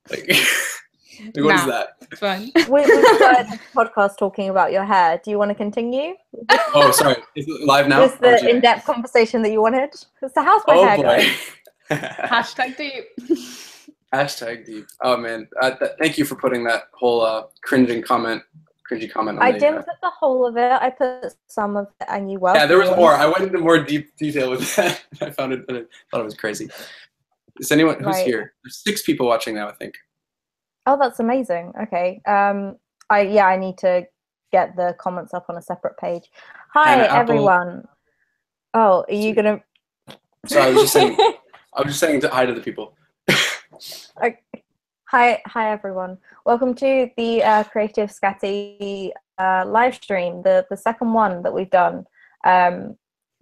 Like, what is that? It's fine. We started the podcast talking about your hair. Do you want to continue? Oh, sorry. Is it live now? Just the in-depth conversation that you wanted. So how's my hair going? Hashtag deep. Hashtag deep. Oh man, thank you for putting that whole cringy comment. On I didn't put the whole of it. I put some of it, and you were. Yeah, there was more. I went into more deep detail with that. I thought it was crazy. Is anyone who's here? There's 6 people watching now, I think. Oh, that's amazing. Okay. I need to get the comments up on a separate page. Hi, everyone. Oh, are you gonna? Sorry, I was just saying hi to the people. Okay. Hi, everyone. Welcome to the Creative Scatty live stream, the second one that we've done.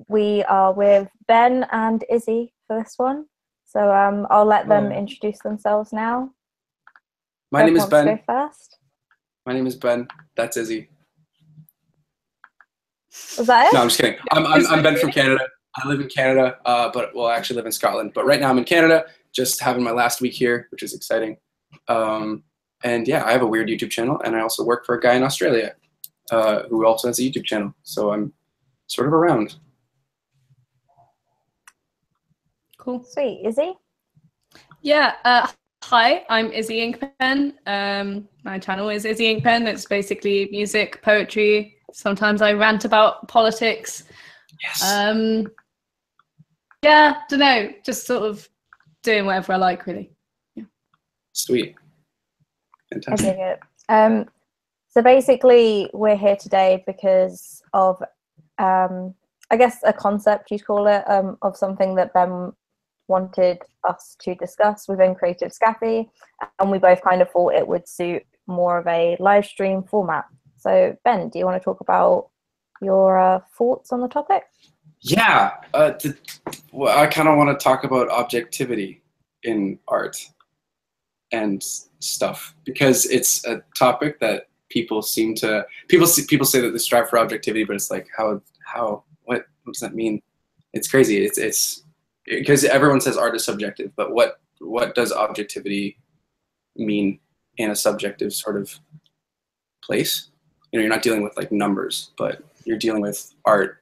We are with Ben and Izzy for this one, so I'll let them introduce themselves now. My name is Ben. Go first. My name is Ben. That's Izzy. Was that it? No, I'm just kidding. I'm Ben from Canada. I live in Canada, but I actually live in Scotland. But right now I'm in Canada, just having my last week here, which is exciting. And yeah, I have a weird YouTube channel, and I also work for a guy in Australia who also has a YouTube channel. So I'm sort of around. Cool. Sweet. Izzy? Yeah. Hi, I'm Izzy Inkpen. My channel is Izzy Inkpen. It's basically music, poetry. Sometimes I rant about politics. Yes. Yeah, don't know. Just sort of doing whatever I like, really. Yeah. Sweet. Fantastic. I dig it. So basically, we're here today because of, I guess, a concept, you'd call it, of something that Ben wanted us to discuss within Creative Scatty, and we both kind of thought it would suit more of a live stream format. So Ben, do you want to talk about your thoughts on the topic? Yeah, I kind of want to talk about objectivity in art and stuff, because it's a topic that people say that they strive for objectivity, but it's like what does that mean? It's crazy. It's because everyone says art is subjective, but what does objectivity mean in a subjective sort of place? You know, you're not dealing with like numbers, but you're dealing with art.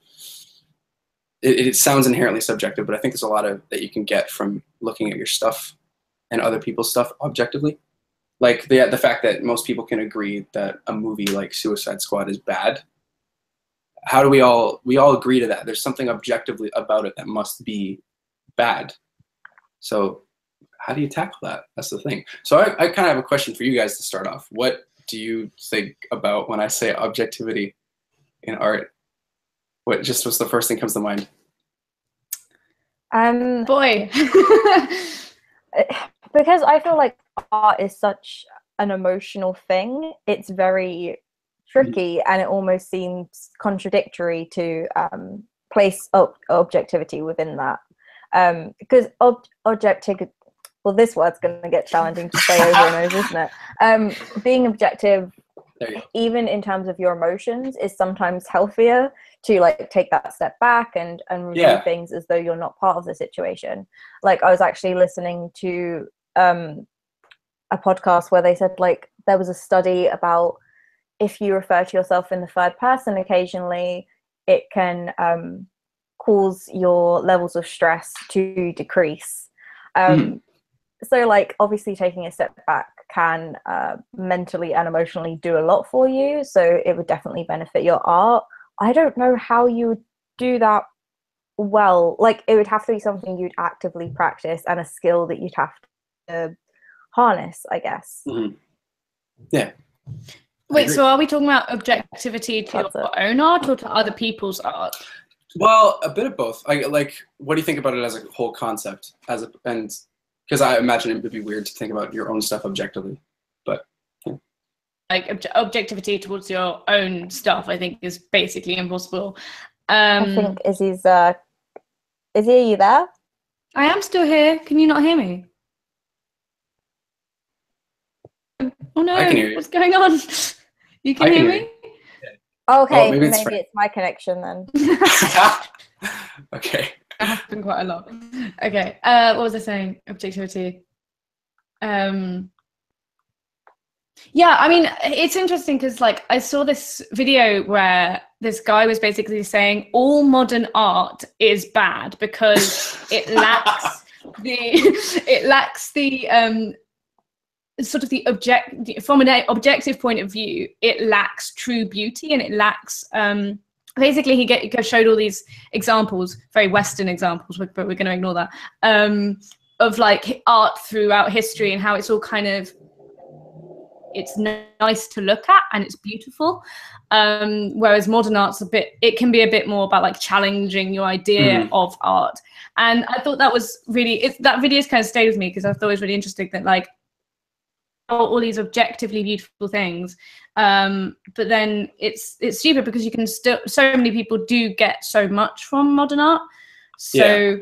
It sounds inherently subjective, but I think there's a lot of that you can get from looking at your stuff and other people's stuff objectively. Like the fact that most people can agree that a movie like Suicide Squad is bad. How do we all agree to that? There's something objectively about it that must be bad. So how do you tackle that? That's the thing. So I kind of have a question for you guys to start off. What do you think about when I say objectivity in art? What's the first thing comes to mind? Boy. Because I feel like art is such an emotional thing, it's very tricky, and it almost seems contradictory to place objectivity within that. Because objectivity, well, this word's going to get challenging to say over and over, isn't it? Being objective, even in terms of your emotions, is sometimes healthier to like take that step back and review things as though you're not part of the situation. Like I was actually listening to a podcast where they said like there was a study about if you refer to yourself in the third person occasionally, it can cause your levels of stress to decrease. So like obviously taking a step back can mentally and emotionally do a lot for you, so it would definitely benefit your art. I don't know how you would do that well. Like it would have to be something you'd actively practice and a skill that you'd have to harness, I guess. Yeah. Wait, so are we talking about objectivity to your own art or to other people's art? Well, a bit of both. Like, what do you think about it as a whole concept? And because I imagine it would be weird to think about your own stuff objectively, but yeah. Like objectivity towards your own stuff, I think, is basically impossible. I think Izzy's. Izzy, are you there? I am still here. Can you not hear me? Oh no! I can hear you. What's going on? You can hear me? Yeah. Okay, maybe it's my connection then. Okay. That happened quite a lot. Okay. What was I saying? Objectivity. Yeah, I mean, it's interesting because like I saw this video where this guy was basically saying all modern art is bad because it lacks the sort of the from an objective point of view, it lacks true beauty, and it lacks basically he showed all these examples, very Western examples, but we're going to ignore that, of like art throughout history and how it's all kind of, it's nice to look at and it's beautiful, whereas modern art's it can be a bit more about like challenging your idea of art. And I thought that was really, that video's kind of stayed with me because I thought it was really interesting that like all these objectively beautiful things, but then it's stupid because you can still, so many people do get so much from modern art. So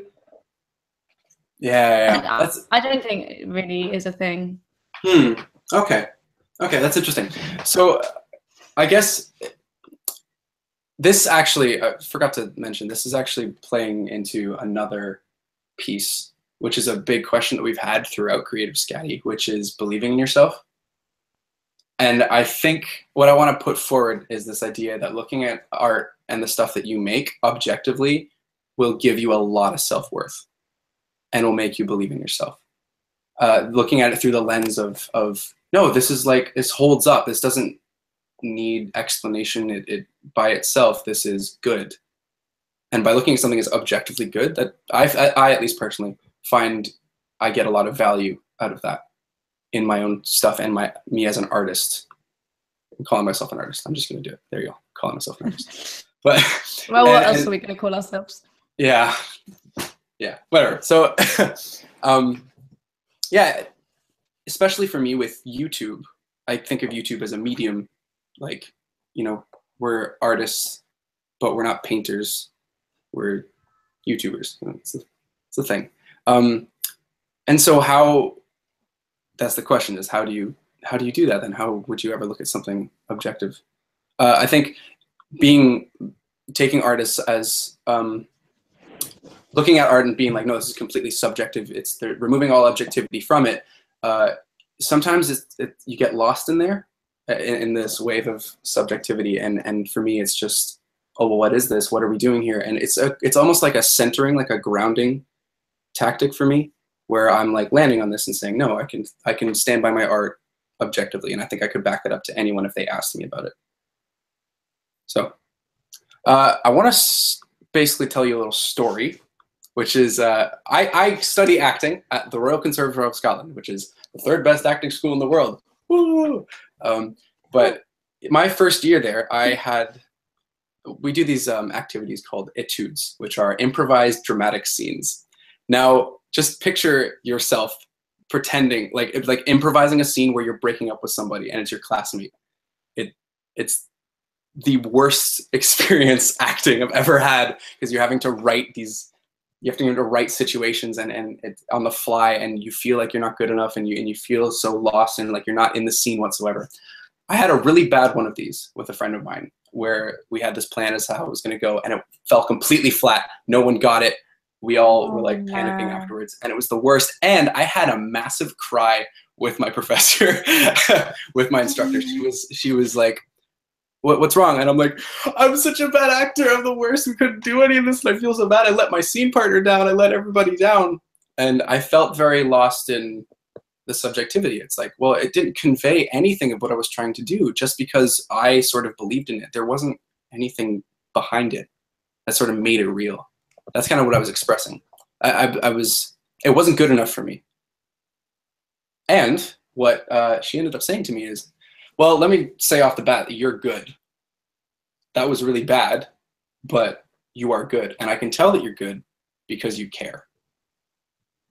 yeah. I don't think it really is a thing. Okay, that's interesting. So I guess this actually, I forgot to mention, this is actually playing into another piece, which is a big question that we've had throughout Creative Scatty, which is believing in yourself. And I think what I want to put forward is this idea that looking at art and the stuff that you make objectively will give you a lot of self-worth and will make you believe in yourself. Looking at it through the lens of no, this is like, this holds up. This doesn't need explanation. It by itself, this is good. And by looking at something as objectively good, that I at least personally find I get a lot of value out of that in my own stuff and me as an artist. I'm calling myself an artist. I'm just going to do it. There you go. Calling myself an artist. But well, what else are we going to call ourselves? Yeah, whatever. So, yeah, especially for me with YouTube, I think of YouTube as a medium. Like, you know, we're artists, but we're not painters. We're YouTubers. It's a thing. And so that's the question, is how do you do that then? How would you ever look at something objective? I think taking artists as looking at art and being like, no, this is completely subjective. They're removing all objectivity from it. Sometimes you get lost in there in this wave of subjectivity, and for me, it's just, oh, well, what is this? What are we doing here? And it's almost like a centering, like a grounding tactic for me, where I'm like landing on this and saying, no, I can stand by my art objectively, and I think I could back it up to anyone if they asked me about it. So I want to basically tell you a little story, which is I study acting at the Royal Conservatoire of Scotland, which is the 3rd best acting school in the world. Woo! But my first year there, we do these activities called etudes, which are improvised dramatic scenes. Now, just picture yourself pretending, like improvising a scene where you're breaking up with somebody and it's your classmate. It's the worst experience acting I've ever had, because you're having to write situations and it's on the fly, and you feel like you're not good enough, and you feel so lost and like you're not in the scene whatsoever. I had a really bad one of these with a friend of mine, where we had this plan as to how it was going to go, and it fell completely flat. No one got it. We all were like panicking afterwards, and it was the worst. And I had a massive cry with my professor, with my instructor. She was like, what's wrong? And I'm like, I'm such a bad actor. I'm the worst. We couldn't do any of this, and I feel so bad. I let my scene partner down. I let everybody down. And I felt very lost in the subjectivity. It's like, well, it didn't convey anything of what I was trying to do, just because I sort of believed in it. There wasn't anything behind it that sort of made it real. That's kind of what I was expressing. It wasn't good enough for me. And what she ended up saying to me is, well, let me say off the bat that you're good. That was really bad, but you are good. And I can tell that you're good because you care.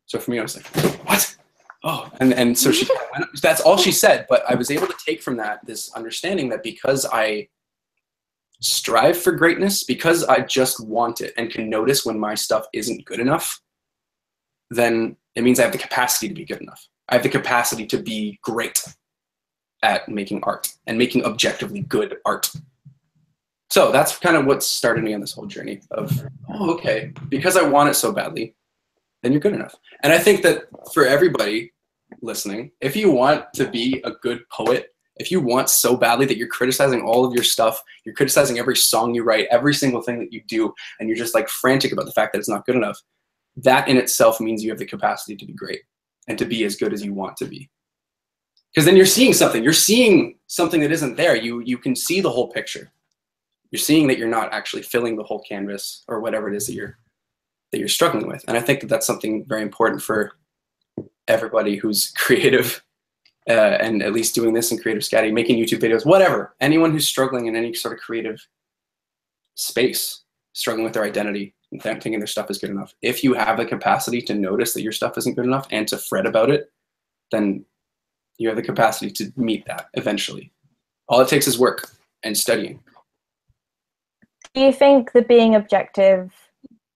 So for me, I was like, what? Oh, and so that's all she said. But I was able to take from that this understanding that because I strive for greatness, because I just want it and can notice when my stuff isn't good enough, then it means I have the capacity to be good enough. I have the capacity to be great at making art and making objectively good art. So that's kind of what started me on this whole journey of, oh, okay, because I want it so badly, then you're good enough. And I think that for everybody listening, if you want to be a good poet, If you want so badly that you're criticizing all of your stuff, you're criticizing every song you write, every single thing that you do, and you're just like frantic about the fact that it's not good enough, that in itself means you have the capacity to be great and to be as good as you want to be. Because then you're seeing something. You're seeing something that isn't there. You can see the whole picture. You're seeing that you're not actually filling the whole canvas or whatever it is that you're struggling with. And I think that that's something very important for everybody who's creative and at least doing this in Creative Scatty, making YouTube videos, whatever. Anyone who's struggling in any sort of creative space, struggling with their identity and thinking their stuff is good enough. If you have the capacity to notice that your stuff isn't good enough and to fret about it, then you have the capacity to meet that eventually. All it takes is work and studying. Do you think that being objective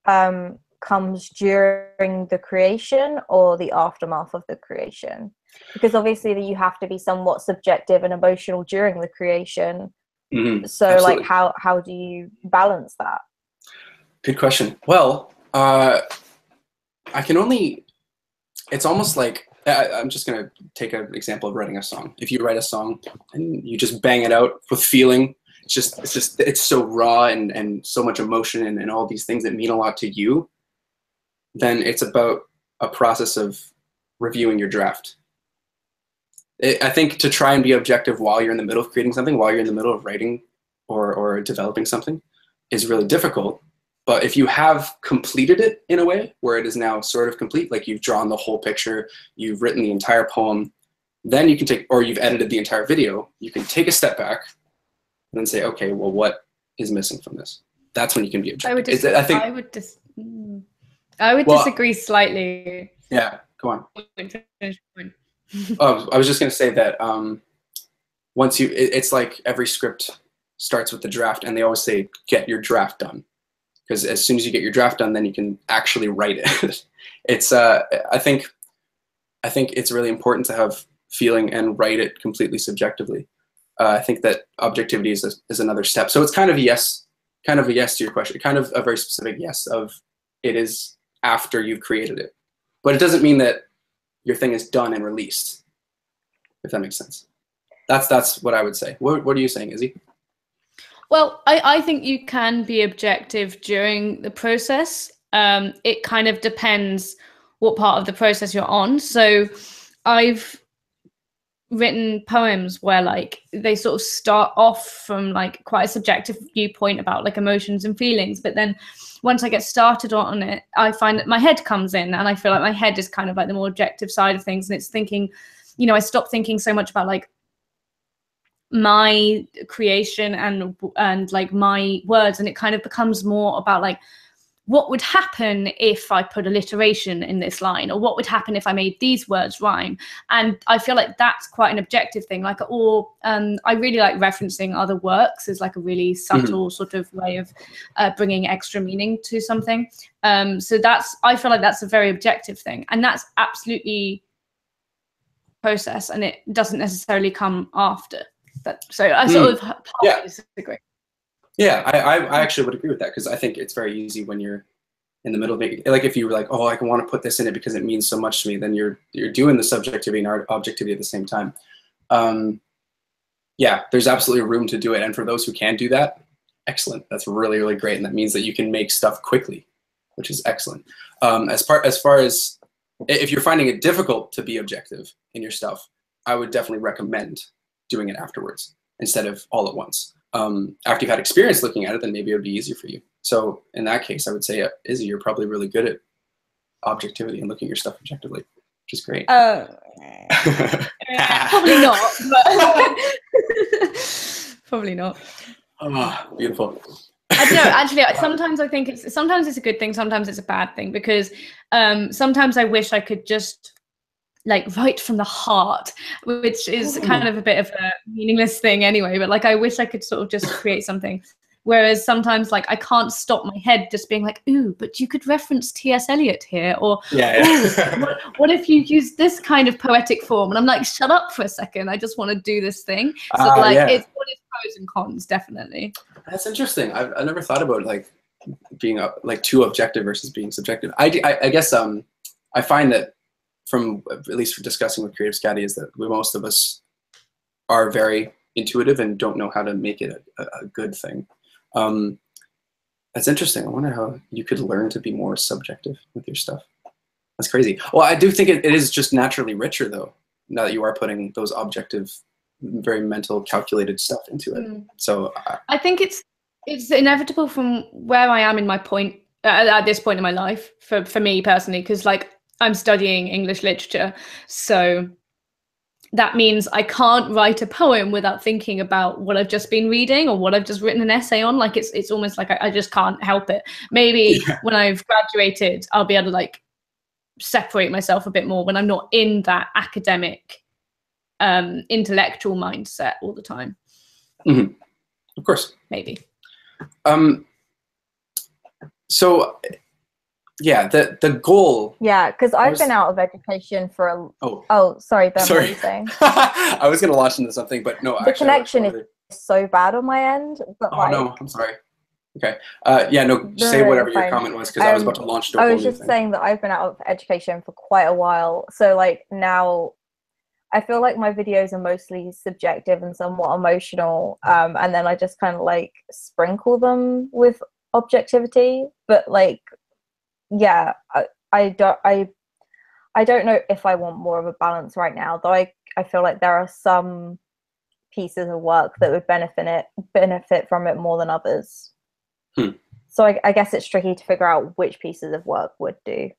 comes during the creation or the aftermath of the creation? Because obviously you have to be somewhat subjective and emotional during the creation. Mm-hmm. So Absolutely. like how do you balance that? Good question. Well, I can only, it's almost like, I'm just going to take an example of writing a song. If you write a song and you just bang it out with feeling, it's so raw and so much emotion and all these things that mean a lot to you, then it's about a process of reviewing your draft. I think to try and be objective while you're in the middle of creating something, while you're in the middle of writing or developing something is really difficult. But if you have completed it in a way where it is now sort of complete, like you've drawn the whole picture, you've written the entire poem, then you can take, or you've edited the entire video, you can take a step back and then say, okay, well, what is missing from this? That's when you can be objective. I would disagree slightly. Yeah, go on. Oh, I was just going to say that once you, it's like every script starts with the draft, and they always say, get your draft done. Because as soon as you get your draft done, then you can actually write it. It's, I think it's really important to have feeling and write it completely subjectively. I think that objectivity is another step. So it's kind of a yes to your question, kind of a very specific yes of it is after you've created it. But it doesn't mean that your thing is done and released, if that makes sense. That's what I would say. What are you saying, Izzy? Well, I think you can be objective during the process. It kind of depends what part of the process you're on. So I've written poems where like they sort of start off from like quite a subjective viewpoint about like emotions and feelings, but then once I get started on it, I find that my head comes in, and I feel like my head is kind of like the more objective side of things, and it's thinking, you know, I stop thinking so much about like my creation and like my words, and it kind of becomes more about like what would happen if I put alliteration in this line, or what would happen if I made these words rhyme. And I feel like that's quite an objective thing. Like, or I really like referencing other works as like a really subtle sort of way of bringing extra meaning to something. So I feel like that's a very objective thing, and that's absolutely process, and it doesn't necessarily come after. So I sort of partly disagree. Yeah, I actually would agree with that, because I think it's very easy when you're in the middle of making, like if you were like, oh, I want to put this in it because it means so much to me, then you're doing the subjectivity and objectivity at the same time. Yeah, there's absolutely room to do it, and for those who can do that, excellent. That's really, really great, and that means that you can make stuff quickly, which is excellent. As far as if you're finding it difficult to be objective in your stuff, I would definitely recommend doing it afterwards instead of all at once. After you've had experience looking at it, then maybe it would be easier for you. So in that case, I would say, Izzy, you're probably really good at objectivity and looking at your stuff objectively, which is great. Probably not, but probably not. Oh, beautiful. I don't know, actually, sometimes I think sometimes it's a good thing, sometimes it's a bad thing, because sometimes I wish I could just like write from the heart, which is kind of a bit of a meaningless thing anyway, but like I wish I could sort of just create something. Whereas sometimes like I can't stop my head just being like, ooh, but you could reference T.S. Eliot here, or what if you use this kind of poetic form? And I'm like, shut up for a second, I just want to do this thing. So like it's pros and cons, definitely. That's interesting. I've never thought about like being like too objective versus being subjective. I guess I find that from at least for discussing with Creative Scatty is that most of us are very intuitive and don't know how to make it a good thing. That's interesting. I wonder how you could learn to be more subjective with your stuff. That's crazy. Well, I do think it is just naturally richer, though, now that you are putting those objective, very mental, calculated stuff into it. So I think it's inevitable from where I am in my point at this point in my life for me personally, because like I'm studying English literature, so that means I can't write a poem without thinking about what I've just been reading or what I've just written an essay on. Like it's almost like I just can't help it. Maybe when I've graduated, I'll be able to like separate myself a bit more when I'm not in that academic, intellectual mindset all the time. Mm-hmm. Of course. Maybe. So yeah, the goal. Yeah, because I've been out of education for a. Sorry, Ben. Sorry. What were you saying? I was gonna launch into something, but no. The connection is so bad on my end. But no, I'm sorry. Okay. Yeah. No. Say whatever your comment was, because I was about to launch. I was just saying that I've been out of education for quite a while, so like now, I feel like my videos are mostly subjective and somewhat emotional, and then I just kind of like sprinkle them with objectivity, but like. Yeah, I don't know if I want more of a balance right now, though I feel like there are some pieces of work that would benefit from it more than others. So I guess it's tricky to figure out which pieces of work would do.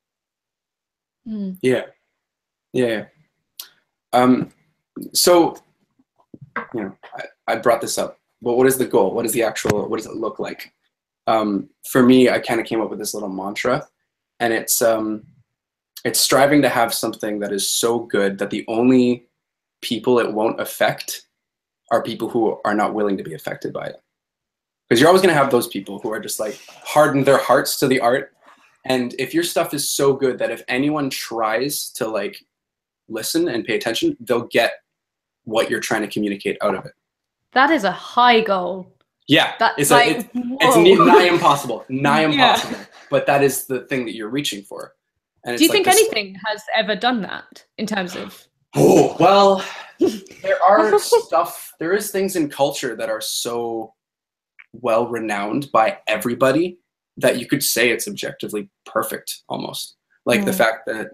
Yeah. So, I brought this up. But what is the goal? What does it look like? For me, I kind of came up with this little mantra. And it's striving to have something that is so good that the only people it won't affect are people who are not willing to be affected by it. Because you're always going to have those people who are just like harden their hearts to the art. And if your stuff is so good that if anyone tries to like listen and pay attention, they'll get what you're trying to communicate out of it. That is a high goal. Yeah, it's nigh impossible, impossible. But that is the thing that you're reaching for. And do you think anything has ever done that in terms of? Oh well, there is things in culture that are so well renowned by everybody that you could say it's objectively perfect, almost. Like the fact that.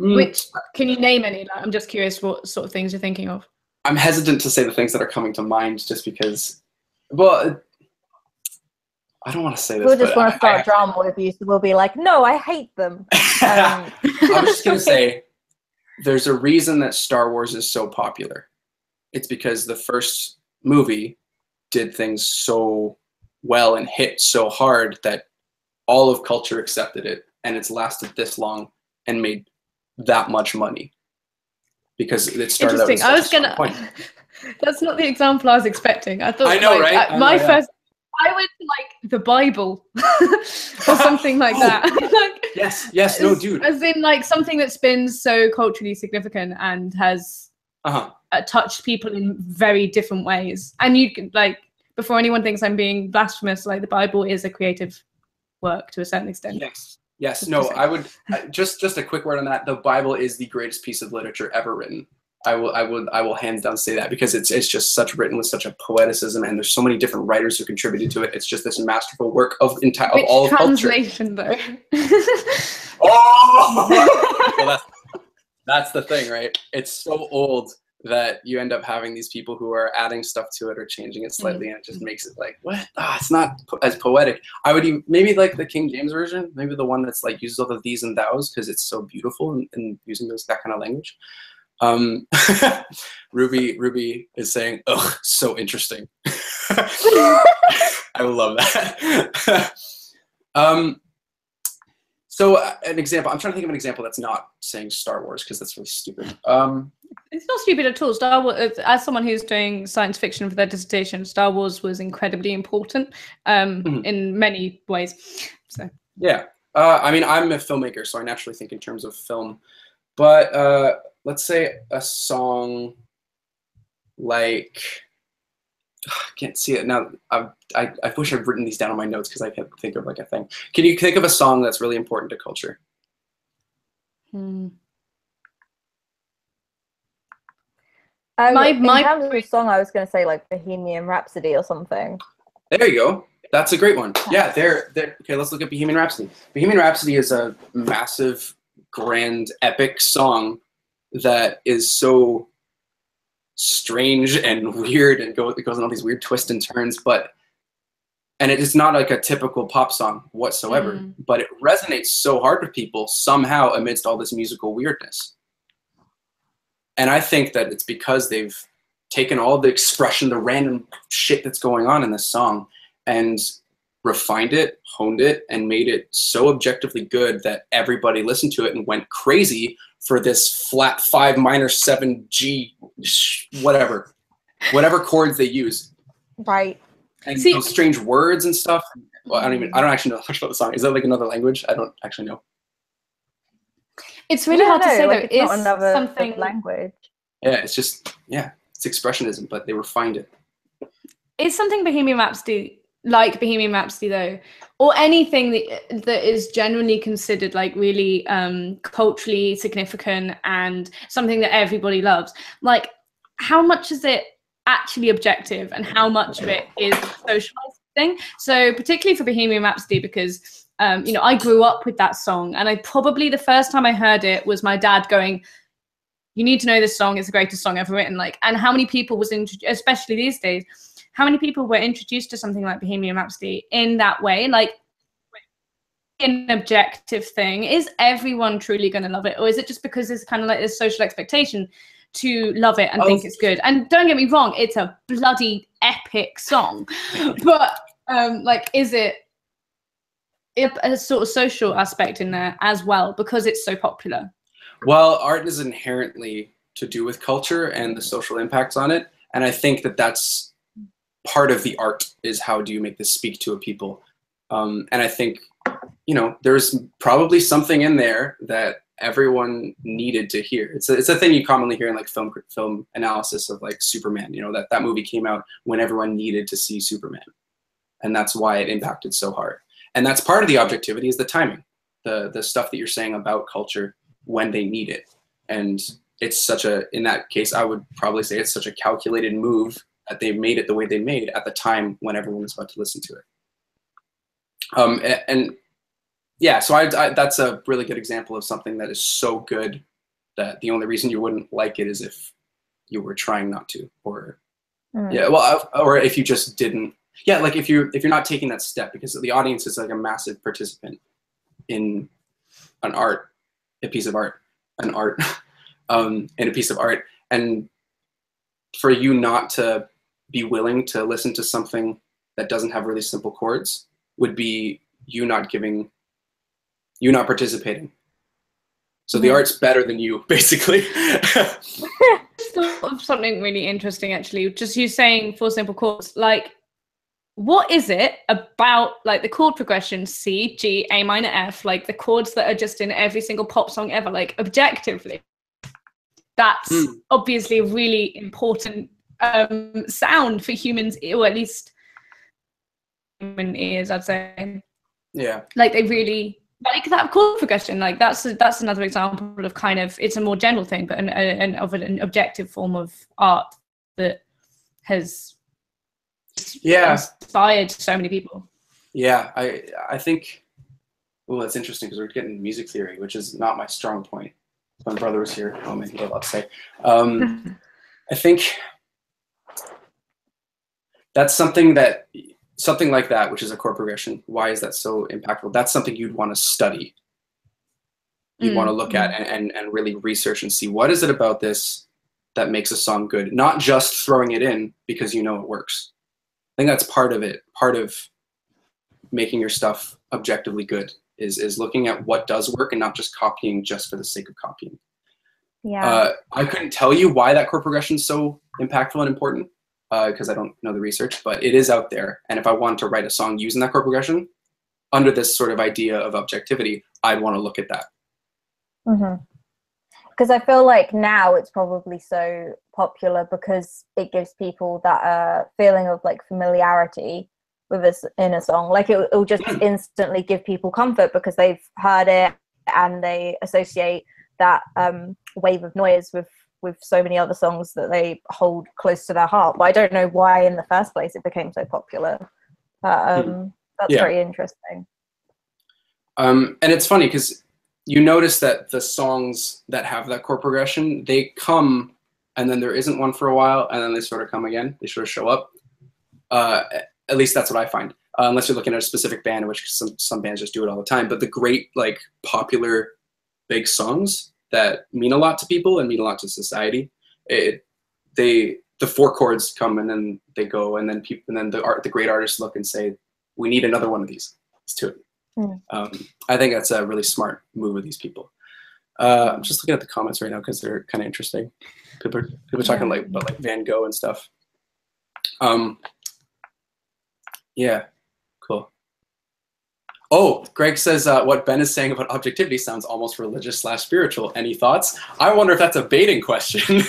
Can you name any? I'm just curious what sort of things you're thinking of. I'm hesitant to say the things that are coming to mind, just because. Well. I don't want to say this. We'll just want to start drama with you, so we'll be like, no, I hate them. I was just going to say, there's a reason that Star Wars is so popular. It's because the first movie did things so well and hit so hard that all of culture accepted it, and it's lasted this long and made that much money. Because it started out with such a point. That's not the example I was expecting. I thought. I know, right? I went to like the Bible or something like that. Yes, no, dude. As in like something that's been so culturally significant and has touched people in very different ways. And you can like, before anyone thinks I'm being blasphemous, like the Bible is a creative work to a certain extent. Yes. No, I would just a quick word on that. The Bible is the greatest piece of literature ever written. I will hands down say that, because it's just such written with such a poeticism, and there's so many different writers who contributed to it. It's just this masterful work of all of culture. Translation though. Well, that's the thing, right? It's so old that you end up having these people who are adding stuff to it or changing it slightly, and it just makes it like, what? It's not as poetic. I would even, maybe like the King James version, maybe the one that's like uses all the these and thous, because it's so beautiful in using that kind of language. Ruby is saying, "Oh, so interesting." I love that. So an example. I'm trying to think of an example that's not saying Star Wars, because that's really stupid. It's not stupid at all. Star Wars, as someone who's doing science fiction for their dissertation, Star Wars was incredibly important in many ways. So yeah, I mean, I'm a filmmaker, so I naturally think in terms of film. But let's say a song like, I can't see it now. I wish I'd written these down on my notes, because I can't think of like a thing. Can you think of a song that's really important to culture? In terms of the song, I was going to say like Bohemian Rhapsody or something. There you go. That's a great one. Yeah, they're okay. Let's look at Bohemian Rhapsody. Bohemian Rhapsody is a massive, grand, epic song that is so strange and weird, and it goes on all these weird twists and turns. And it is not like a typical pop song whatsoever. But it resonates so hard with people somehow amidst all this musical weirdness. And I think that it's because they've taken all the expression, the random shit that's going on in this song, and refined it, honed it, and made it so objectively good that everybody listened to it and went crazy for this flat 5 minor 7 G, whatever chords they use. Right. And those strange words and stuff. Well, I don't actually know much about the song. Is that like another language? I don't actually know. It's really hard to say though. It's not another something language. Yeah, it's just it's expressionism, but they refined it. It's something Bohemian Rhapsody, like Bohemian Rhapsody though, or anything that is generally considered like really culturally significant and something that everybody loves. Like, how much is it actually objective and how much of it is socialized thing? So particularly for Bohemian Rhapsody, because I grew up with that song, and I probably the first time I heard it was my dad going, "You need to know this song, it's the greatest song ever written." Like, and how many people especially these days, how many people were introduced to something like Bohemian Rhapsody in that way? Like, an objective thing, is everyone truly going to love it, or is it just because there's kind of like this social expectation to love it and think it's good? And don't get me wrong, it's a bloody epic song, but like, is it a sort of social aspect in there as well because it's so popular? Well, art is inherently to do with culture and the social impacts on it, and I think that that's part of the art, is how do you make this speak to a people. And I think there's probably something in there that everyone needed to hear. It's a thing you commonly hear in like film analysis of like Superman. That movie came out when everyone needed to see Superman, and that's why it impacted so hard. And that's part of the objectivity, is the timing, the stuff that you're saying about culture when they need it. And it's in that case, I would probably say it's such a calculated move that they made it the way they made at the time when everyone was about to listen to it. So that's a really good example of something that is so good that the only reason you wouldn't like it is if you were trying not to, or or if you just didn't. Yeah, like if you're not taking that step, because the audience is like a massive participant in a piece of art, in a piece of art, and for you not to be willing to listen to something that doesn't have really simple chords would be you not participating. So the art's better than you, basically. Thought of something really interesting, actually. Just you saying 4 simple chords, like, what is it about like the chord progression C, G, A minor, F, like the chords that are just in every single pop song ever, like objectively, that's obviously a really important sound for humans, or at least human ears, I'd say. Yeah. Like, they really like that chord progression. Like, that's another example of kind of, it's a more general thing, but an objective form of art that has inspired so many people. Yeah, I think, well, it's interesting because we're getting music theory, which is not my strong point. If my brother was here, oh man, he'd have a lot to say. I think that's something like that, which is a chord progression. Why is that so impactful? That's something you'd want to study. You'd want to look at and really research and see, what is it about this that makes a song good? Not just throwing it in because you know it works. I think that's part of it. Part of making your stuff objectively good is looking at what does work and not just copying just for the sake of copying. Yeah. I couldn't tell you why that chord progression is so impactful and important because I don't know the research, but it is out there. And if I wanted to write a song using that chord progression under this sort of idea of objectivity, I'd want to look at that. Because I feel like now it's probably so popular because it gives people that feeling of like familiarity with us in a song. Like it'll just instantly give people comfort because they've heard it and they associate that wave of noise with with so many other songs that they hold close to their heart. But I don't know why in the first place it became so popular. But that's very interesting. And it's funny because you notice that the songs that have that chord progression, they come and then there isn't one for a while, and then they sort of come again. They sort of show up. At least that's what I find. Unless you're looking at a specific band, in which some bands just do it all the time. But the great, like, popular big songs that mean a lot to people and mean a lot to society, the 4 chords come and then they go, and then the great artists look and say, we need another one of these. Let's do it. I think that's a really smart move of these people. I'm just looking at the comments right now because they're kind of interesting. People are talking about like Van Gogh and stuff. Yeah, cool. Oh, Greg says what Ben is saying about objectivity sounds almost religious/spiritual. Any thoughts? I wonder if that's a baiting question.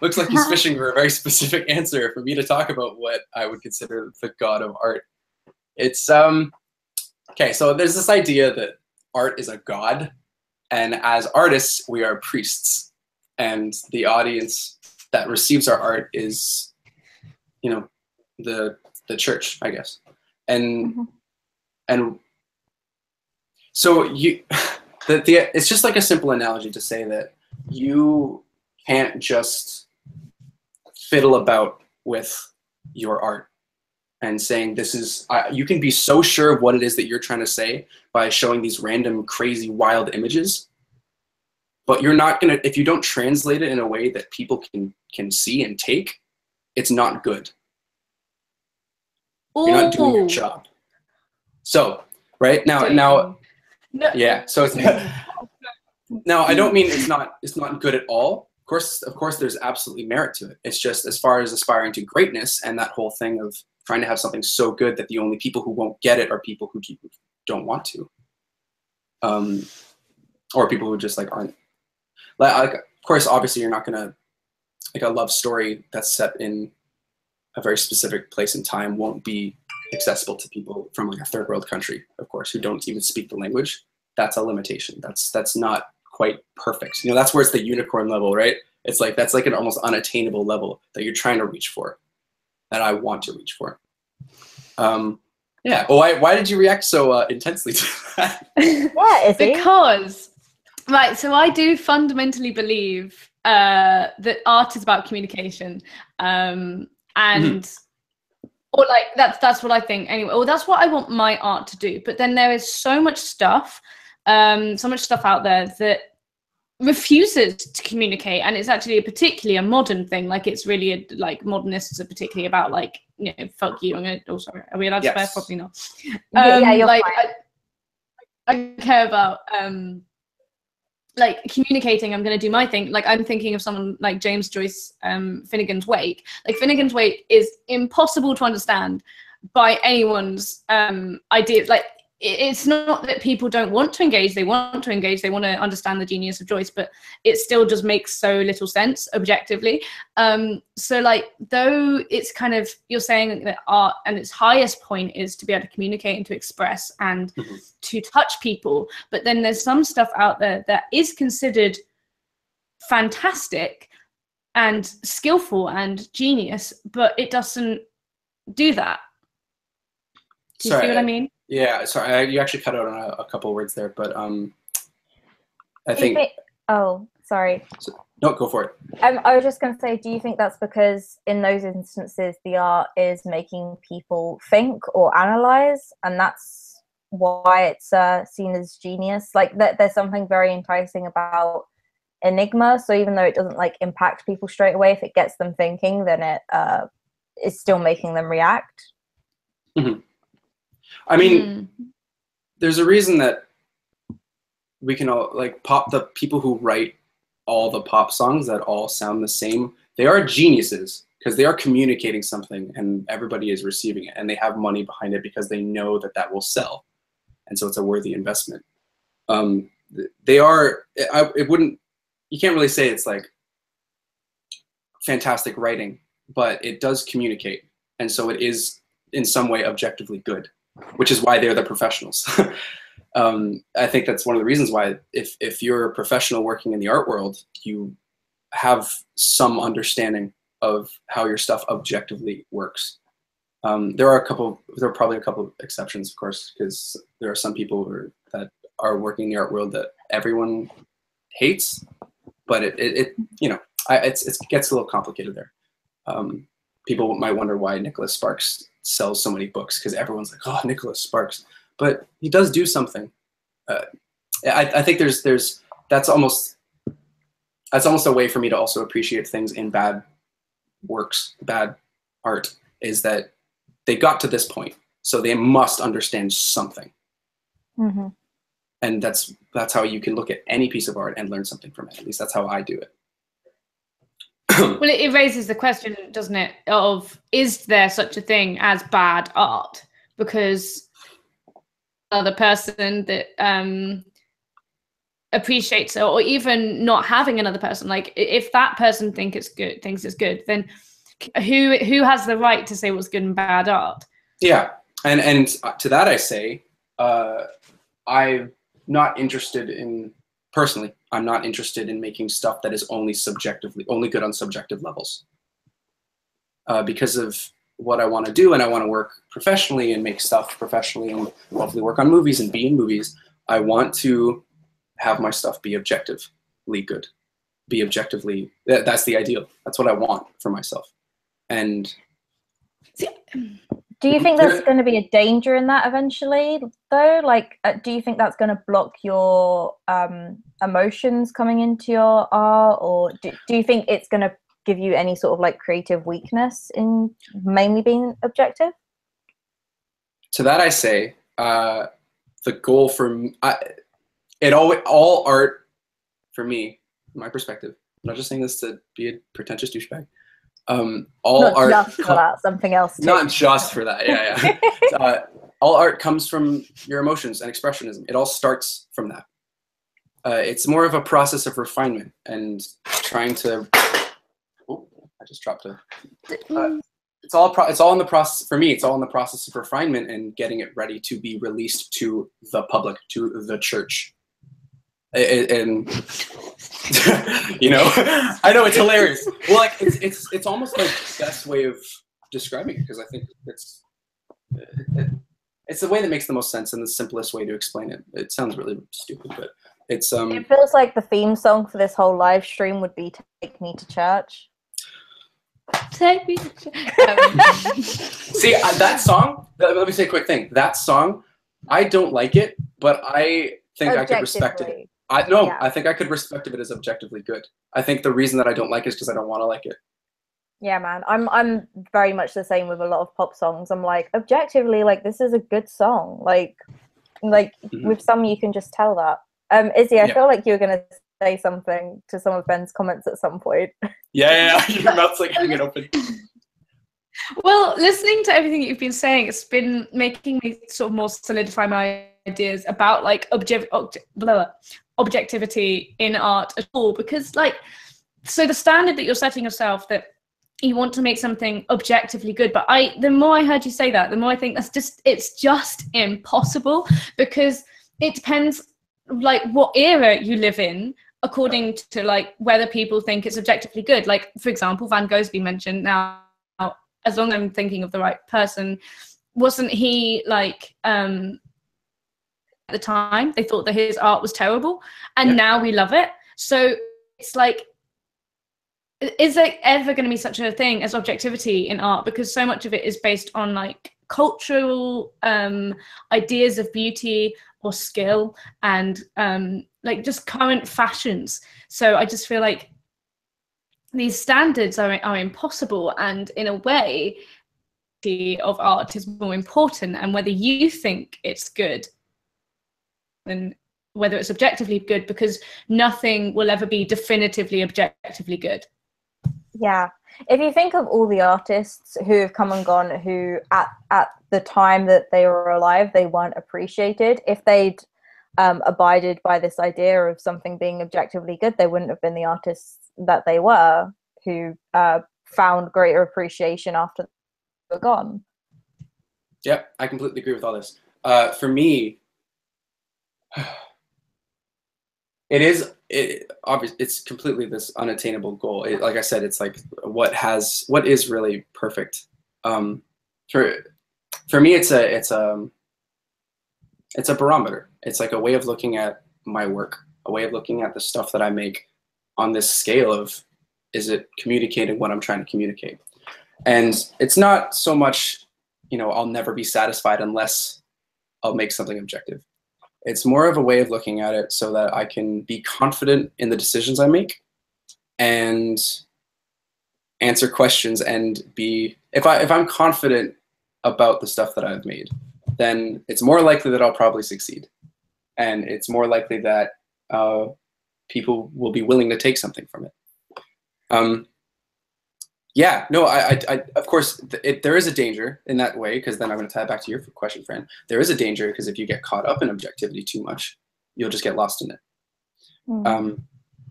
Looks like he's fishing for a very specific answer for me to talk about what I would consider the god of art. It's okay. So there's this idea that art is a god, and as artists, we are priests, and the audience that receives our art is, you know, the church, I guess, and so it's just like a simple analogy to say that you can't just fiddle about with your art and saying this is. You can be so sure of what it is that you're trying to say by showing these random, crazy, wild images, but you're not gonna, if you don't translate it in a way that people can see and take, it's not good. You're not doing your job. So, right now, no. Yeah. So it's, now I don't mean it's not good at all. Of course, there's absolutely merit to it. It's just as far as aspiring to greatness and that whole thing of trying to have something so good that the only people who won't get it are people who don't want to, or people who just like aren't. Like, of course, obviously, you're not gonna, like, a love story that's set in a very specific place and time won't be accessible to people from like a third world country, of course, who don't even speak the language. That's a limitation. That's not quite perfect. You know, that's where it's the unicorn level, right? It's like, that's like an almost unattainable level that you're trying to reach for, that I want to reach for. Yeah. Well, why did you react so intensely to that? Yeah, Izzy? Because, right, so I do fundamentally believe that art is about communication. And or like that's what I think anyway, or that's what I want my art to do. But then there is so much stuff out there that refuses to communicate, and it's actually particularly a modern thing. Like, it's really like modernists are particularly about, like, you know, fuck you. I'm gonna, oh sorry, are we allowed to swear? Probably not. Yeah, you're like fine. I care about like communicating. I'm going to do my thing. Like, I'm thinking of someone like James Joyce, Finnegan's Wake. Like, Finnegan's Wake is impossible to understand by anyone's idea. Like, it's not that people don't want to engage. They want to engage. They want to understand the genius of Joyce, but it still just makes so little sense objectively. So, like, though it's kind of, you're saying that art and its highest point is to be able to communicate and to express and to touch people, but then there's some stuff out there that is considered fantastic and skillful and genius, but it doesn't do that. Do you see what I mean? Yeah, sorry, you actually cut out on a couple words there, but I think. Oh, sorry. No, go for it. I was just going to say, do you think that's because in those instances the art is making people think or analyze, and that's why it's seen as genius? Like, there's something very enticing about enigma. So even though it doesn't like impact people straight away, if it gets them thinking, then it is still making them react. I mean, there's a reason that we can all, like, the people who write all the pop songs that all sound the same, they are geniuses because they are communicating something and everybody is receiving it, and they have money behind it because they know that that will sell, and so it's a worthy investment. They are, you can't really say it's like fantastic writing, but it does communicate, and so it is in some way objectively good, which is why they're the professionals. I think that's one of the reasons why if you're a professional working in the art world, you have some understanding of how your stuff objectively works. There are probably a couple of exceptions, of course, because there are some people that are working in the art world that everyone hates, but it gets a little complicated there. People might wonder why Nicholas Sparks sells so many books, because everyone's like, oh, Nicholas Sparks, but he does do something. I think that's almost a way for me to also appreciate things in bad works, bad art, is that they got to this point, so they must understand something. Mm-hmm. And that's how you can look at any piece of art and learn something from it. At least that's how I do it. Well, it raises the question, doesn't it, of is there such a thing as bad art? Because another person that appreciates it, or even not having another person, like if that person thinks it's good, then who has the right to say what's good and bad art? Yeah, and to that I say, I'm not interested in, personally, I'm not interested in making stuff that is only good on subjective levels. Because of what I want to do, and I want to work professionally and make stuff professionally and hopefully work on movies and be in movies, I want to have my stuff be objectively good. Be objectively, that's the ideal. That's what I want for myself. And do you think there's going to be a danger in that eventually, though? Like, do you think that's going to block your emotions coming into your art, or do you think it's going to give you any sort of like creative weakness in mainly being objective? To that I say, the goal for all art, for me, from my perspective, I'm not just saying this to be a pretentious douchebag. All not art, just for that, something else too. Not just for that, yeah. All art comes from your emotions and expressionism. It all starts from that. It's more of a process of refinement and trying to. Oh, I just dropped a. It's all in the process. For me, it's all in the process of refinement and getting it ready to be released to the public, to the church. And you know, I know it's hilarious. Well, like it's almost like the best way of describing it, because I think it's the way that makes the most sense and the simplest way to explain it. It sounds really stupid, but it's It feels like the theme song for this whole live stream would be "Take Me to Church." Take me to church. See, that song. Let me say a quick thing. That song, I don't like it, but I think I could respect it. I think I could respect if it is objectively good. I think the reason that I don't like it is because I don't want to like it. Yeah, man, I'm very much the same with a lot of pop songs. I'm like, objectively, like, this is a good song. Like with some, you can just tell that. Izzy, I feel like you were gonna say something to some of Ben's comments at some point. Yeah, your mouth's like hanging open. Well, listening to everything you've been saying, it's been making me sort of more solidify my ideas about like objectivity in art at all, because like, so the standard that you're setting yourself, that you want to make something objectively good, but the more I heard you say that, the more I think it's just impossible, because it depends like what era you live in according to like whether people think it's objectively good. Like, for example, Van Gogh's been mentioned. Now, as long as I'm thinking of the right person, wasn't he like at the time they thought that his art was terrible, and now we love it? So it's like, is there ever going to be such a thing as objectivity in art? Because so much of it is based on like cultural ideas of beauty or skill, and like just current fashions. So I just feel like these standards are impossible, and in a way, the of art is more important, and whether you think it's good than whether it's objectively good, because nothing will ever be definitively objectively good. Yeah, if you think of all the artists who have come and gone, who at the time that they were alive, they weren't appreciated. If they'd abided by this idea of something being objectively good, they wouldn't have been the artists that they were, who found greater appreciation after they were gone. Yep, I completely agree with all this. For me, It is obvious. It's completely this unattainable goal. Like I said, it's like what is really perfect. For me, it's a barometer. It's like a way of looking at my work, a way of looking at the stuff that I make on this scale of, is it communicating what I'm trying to communicate? And it's not so much, I'll never be satisfied unless I'll make something objective. It's more of a way of looking at it so that I can be confident in the decisions I make and answer questions and if I'm confident about the stuff that I've made, then it's more likely that I'll probably succeed. And it's more likely that people will be willing to take something from it. Yeah, no, I of course, there is a danger in that way, because then I'm going to tie it back to your question, Fran. There is a danger because if you get caught up in objectivity too much, you'll just get lost in it.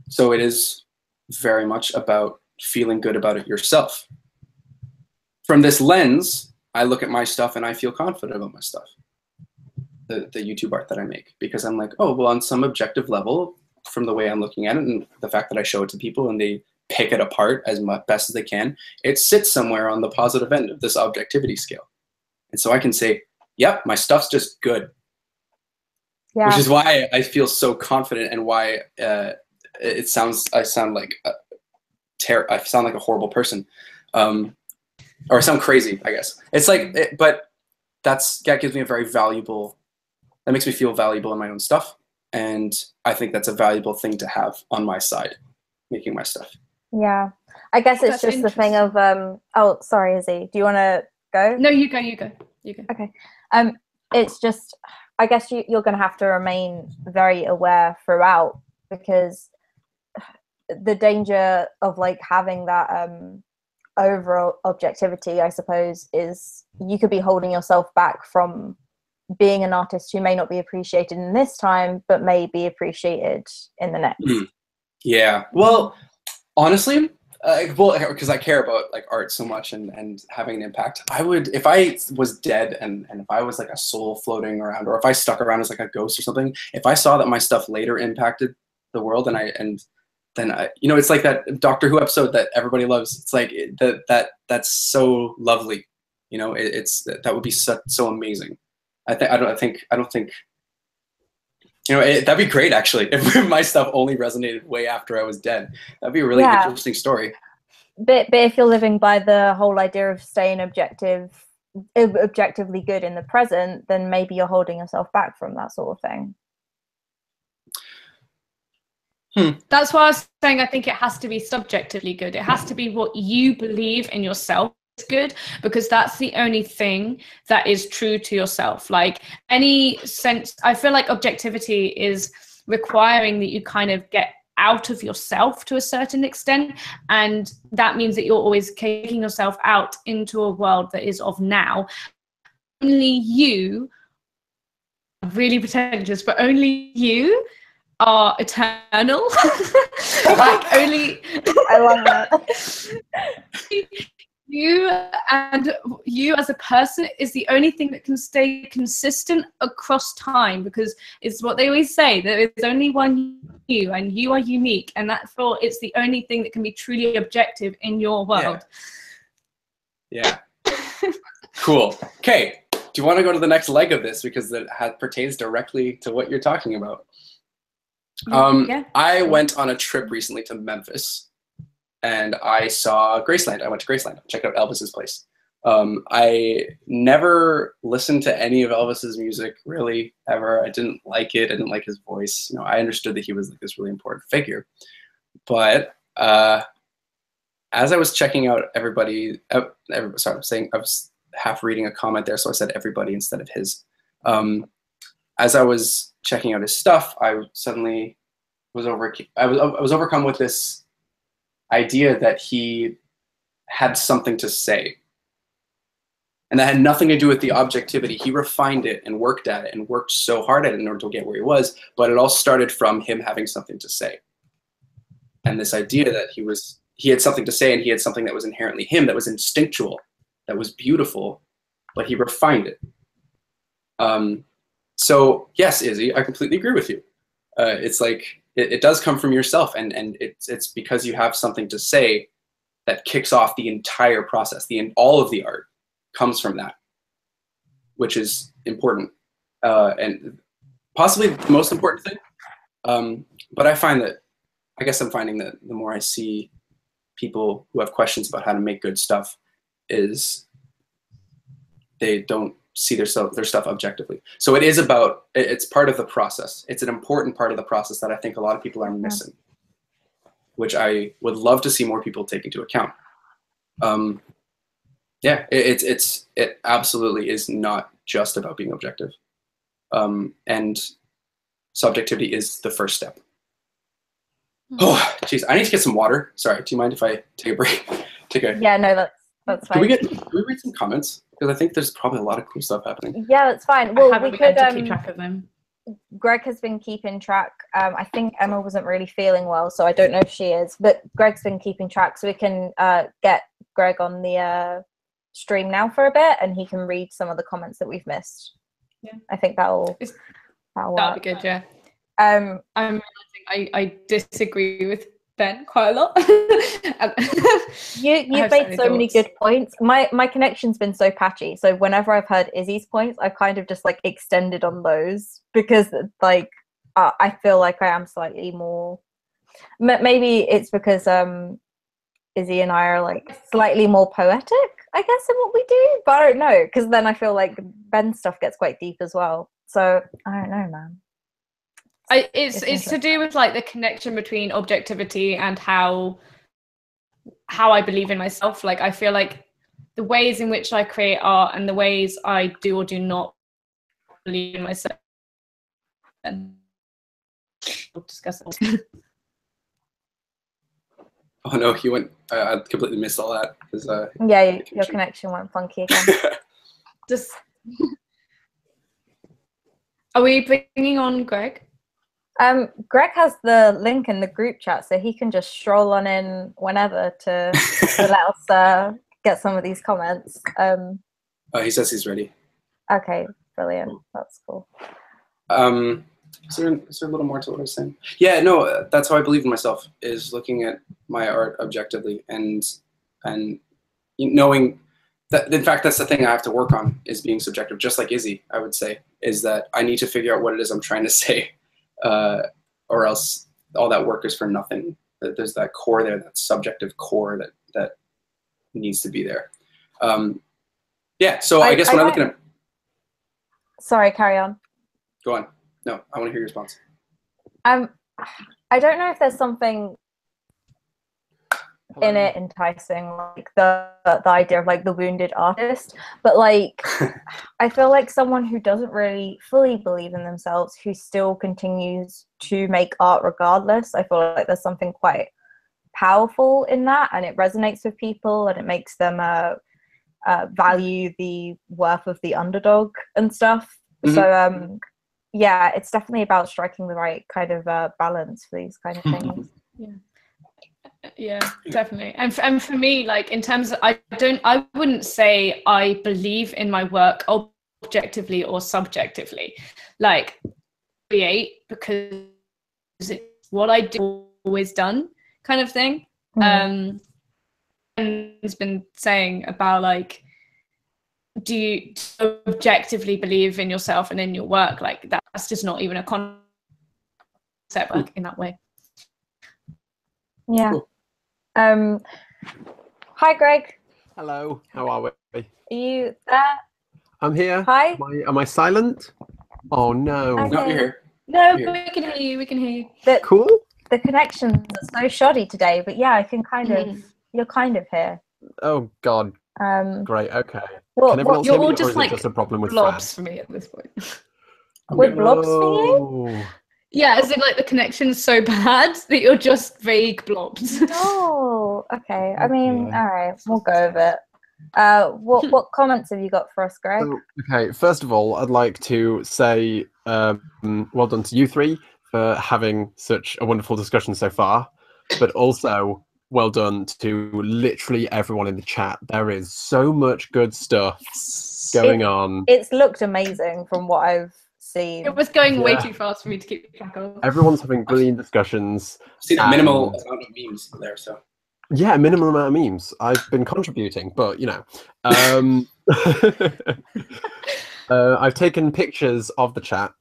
So it is very much about feeling good about it yourself. From this lens, I look at my stuff and I feel confident about my stuff, the YouTube art that I make, because I'm like, oh, well, on some objective level, from the way I'm looking at it and the fact that I show it to people and they pick it apart as best as they can, it sits somewhere on the positive end of this objectivity scale. And so I can say, yep, my stuff's just good. Yeah. Which is why I feel so confident, and why I sound like a horrible person. Or I sound crazy, I guess. It's like, but that gives me that makes me feel valuable in my own stuff. And I think that's a valuable thing to have on my side, making my stuff. Yeah, I guess it's just the thing of oh, sorry, Izzy, do you want to go? No, you go. Okay. It's just, I guess you're going to have to remain very aware throughout, because the danger of like having that overall objectivity, I suppose, is you could be holding yourself back from being an artist who may not be appreciated in this time, but may be appreciated in the next. Yeah. Well, honestly, because I care about like art so much and having an impact, I would, if I was dead and if I was like a soul floating around, or if I stuck around as like a ghost or something, if I saw that my stuff later impacted the world, then I, it's like that Doctor Who episode that everybody loves. It's like that's so lovely, that would be so amazing. I don't think that'd be great, actually, if my stuff only resonated way after I was dead. That'd be a really interesting story. But if you're living by the whole idea of staying objectively good in the present, then maybe you're holding yourself back from that sort of thing. That's why I was saying I think it has to be subjectively good. It has to be what you believe in yourself is good, because that's the only thing that is true to yourself. Like any sense, I feel like objectivity is requiring that you kind of get out of yourself to a certain extent, and that means that you're always taking yourself out into a world that is of now. Only you, really pretentious, but only you are eternal. Like only I love that. You as a person is the only thing that can stay consistent across time, because it's what they always say, there is only one you and you are unique, and it's the only thing that can be truly objective in your world. Yeah. Cool. Okay, do you want to go to the next leg of this, because it pertains directly to what you're talking about? I went on a trip recently to Memphis, and I saw Graceland. I went to Graceland, checked out Elvis's place. I never listened to any of Elvis's music, really, ever. I didn't like it. I didn't like his voice. I understood that he was like this really important figure. But as I was checking out everybody, I was half reading a comment there, so I said everybody instead of his. As I was checking out his stuff, I suddenly was overcome with this idea that he had something to say. And that had nothing to do with the objectivity. He refined it and worked at it and worked so hard at it in order to get where he was, but it all started from him having something to say. And this idea that he had something to say, and he had something that was inherently him, that was instinctual, that was beautiful, but he refined it. So yes, Izzy, I completely agree with you. It's like it does come from yourself, and it's because you have something to say that kicks off the entire process. All of the art comes from that, which is important, and possibly the most important thing. But I guess I'm finding that the more I see people who have questions about how to make good stuff, is they don't see their stuff objectively. So it's part of the process. It's an important part of the process that I think a lot of people are missing, which I would love to see more people take into account. Yeah, it absolutely is not just about being objective, and subjectivity is the first step. Oh, jeez, I need to get some water. Sorry, do you mind if I take a break? Yeah, no, that's fine. Can we read some comments? Because I think there's probably a lot of cool stuff happening. Yeah, that's fine. Well, we could to keep track of them. Greg has been keeping track. I think Emma wasn't really feeling well, so I don't know if she is, but Greg's been keeping track, so we can get Greg on the stream now for a bit, and he can read some of the comments that we've missed. Yeah, I think that'll be work. good. Yeah. I'm realizing I disagree with Ben quite a lot. You've made so many good points. My connection's been so patchy, so whenever I've heard Izzy's points, I've kind of just like extended on those, because like I feel like I am slightly more, maybe it's because Izzy and I are like slightly more poetic, I guess, in what we do, but I don't know, because then I feel like Ben's stuff gets quite deep as well, so I don't know, man. It's to do with like the connection between objectivity and how I believe in myself. Like, I feel like the ways in which I create art and the ways I do or do not believe in myself, and we'll discuss it. Oh no, he went. I completely missed all that. Yeah, your connection went funky again. Just are we bringing on Greg? Greg has the link in the group chat, so he can just stroll on in whenever to let us get some of these comments. He says he's ready. Okay, brilliant. That's cool. Is there a little more to what I was saying? Yeah, no, that's how I believe in myself, is looking at my art objectively and knowing that, in fact, that's the thing I have to work on, is being subjective, just like Izzy, I would say, is that I need to figure out what it is I'm trying to say. Or else all that work is for nothing. There's that core there, that subjective core that needs to be there. Yeah, so I guess when I look at... Sorry, carry on. Go on. No, I want to hear your response. I don't know if there's something in it enticing, like the idea of like the wounded artist, but like I feel like someone who doesn't really fully believe in themselves, who still continues to make art regardless, I feel like there's something quite powerful in that, and it resonates with people, and it makes them value the worth of the underdog and stuff. Mm-hmm. So yeah, it's definitely about striking the right kind of balance for these kind of things. Yeah, definitely. And for me, like, in terms of, I wouldn't say I believe in my work objectively or subjectively. Like, create because it's what I do, always done, kind of thing. And has been saying about like, do you objectively believe in yourself and in your work? Like, that's just not even a concept like, in that way. Yeah. Cool. Hi, Greg. Hello. How are we? Are you there? I'm here. Hi. Am I silent? Oh no. Okay. No, you're here. No, we can hear you. We can hear you. Cool. The connections are so shoddy today, but yeah, I can kind of. You're kind of here. Oh God. Great. Okay. Well, can everyone else you're hear me, all just like just a problem with blobs for me at this point. We're blobs for you? Yeah, as in like the connection's so bad that you're just vague blobs. Oh, okay. I mean, all right, we'll go with it. What comments have you got for us, Greg? Okay, first of all, I'd like to say well done to you three for having such a wonderful discussion so far, but also well done to literally everyone in the chat. There is so much good stuff going on. It's looked amazing from what I've seen. It was going way Yeah. too fast for me to keep track of. Everyone's having brilliant discussions. See the minimal amount of memes there, so. Yeah, minimal amount of memes. I've been contributing, but you know. I've taken pictures of the chat,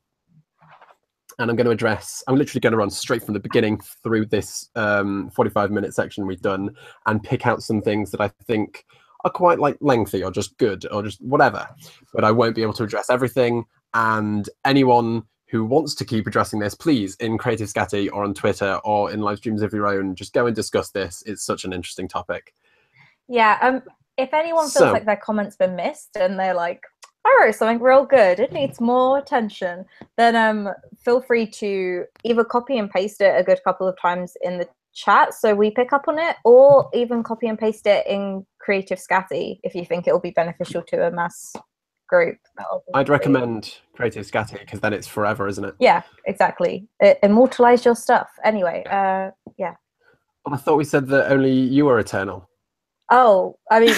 and I'm literally going to run straight from the beginning through this 45-minute section we've done and pick out some things that I think are quite like lengthy or just good or just whatever. But I won't be able to address everything. And anyone who wants to keep addressing this, please, in Creative Scatty or on Twitter or in live streams of your own, just go and discuss this. It's such an interesting topic. Yeah, if anyone feels like their comment's been missed and they're like, I wrote something real good, it needs more attention, then feel free to either copy and paste it a good couple of times in the chat so we pick up on it, or even copy and paste it in Creative Scatty if you think it will be beneficial to a mass group. I'd recommend Creative Scatty because then it's forever, isn't it? Yeah, exactly. Immortalize your stuff. Anyway, yeah. Well, I thought we said that only you are eternal. Oh, I mean,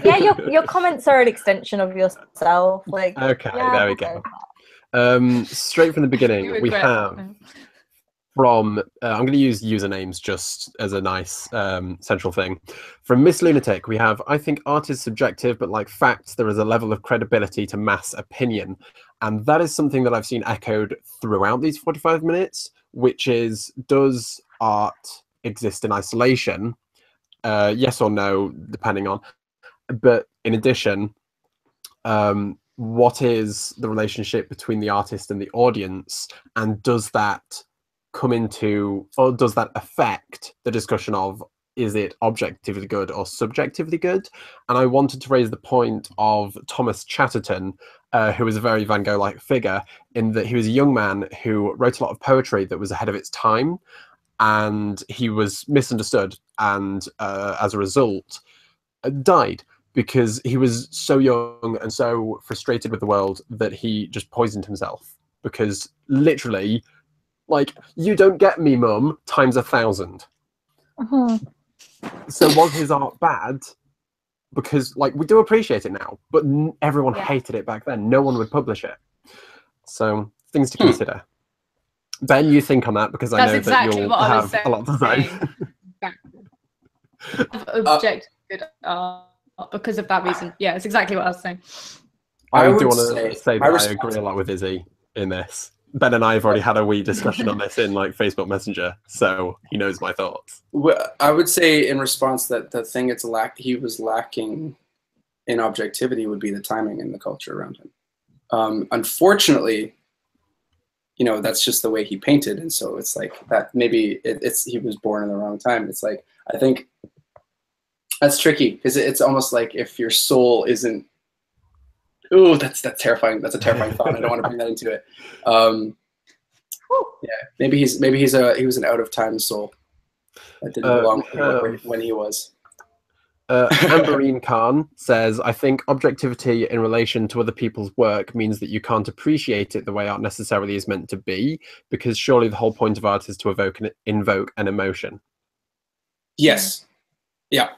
yeah, your comments are an extension of yourself. Like, okay, yeah, there we go. Straight from the beginning, we have from I'm going to use usernames just as a nice central thing. From Miss Lunatic, we have, I think art is subjective, but like facts, there is a level of credibility to mass opinion. And that is something that I've seen echoed throughout these 45 minutes, which is, does art exist in isolation? Yes or no, depending on. But in addition, what is the relationship between the artist and the audience? And does that come into, or does that affect the discussion of, is it objectively good or subjectively good? And I wanted to raise the point of Thomas Chatterton, who was a very Van Gogh-like figure, in that he was a young man who wrote a lot of poetry that was ahead of its time, and he was misunderstood, and as a result, died because he was so young and so frustrated with the world that he just poisoned himself. Because literally, like, you don't get me, mum, times 1,000. So was his art bad? Because, like, we do appreciate it now, but everyone hated it back then. No one would publish it. So, things to consider. Ben, you think on that, because I know exactly that you'll what I have was saying. a lot to say. Objective good art because of that reason. Yeah, it's exactly what I was saying. I do want to say that I agree a lot with Izzy in this. Ben and I have already had a wee discussion on this in like Facebook Messenger, so he knows my thoughts. Well, I would say in response that the thing he was lacking in objectivity would be the timing and the culture around him. Unfortunately, you know, that's just the way he painted, and so it's like that. Maybe he was born in the wrong time. It's like, I think that's tricky because it's almost like if your soul isn't. Ooh, that's terrifying. That's a terrifying thought. I don't want to bring that into it. Yeah, maybe he was an out of time soul that didn't belong when he was. Amberine Khan says, I think objectivity in relation to other people's work means that you can't appreciate it the way art necessarily is meant to be, because surely the whole point of art is to invoke an emotion. Yes. Yeah.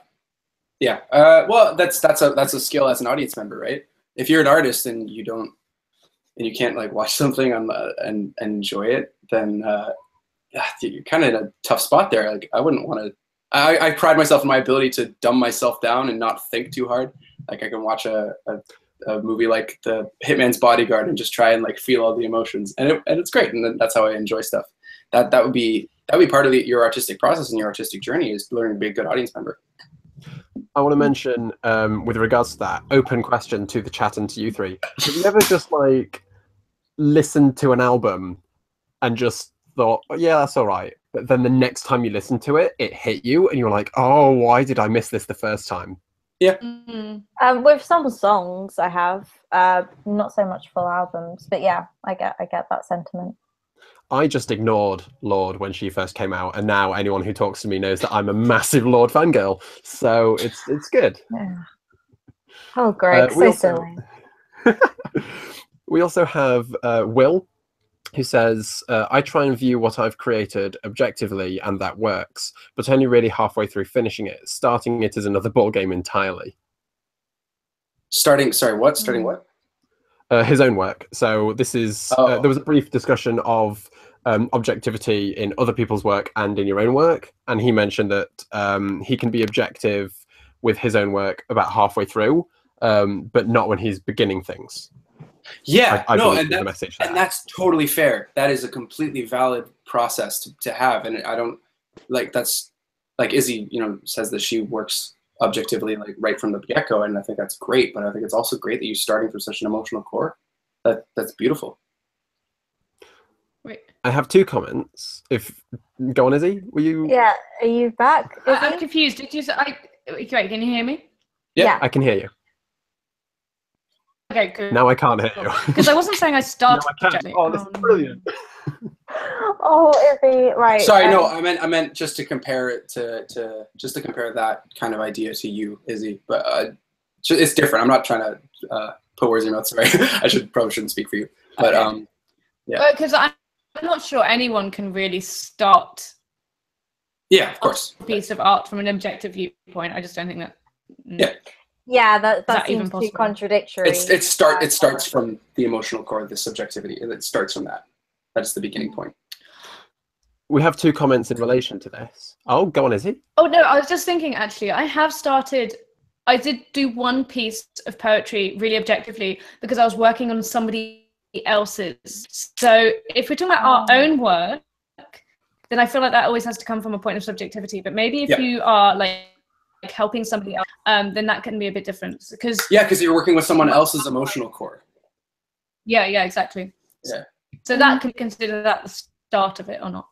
Yeah. Well, that's a skill as an audience member, right? If you're an artist and you can't like watch something and enjoy it, then you're kind of in a tough spot there. Like, I wouldn't want to. I pride myself in my ability to dumb myself down and not think too hard. Like, I can watch a movie like The Hitman's Bodyguard and just try and like feel all the emotions, and it's great. And that's how I enjoy stuff. That would be part of your artistic process and your artistic journey, is learning to be a good audience member. I want to mention, with regards to that, open question to the chat and to you three. Have you ever just like listened to an album and just thought, oh, yeah, that's all right, but then the next time you listen to it, it hit you and you're like, oh, why did I miss this the first time? Yeah. With some songs I have, not so much full albums, but yeah, I get that sentiment. I just ignored Lorde when she first came out, and now anyone who talks to me knows that I'm a massive Lorde fangirl. So it's good. Yeah. Oh, Greg, so silly. We also have Will, who says, I try and view what I've created objectively, and that works, but only really halfway through finishing it. Starting it is another ball game entirely. Starting what? his own work. So this is there was a brief discussion of objectivity in other people's work and in your own work, and he mentioned that he can be objective with his own work about halfway through, but not when he's beginning things. Yeah, I no, believe the message there. and that's totally fair. That is a completely valid process to have, and I don't like that's like Izzy, says that she works objectively like right from the get-go, and I think that's great. But I think it's also great that you're starting from such an emotional core. That's beautiful. Wait. I have 2 comments. Go on, Izzy. Were you? Yeah, are you back? I'm confused. Did you say? Great. Can you hear me? Yeah. I can hear you. Okay, good. Now I can't hear you. Because I wasn't saying I started. No, I can't. Oh, this is brilliant. Oh, Izzy, right. Sorry, no, I meant just to compare it to compare that kind of idea to you, Izzy. But it's different. I'm not trying to put words in your mouth. Sorry, probably shouldn't speak for you. But yeah. Because I'm not sure anyone can really start. Yeah, of course. A piece of art from an objective viewpoint. I just don't think that. Yeah. Yeah, that even seems too possible? contradictory. It starts from the emotional core, the subjectivity, and it starts from that. That's the beginning point. We have 2 comments in relation to this. Oh, go on, Izzy. Oh no, I was just thinking. Actually, I did do one piece of poetry really objectively because I was working on somebody else's. So if we're talking about our own work, then I feel like that always has to come from a point of subjectivity. But maybe if you are like helping somebody else, then that can be a bit different. Because you're working with someone else's emotional core. Yeah, exactly. Yeah. So that can consider that the start of it or not.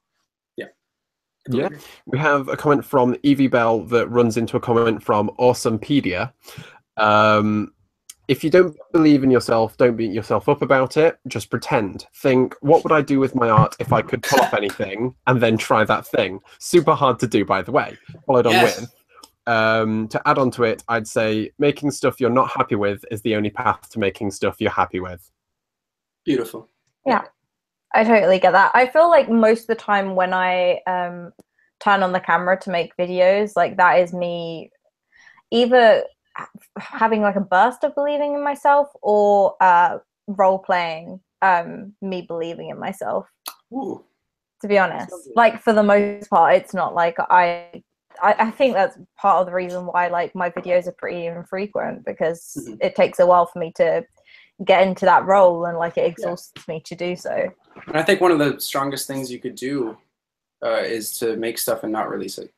Yeah, we have a comment from Evie Bell that runs into a comment from Awesomepedia. If you don't believe in yourself, don't beat yourself up about it. Just pretend. Think, what would I do with my art if I could pull off anything? And then try that thing. Super hard to do, by the way. Followed on with. To add on to it, I'd say making stuff you're not happy with is the only path to making stuff you're happy with. Beautiful. Yeah. I totally get that. I feel like most of the time when I turn on the camera to make videos, like that is me either having like a burst of believing in myself or role playing me believing in myself. Ooh. To be honest, like for the most part, it's not like I think that's part of the reason why like my videos are pretty infrequent because it takes a while for me to get into that role and like it exhausts me to do so. And I think one of the strongest things you could do is to make stuff and not release it.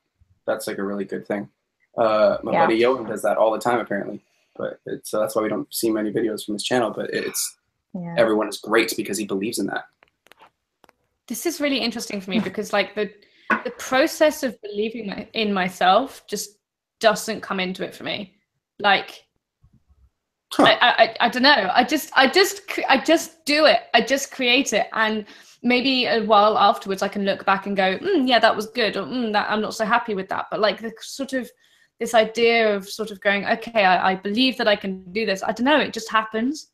That's like a really good thing. My buddy Johan does that all the time apparently, but that's why we don't see many videos from his channel. But everyone is great because he believes in that. This is really interesting for me because like the process of believing in myself just doesn't come into it for me. Like. I don't know. I just do it. I just create it, and maybe a while afterwards, I can look back and go, "Yeah, that was good," or "That I'm not so happy with that." But like the sort of this idea of sort of going, "Okay, I believe that I can do this." I don't know. It just happens.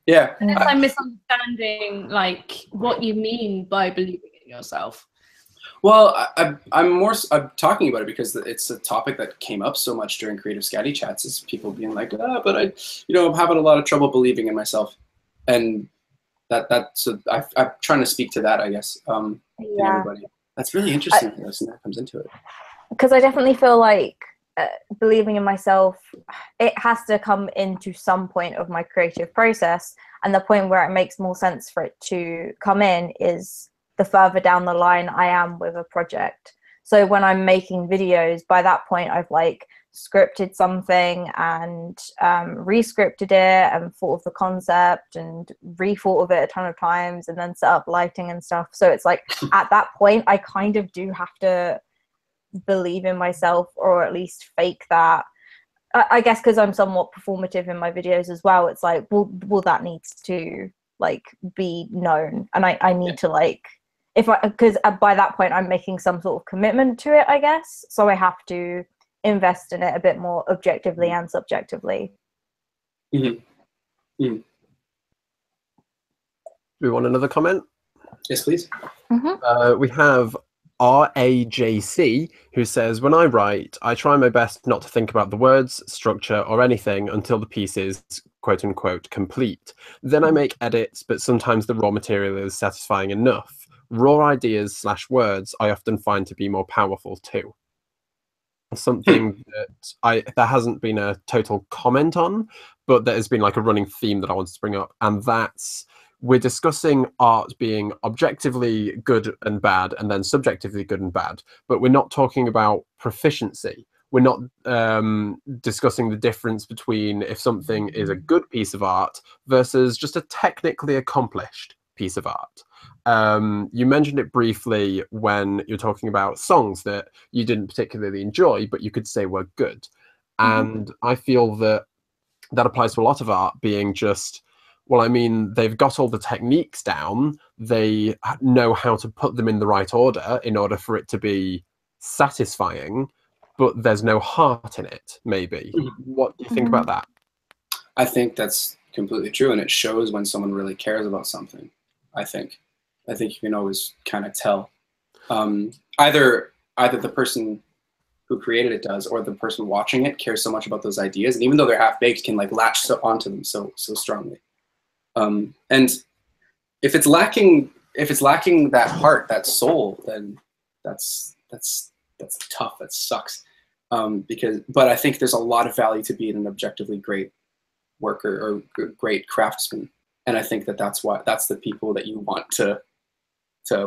Yeah. Unless I'm misunderstanding like what you mean by believing in yourself. Well, I'm talking about it because it's a topic that came up so much during Creative Scatty chats is people being like, but I'm having a lot of trouble believing in myself, and so I'm trying to speak to that, I guess, to everybody. That's really interesting. That comes into it. Because I definitely feel like believing in myself, it has to come into some point of my creative process, and the point where it makes more sense for it to come in is the further down the line I am with a project. So when I'm making videos, by that point I've like scripted something and re-scripted it and thought of the concept and rethought of it a ton of times and then set up lighting and stuff. So it's like at that point I kind of do have to believe in myself, or at least fake that. I guess because I'm somewhat performative in my videos as well, it's like, well that needs to like be known, and I need to like, because by that point I'm making some sort of commitment to it, I guess, so I have to invest in it a bit more objectively and subjectively. Do we want another comment? Yes, please. We have RAJC, who says, when I write, I try my best not to think about the words, structure, or anything until the piece is, quote unquote complete. Then I make edits, but sometimes the raw material is satisfying enough. Raw ideas / words I often find to be more powerful too. Something that there hasn't been a total comment on, but there has been like a running theme that I wanted to bring up, and that's we're discussing art being objectively good and bad and then subjectively good and bad, but we're not talking about proficiency. We're not discussing the difference between if something is a good piece of art versus just a technically accomplished piece of art. You mentioned it briefly when you're talking about songs that you didn't particularly enjoy, but you could say were good. And I feel that applies to a lot of art being just, well, I mean, they've got all the techniques down. They know how to put them in the right order in order for it to be satisfying, but there's no heart in it, maybe. What do you think about that? I think that's completely true, and it shows when someone really cares about something. I think you can always kind of tell. Either the person who created it does, or the person watching it cares so much about those ideas, and even though they're half-baked, can like latch onto them so strongly. And if it's lacking that heart, that soul, then that's tough. That sucks. But I think there's a lot of value to being an objectively great worker or great craftsman, and I think that's the people that you want to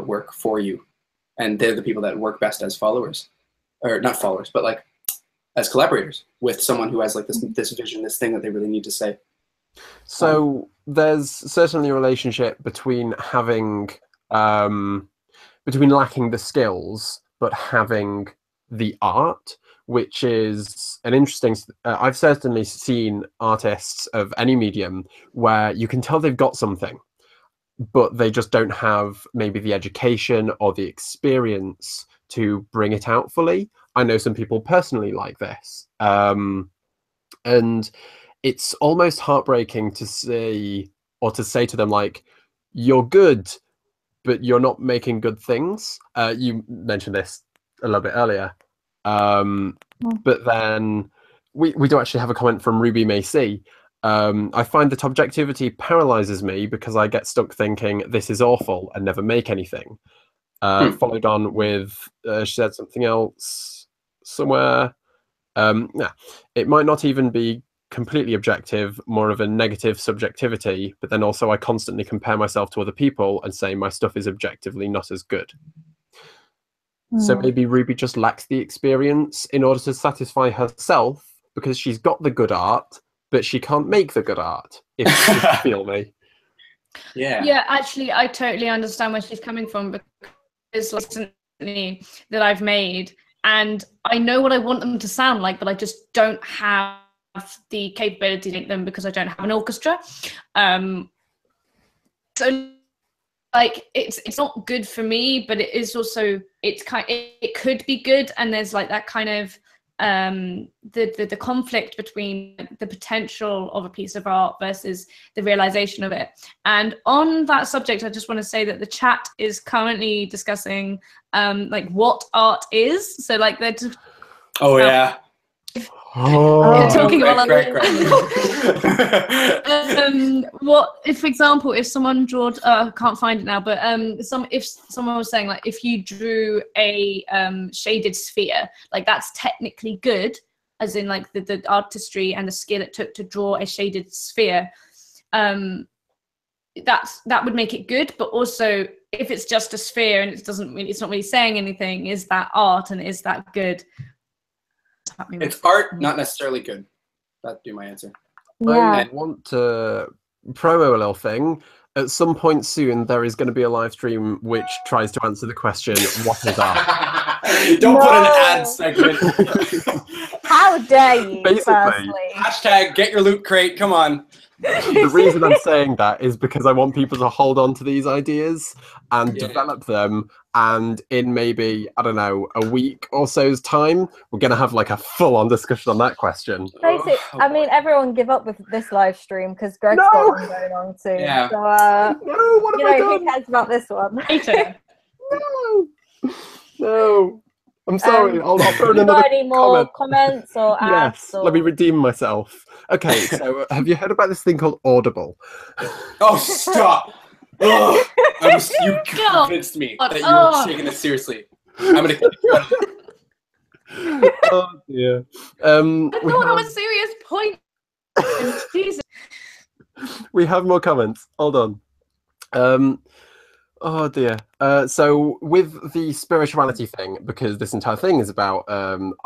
work for you, and they're the people that work best as followers, or not followers, but like as collaborators with someone who has like this vision, this thing that they really need to say. So there's certainly a relationship between having between lacking the skills but having the art, which is an interesting I've certainly seen artists of any medium where you can tell they've got something, but they just don't have maybe the education or the experience to bring it out fully. I know some people personally like this, and it's almost heartbreaking to say to them, like, you're good, but you're not making good things. You mentioned this a little bit earlier, but then we do actually have a comment from Ruby Macy. I find that objectivity paralyzes me because I get stuck thinking this is awful and never make anything. Followed on with she said something else somewhere. It might not even be completely objective, more of a negative subjectivity, but then also I constantly compare myself to other people and say my stuff is objectively not as good. So maybe Ruby just lacks the experience in order to satisfy herself because she's got the good art, but she can't make the good art, if you feel me. Yeah, actually, I totally understand where she's coming from, because recently that I've made, and I know what I want them to sound like, but I just don't have the capability to make them because I don't have an orchestra. So like it's not good for me, but it is also it could be good, and there's like that kind of the conflict between the potential of a piece of art versus the realization of it. And on that subject, I just want to say that the chat is currently discussing like what art is. So like they're talking about what if, for example, if someone drew I can't find it now, but if someone was saying like if you drew a shaded sphere, like that's technically good, as in like the artistry and the skill it took to draw a shaded sphere, that would make it good. But also if it's just a sphere and it's not really saying anything, is that art and is that good? It's art, not necessarily good. That'd be my answer. Yeah. I want to promo a little thing. At some point soon, there is going to be a live stream which tries to answer the question, what is art? Don't put an ad segment. How dare you, Basically. firstly. Hashtag get your loot crate, come on. The reason I'm saying that is because I want people to hold on to these ideas and develop them, and in maybe, I don't know, a week or so's time, we're going to have like a full-on discussion on that question. Basically, I mean, everyone give up with this live stream because Greg's got one going on too. Yeah. So, No, what have I done? who cares about this one? Later. No. I'm sorry. I'll throw in You another got any more comment. comments or adds? Yes, let me Or... redeem myself. Okay, so have you heard about this thing called Audible? Oh, stop! Ugh. You convinced me that you were taking this seriously. I'm gonna keep Oh dear. I thought that was a serious point. Jesus. We have more comments. Hold on. Oh dear. So with the spirituality thing, because this entire thing is about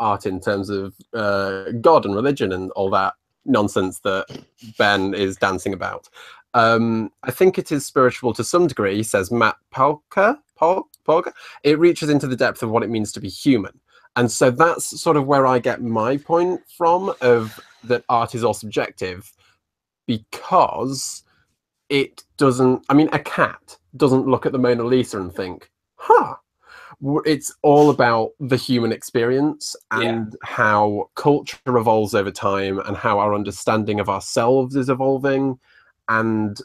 art in terms of God and religion and all that nonsense that Ben is dancing about. I think it is spiritual to some degree, says Matt Polka. It reaches into the depth of what it means to be human. And so that's sort of where I get my point from, of that art is all subjective, because it doesn't, I mean, a cat doesn't look at the Mona Lisa and think, huh. It's all about the human experience and how culture evolves over time and how our understanding of ourselves is evolving. And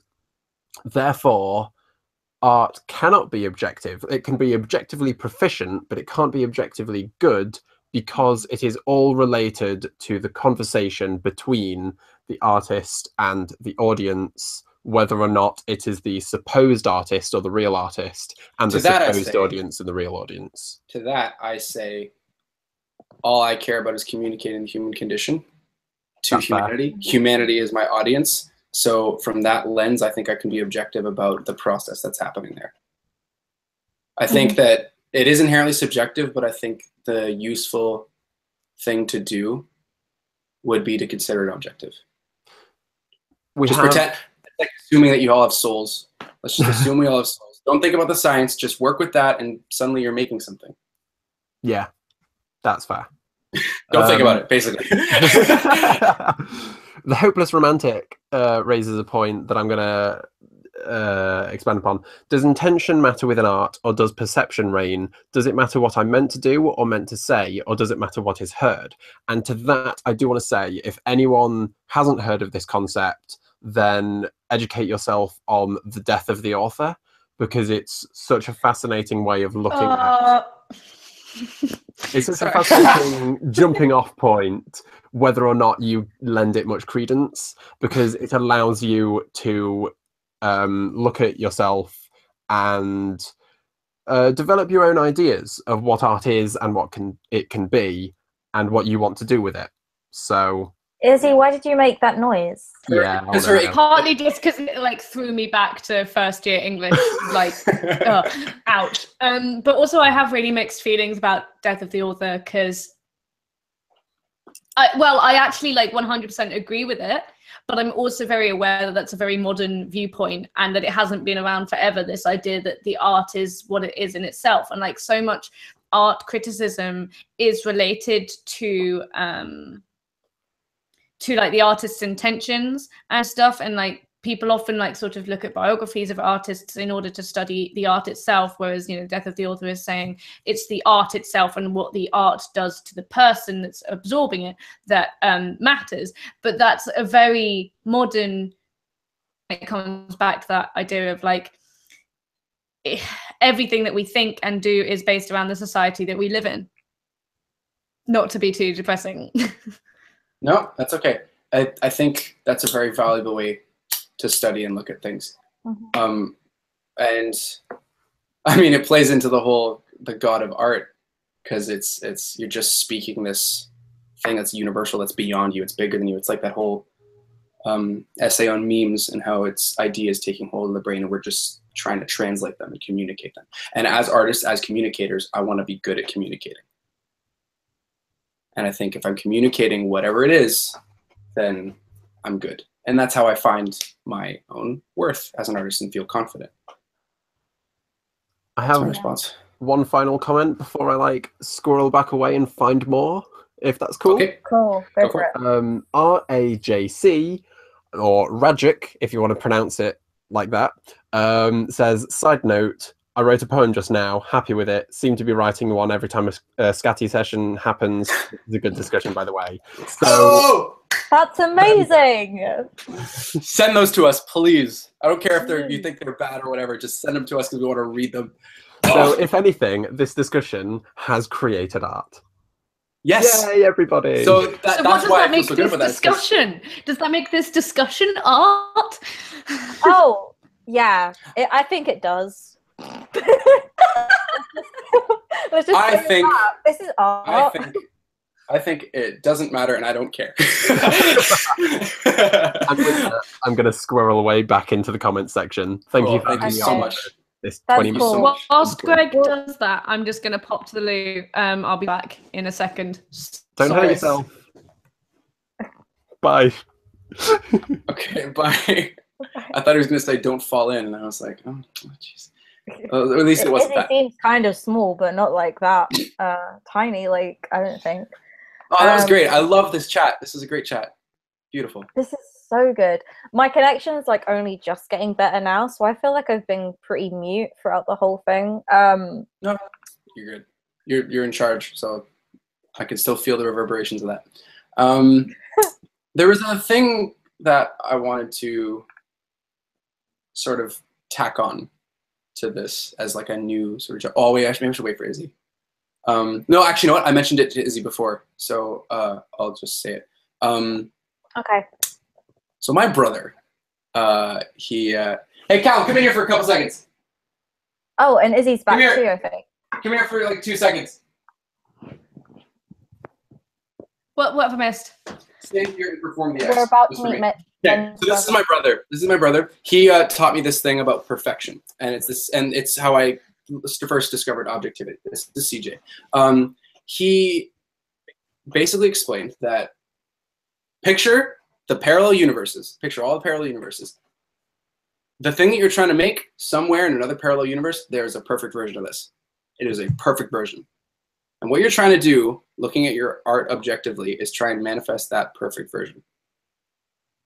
therefore, art cannot be objective. It can be objectively proficient, but it can't be objectively good, because it is all related to the conversation between the artist and the audience, whether or not it is the supposed artist or the real artist, and the supposed audience and the real audience. To that, I say, all I care about is communicating the human condition to humanity. Humanity is my audience. So from that lens, I think I can be objective about the process that's happening there. I think that it is inherently subjective, but I think the useful thing to do would be to consider it objective. Pretend, like assuming that you all have souls. Let's just assume we all have souls. Don't think about the science. Just work with that, and suddenly you're making something. Yeah, that's fair. Don't think about it, basically. The hopeless romantic raises a point that I'm going to expand upon. Does intention matter within art, or does perception reign? Does it matter what I'm meant to do or meant to say, or does it matter what is heard? And to that, I do want to say, if anyone hasn't heard of this concept, then educate yourself on the death of the author, because it's such a fascinating way of looking at... It's such a fascinating jumping off point, whether or not you lend it much credence, because it allows you to look at yourself and develop your own ideas of what art is and what it can be and what you want to do with it. So, Izzy, why did you make that noise? Yeah, partly just because it like threw me back to first year English, like ouch. But also I have really mixed feelings about Death of the Author, because I actually like 100% agree with it, but I'm also very aware that that's a very modern viewpoint and that it hasn't been around forever, this idea that the art is what it is in itself. And like so much art criticism is related to like the artist's intentions and stuff, and like people often like sort of look at biographies of artists in order to study the art itself, whereas, you know, Death of the Author is saying it's the art itself and what the art does to the person that's absorbing it that matters. But that's a very modern, it comes back to that idea of like everything that we think and do is based around the society that we live in. Not to be too depressing. No, that's okay. I think that's a very valuable way to study and look at things. And I mean, it plays into the God of art, because you're just speaking this thing that's universal, that's beyond you, it's bigger than you. It's like that whole essay on memes and how its ideas taking hold of the brain, and we're just trying to translate them and communicate them. And as artists, as communicators, I want to be good at communicating. And I think if I'm communicating whatever it is, then I'm good. And that's how I find my own worth as an artist and feel confident. I have one final comment before I like squirrel back away and find more, if that's cool. Okay. Cool. Go for it. RAJC, or Rajic, if you want to pronounce it like that, says, side note, I wrote a poem just now, happy with it. Seem to be writing one every time a scatty session happens. It's a good discussion, by the way. So, that's amazing. Send those to us, please. I don't care if you think they're bad or whatever. Just send them to us because we want to read them. So, if anything, this discussion has created art. Yes. Yay, everybody! So So that's what does why that I feel make so good this about that. is 'cause- discussion? Does that make this discussion art? Oh, yeah. I think it does. Let's just I put it think- that. This is art. I think it doesn't matter, and I don't care. I'm gonna squirrel away back into the comments section. Thank you for Thank you having so me much. on this That's 20 minutes. cool. much. Whilst Greg Well- does that, I'm just going to pop to the loo. I'll be back in a second. Don't Sorry. hurt yourself. Bye. Okay, bye. I thought he was going to say "don't fall in," and I was like, "Oh, jeez." At least it wasn't Izzy that. seems kind of small, but not like that. Tiny, like, I don't think. Oh, that was great. I love this chat. This is a great chat. Beautiful. This is so good. My connection is like only just getting better now, so I feel like I've been pretty mute throughout the whole thing. No, you're good. You're in charge, so I can still feel the reverberations of that. There was a thing that I wanted to sort of tack on to this as like a new sort of. Oh wait, actually, maybe I should wait for Izzy. No, actually, you know what? I mentioned it to Izzy before, so I'll just say it. Okay. So my brother, hey Cal, come in here for a couple seconds. Oh, and Izzy's back Come here. too, I think. Come here for like 2 seconds. What have I missed? Stand here and perform the X. We're about just to for meet me. Okay, so this is my brother. This is my brother. He taught me this thing about perfection, and it's how I first discovered objectivity. This is CJ. He basically explained that picture the parallel universes. Picture all the parallel universes. The thing that you're trying to make somewhere in another parallel universe, there is a perfect version of this. It is a perfect version. And what you're trying to do, looking at your art objectively, is try and manifest that perfect version.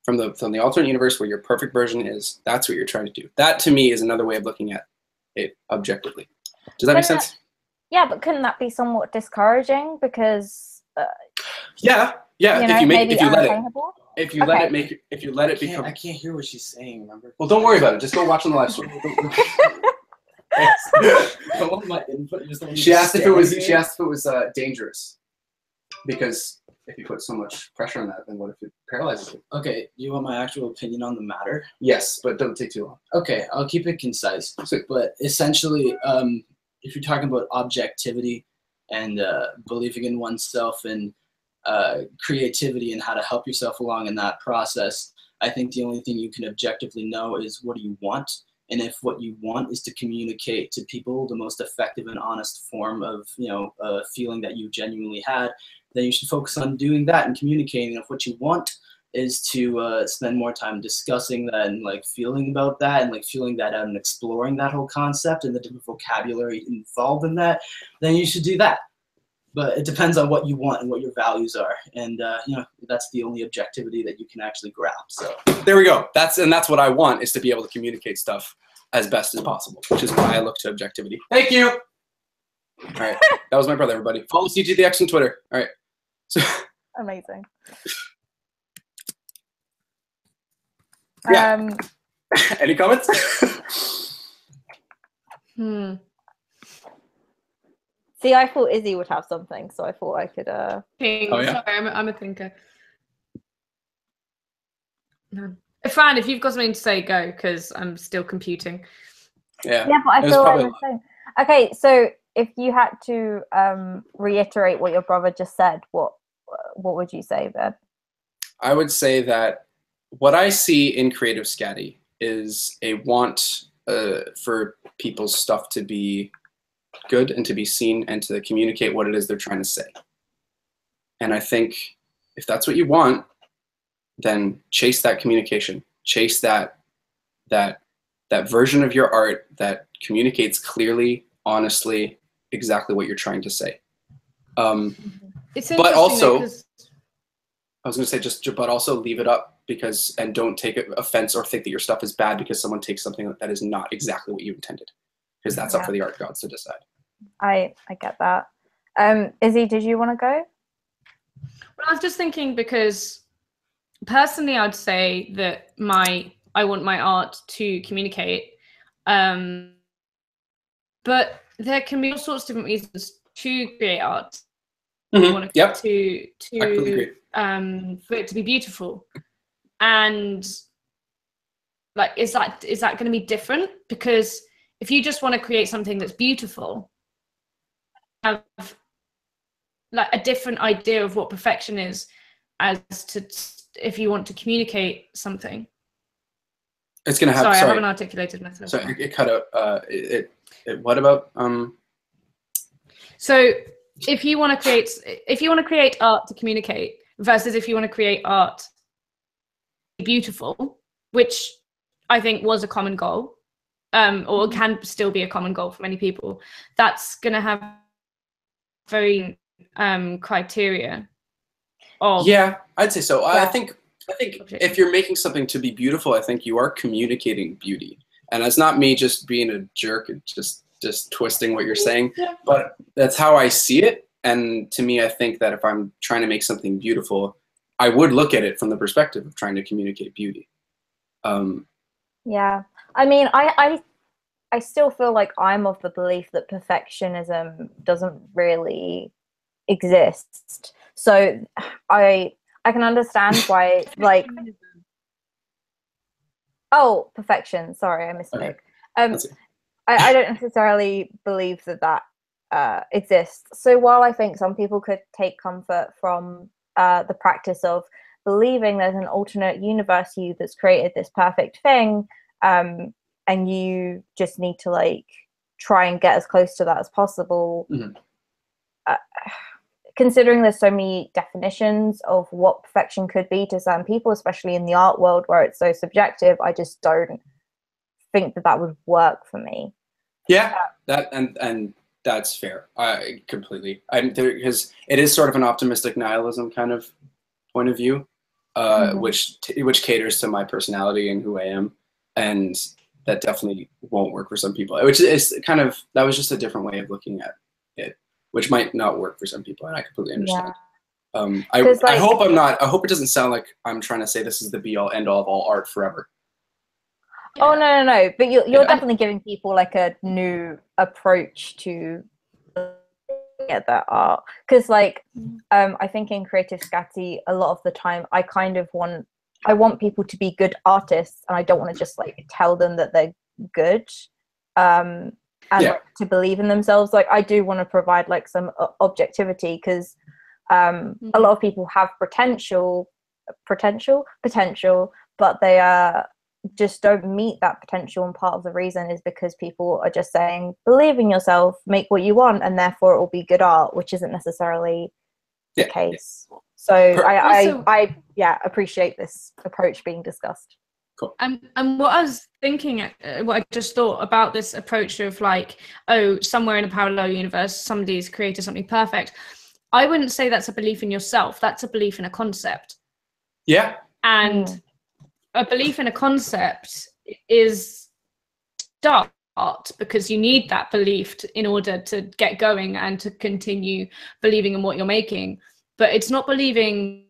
From the alternate universe where your perfect version is, that's what you're trying to do. That, to me, is another way of looking at it objectively. Does that make sense? Yeah, but couldn't that be somewhat discouraging? Because Yeah. you know, If you maybe let it, unattainable? if you let it become. I can't hear what she's saying. Remember? Well, don't worry about it. Just go watch on the live stream. I want my input. Just let me She asked if it was. stand She here. asked if it was dangerous, because if you put so much pressure on that, then what if it paralyzes you? Okay, you want my actual opinion on the matter? Yes, but don't take too long. Okay, I'll keep it concise. But essentially, if you're talking about objectivity and believing in oneself and creativity and how to help yourself along in that process, I think the only thing you can objectively know is what do you want. And if what you want is to communicate to people the most effective and honest form of, a feeling that you genuinely had, then you should focus on doing that and communicating. If what you want is to spend more time discussing that and like feeling about that and like feeling that out and exploring that whole concept and the different vocabulary involved in that, then you should do that. But it depends on what you want and what your values are. And, that's the only objectivity that you can actually grab. So There we go. That's what I want, is to be able to communicate stuff as best as possible, which is why I look to objectivity. Thank you. All right, that was my brother. Everybody, follow CGTX on Twitter. All right. So, Amazing. Yeah. any comments? See, I thought Izzy would have something, so I thought I could. Sorry, Oh, yeah? I'm a thinker. No. Fran, if you've got something to say, go, because I'm still computing. Yeah. Yeah, but I It was feel like probably the same. Okay, so if you had to reiterate what your brother just said, what would you say then? I would say that what I see in Creative Scatty is a want for people's stuff to be good and to be seen and to communicate what it is they're trying to say. And I think if that's what you want, then chase that communication, chase that version of your art that communicates clearly, honestly, exactly what you're trying to say. It's But also, though, 'cause I was going to say but also leave it up, and don't take offense or think that your stuff is bad because someone takes something that is not exactly what you intended, because that's up for the art gods to decide. I get that. Izzy, did you want to go? Well, I was just thinking, because personally, I'd say that I want my art to communicate, but there can be all sorts of different reasons to create art. Mhm. You want Yep. to I completely agree. for it to be beautiful, and like is that going to be different? Because if you just want to create something that's beautiful, have like a different idea of what perfection is as to if you want to communicate something. It's gonna have. Sorry, I Sorry, haven't articulated myself. sorry, it cut out. What about So if you want to create art to communicate versus if you want to create art to be beautiful, which I think was a common goal, or can still be a common goal for many people, that's going to have very criteria of. Yeah, I'd say so. Yeah. I think if you're making something to be beautiful, I think you are communicating beauty, and it's not me just being a jerk and just twisting what you're saying, but that's how I see it. And to me, I think that if I'm trying to make something beautiful, I would look at it from the perspective of trying to communicate beauty. Yeah, I mean, I still feel like I'm of the belief that perfectionism doesn't really exist. So I can understand why, like, oh, perfection. Sorry, I misspoke. That's it. I don't necessarily believe that exists. So while I think some people could take comfort from the practice of believing there's an alternate universe you that's created this perfect thing, and you just need to like try and get as close to that as possible. Considering there's so many definitions of what perfection could be to some people, especially in the art world where it's so subjective, I just don't think that would work for me. Yeah, that and that's fair. I completely. Because it is sort of an optimistic nihilism kind of point of view, which caters to my personality and who I am, and that definitely won't work for some people. Which is kind of, that was just a different way of looking at it, which might not work for some people, and I completely understand. Yeah. I hope I'm not. I hope it doesn't sound like I'm trying to say this is the be all end all of all art forever. Yeah. Oh no! But you're definitely giving people like a new approach to get that art, because like I think in creative scatty a lot of the time I want people to be good artists, and I don't want to just like tell them that they're good, and like, to believe in themselves. Like I do want to provide like some objectivity, because a lot of people have potential, but they just don't meet that potential, and part of the reason is because people are just saying believe in yourself, make what you want, and therefore it will be good art, which isn't necessarily the case. So I appreciate this approach being discussed. Cool. And what I was thinking, what I just thought about this approach of like, oh, somewhere in a parallel universe somebody's created something perfect, I wouldn't say that's a belief in yourself, that's a belief in a concept. Yeah. And a belief in a concept is start, because you need that belief in order to get going and to continue believing in what you're making. But it's not believing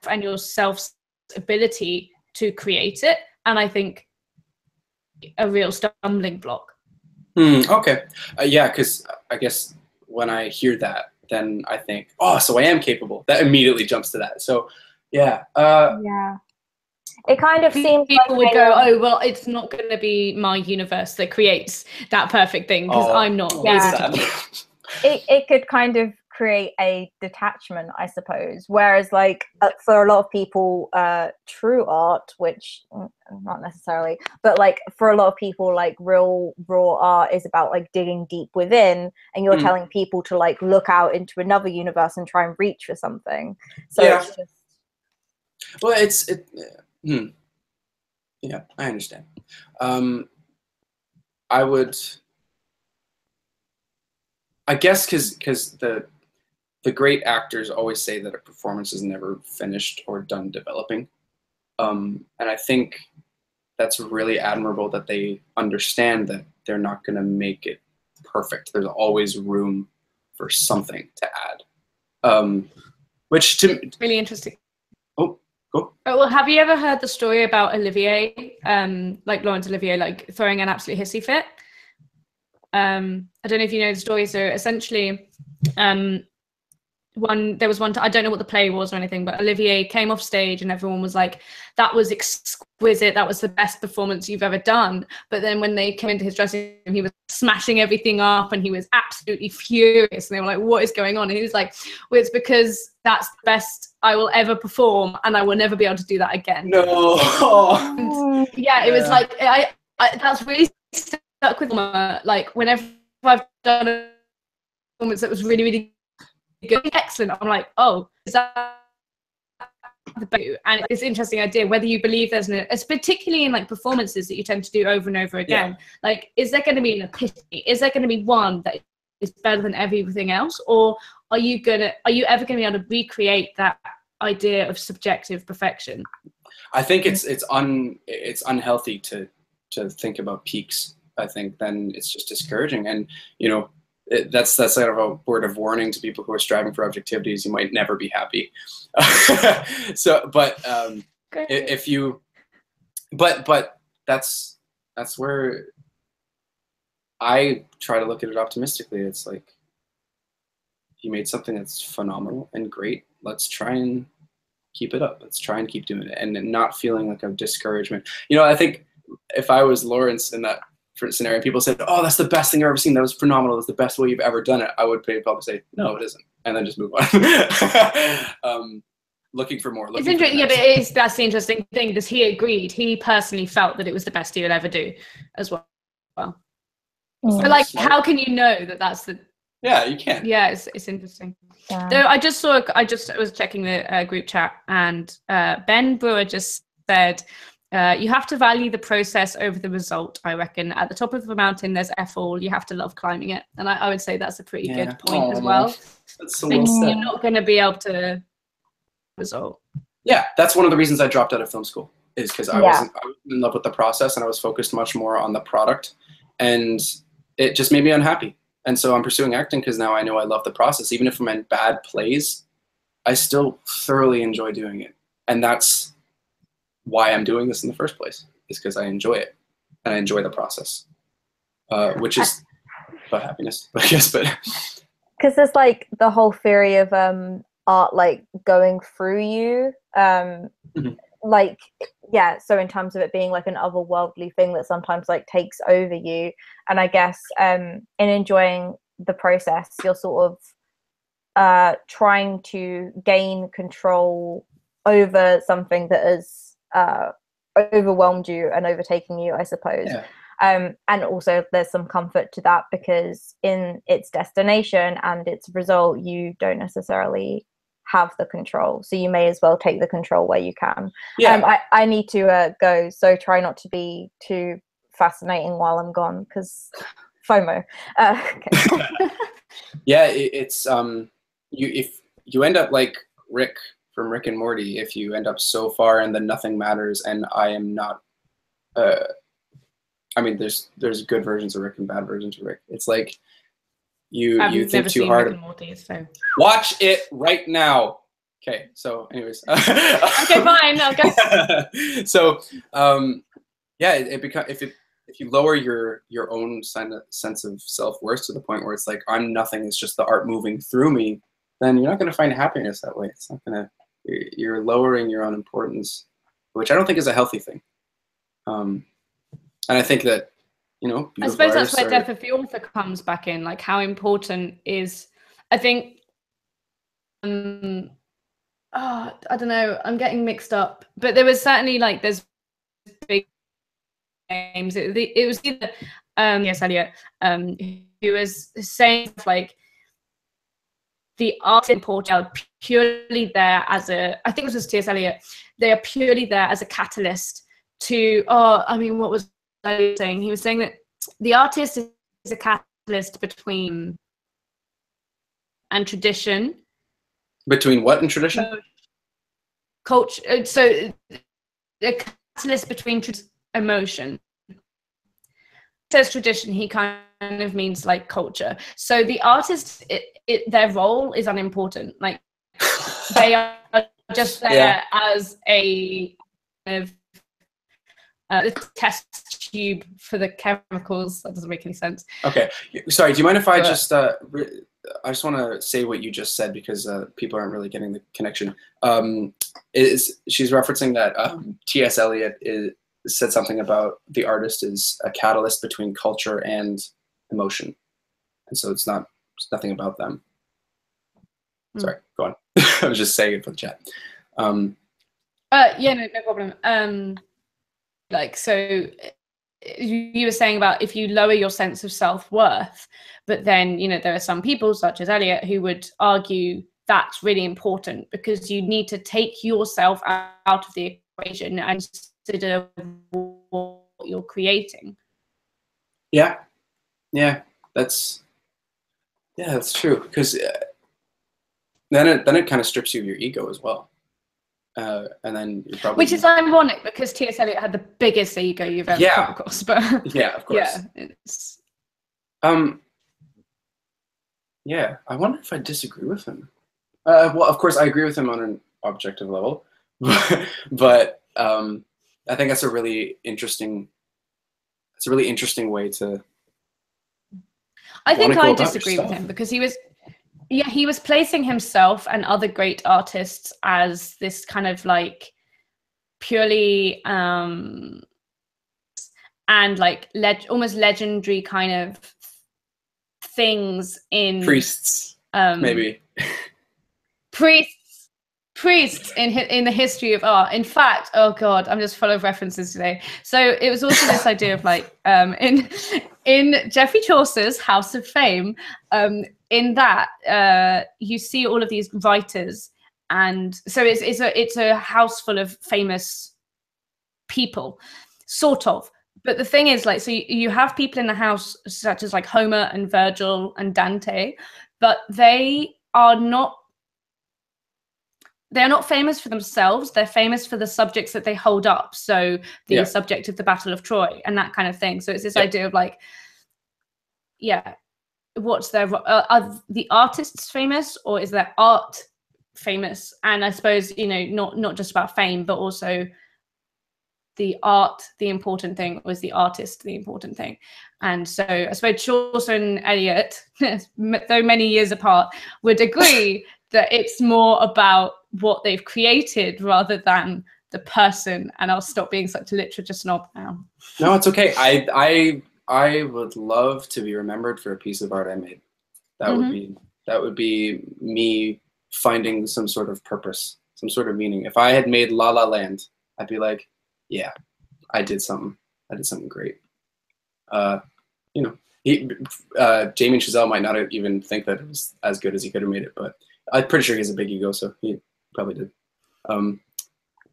in yourself's ability to create it. And I think a real stumbling block. Okay. Yeah, because I guess when I hear that, then I think, oh, so I am capable. That immediately jumps to that. So, yeah. Yeah. It kind of seems people would go, oh, well, it's not going to be my universe that creates that perfect thing, because I'm not able to. It could kind of create a detachment, I suppose. Whereas, like, for a lot of people, true art, which not necessarily, but like for a lot of people, like real raw art is about like digging deep within, and you're telling people to like look out into another universe and try and reach for something. So it's just. Well, yeah, I understand. I guess because the great actors always say that a performance is never finished or done developing. And I think that's really admirable that they understand that they're not going to make it perfect. There's always room for something to add. Which to really interesting. Oh, cool. Oh, well, have you ever heard the story about Olivier, like Laurence Olivier, like throwing an absolute hissy fit? I don't know if you know the story. So essentially, there was one I don't know what the play was or anything, but Olivier came off stage and everyone was like, that was exquisite, that was the best performance you've ever done. But then when they came into his dressing room, he was smashing everything up and he was absolutely furious, and they were like, what is going on? And he was like, well, it's because that's the best I will ever perform and I will never be able to do that again. No. And yeah, it was like I that's really stuck with me. Like whenever I've done a performance that was really, really good, excellent, I'm like, oh, is that the best? And it's an interesting idea whether you believe there's it's particularly in like performances that you tend to do over and over again. Like, is there going to be an epitome? Is there going to be one that is better than everything else, or are you ever going to be able to recreate that idea of subjective perfection? I think it's unhealthy to think about peaks. I think then it's just discouraging, and that's sort of a word of warning to people who are striving for objectivity, is you might never be happy. So, but if you, but that's where I try to look at it optimistically. It's like, you made something that's phenomenal and great. Let's try and keep it up. Let's try and keep doing it, and not feeling like a discouragement. I think if I was Lawrence in that scenario, people said, "Oh, that's the best thing I've ever seen. That was phenomenal. That's the best way you've ever done it." I would probably say, "No, it isn't," and then just move on. Looking for more. It's interesting, but that's the interesting thing, because he agreed. He personally felt that it was the best he would ever do, as well. So, like, how can you know that that's the? Yeah, you can. Yeah, it's interesting. Yeah. Though I was checking the group chat, and Ben Brewer just said, you have to value the process over the result, I reckon. At the top of the mountain, there's F-all. You have to love climbing it. And I would say that's a pretty good point as well. That's so well said. You're not going to be able to result. Yeah, that's one of the reasons I dropped out of film school, is because I was in love with the process, and I was focused much more on the product. And it just made me unhappy. And so I'm pursuing acting because now I know I love the process. Even if I'm in bad plays, I still thoroughly enjoy doing it. And that's why I'm doing this in the first place, is because I enjoy it and I enjoy the process, which is about happiness, I guess. But because there's like the whole theory of art like going through you, like so in terms of it being like an otherworldly thing that sometimes like takes over you, and I guess in enjoying the process, you're sort of trying to gain control over something that has overwhelmed you and overtaken you, I suppose. And also there's some comfort to that, because in its destination and its result, you don't necessarily have the control, so you may as well take the control where you can. I need to go, so try not to be too fascinating while I'm gone, because FOMO. Okay. Yeah, it's if you end up like Rick from Rick and Morty, if you end up so far and then nothing matters, and I am not I mean, there's good versions of Rick and bad versions of Rick. It's like you think too hard. Rick and Morty, so. Watch it right now. Okay, so anyways. Okay, fine. I'll go. So if you lower your own sense of self-worth to the point where it's like, I'm nothing, it's just the art moving through me, then you're not going to find happiness that way. It's not going to. You're lowering your own importance, which I don't think is a healthy thing. And I think that, I suppose that's where death of the author comes back in. Like, how important is, I think, I don't know, I'm getting mixed up. But there was certainly like, there's big names. It was either T.S. Eliot, who was saying like, the art in Portugal purely there as I think it was T.S. Eliot, they are purely there as a catalyst to, what was I saying? He was saying that the artist is a catalyst between and tradition. Between what and tradition? Culture. So the catalyst between emotion. Says tradition, he kind of means like culture. So the artist, their role is unimportant. Like, they are just there as a kind of the test tube for the chemicals. That doesn't make any sense. Okay, sorry. Do you mind if I just I just want to say what you just said because people aren't really getting the connection. She's referencing that T.S. Eliot said something about the artist is a catalyst between culture and emotion, and so it's nothing about them. Sorry, go on. I was just saying it for the chat. Yeah, no problem. Like, so you were saying about if you lower your sense of self-worth, but then, you know, there are some people such as Eliot who would argue that's really important because you need to take yourself out of the equation and consider what you're creating. Yeah, that's true because then it kind of strips you of your ego as well. And then you're probably, which is ironic because T.S. Eliot had the biggest ego you've ever come across. But yeah, of course. Yeah, it's... yeah, I wonder if I disagree with him. Well, of course, I agree with him on an objective level, but I think that's a really interesting. It's a really interesting way to. I think I disagree with him because he was placing himself and other great artists as this kind of like purely and like almost legendary kind of things in priests, maybe priests in the history of art. In fact, oh god, I'm just full of references today. So it was also this idea of like in Geoffrey Chaucer's House of Fame, in that you see all of these writers, and so it's a house full of famous people, sort of. But the thing is, like, so you have people in the house such as like Homer and Virgil and Dante, but they're not famous for themselves. They're famous for the subjects that they hold up. So the subject of the Battle of Troy and that kind of thing. So it's this idea of like, what's their are the artists famous, or is their art famous? And I suppose, you know, not just about fame, but also the art, the important thing, was the artist the important thing. And so I suppose Chaucer and Eliot, though many years apart, would agree that it's more about what they've created rather than the person. And I'll stop being such a literature snob now. No, it's okay. I would love to be remembered for a piece of art I made. That would be me finding some sort of purpose, some sort of meaning. If I had made La La Land, I'd be like, yeah, I did something. I did something great. You know, Damien Chazelle might not even think that it was as good as he could have made it, but I'm pretty sure he has a big ego, so he probably did. But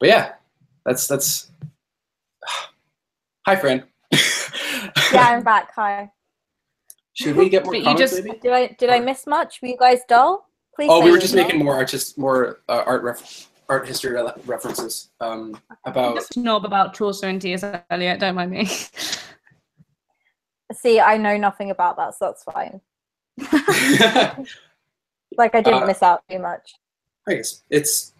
yeah, that's. Hi, friend. Yeah, I'm back. Hi. Should we get more comments, maybe? Did I miss much? Were you guys dull? Please. Oh, we were just making more art history references about. Just snob about Chaucer and T.S. Eliot. Don't mind me. See, I know nothing about that, so that's fine. Like, I didn't miss out too much. I guess it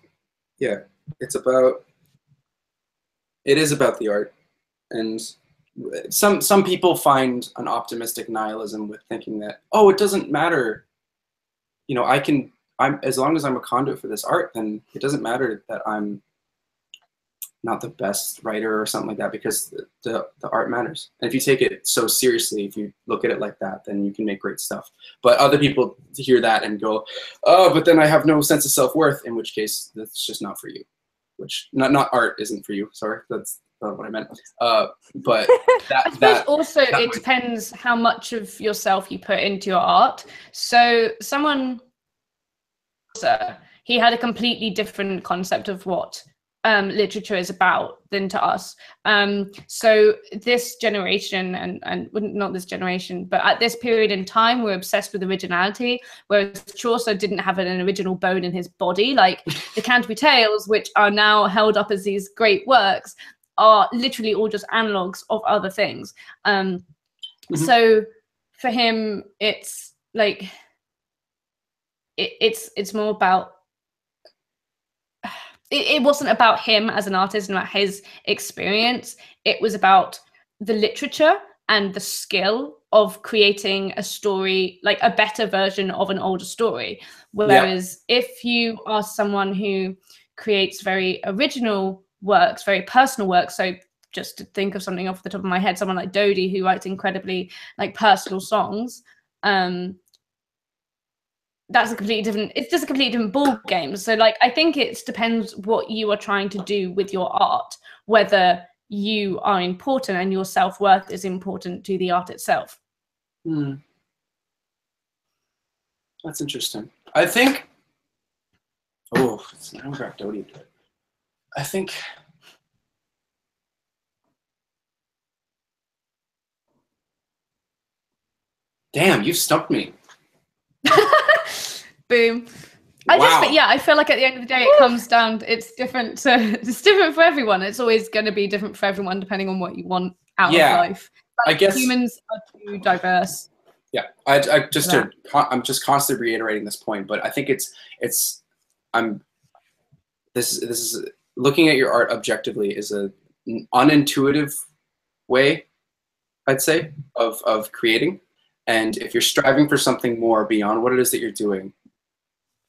is about the art, and some people find an optimistic nihilism with thinking that, oh, it doesn't matter, you know, I'm as long as I'm a conduit for this art, then it doesn't matter that I'm not the best writer or something like that, because the art matters. And if you take it so seriously, if you look at it like that, then you can make great stuff. But other people hear that and go, oh, but then I have no sense of self-worth, in which case that's just not for you. Which not art isn't for you. Sorry, that's not what I meant. But I suppose also it depends how much of yourself you put into your art. So he had a completely different concept of what literature is about than to us. So this generation, and not this generation, but at this period in time, we're obsessed with originality, whereas Chaucer didn't have an original bone in his body. Like the Canterbury Tales, which are now held up as these great works, are literally all just analogues of other things. So for him, it's like it's more about, it wasn't about him as an artist and about his experience. It was about the literature and the skill of creating a story, like a better version of an older story. Whereas if you are someone who creates very original works, very personal works, so just to think of something off the top of my head, someone like Dodie, who writes incredibly like personal songs, that's a completely different, it's just a completely different ball game. So like, I think it depends what you are trying to do with your art, whether you are important and your self-worth is important to the art itself. That's interesting. I think, oh, now we got Dodie into it. I think, damn, you stumped me. Boom. Wow. I feel like at the end of the day, it comes down to, it's different for everyone. It's always going to be different for everyone, depending on what you want out of life. Like, I guess humans are too diverse. Yeah, I'm just constantly reiterating this point, but I think this is looking at your art objectively is an unintuitive way, I'd say, of creating. And if you're striving for something more beyond what it is that you're doing,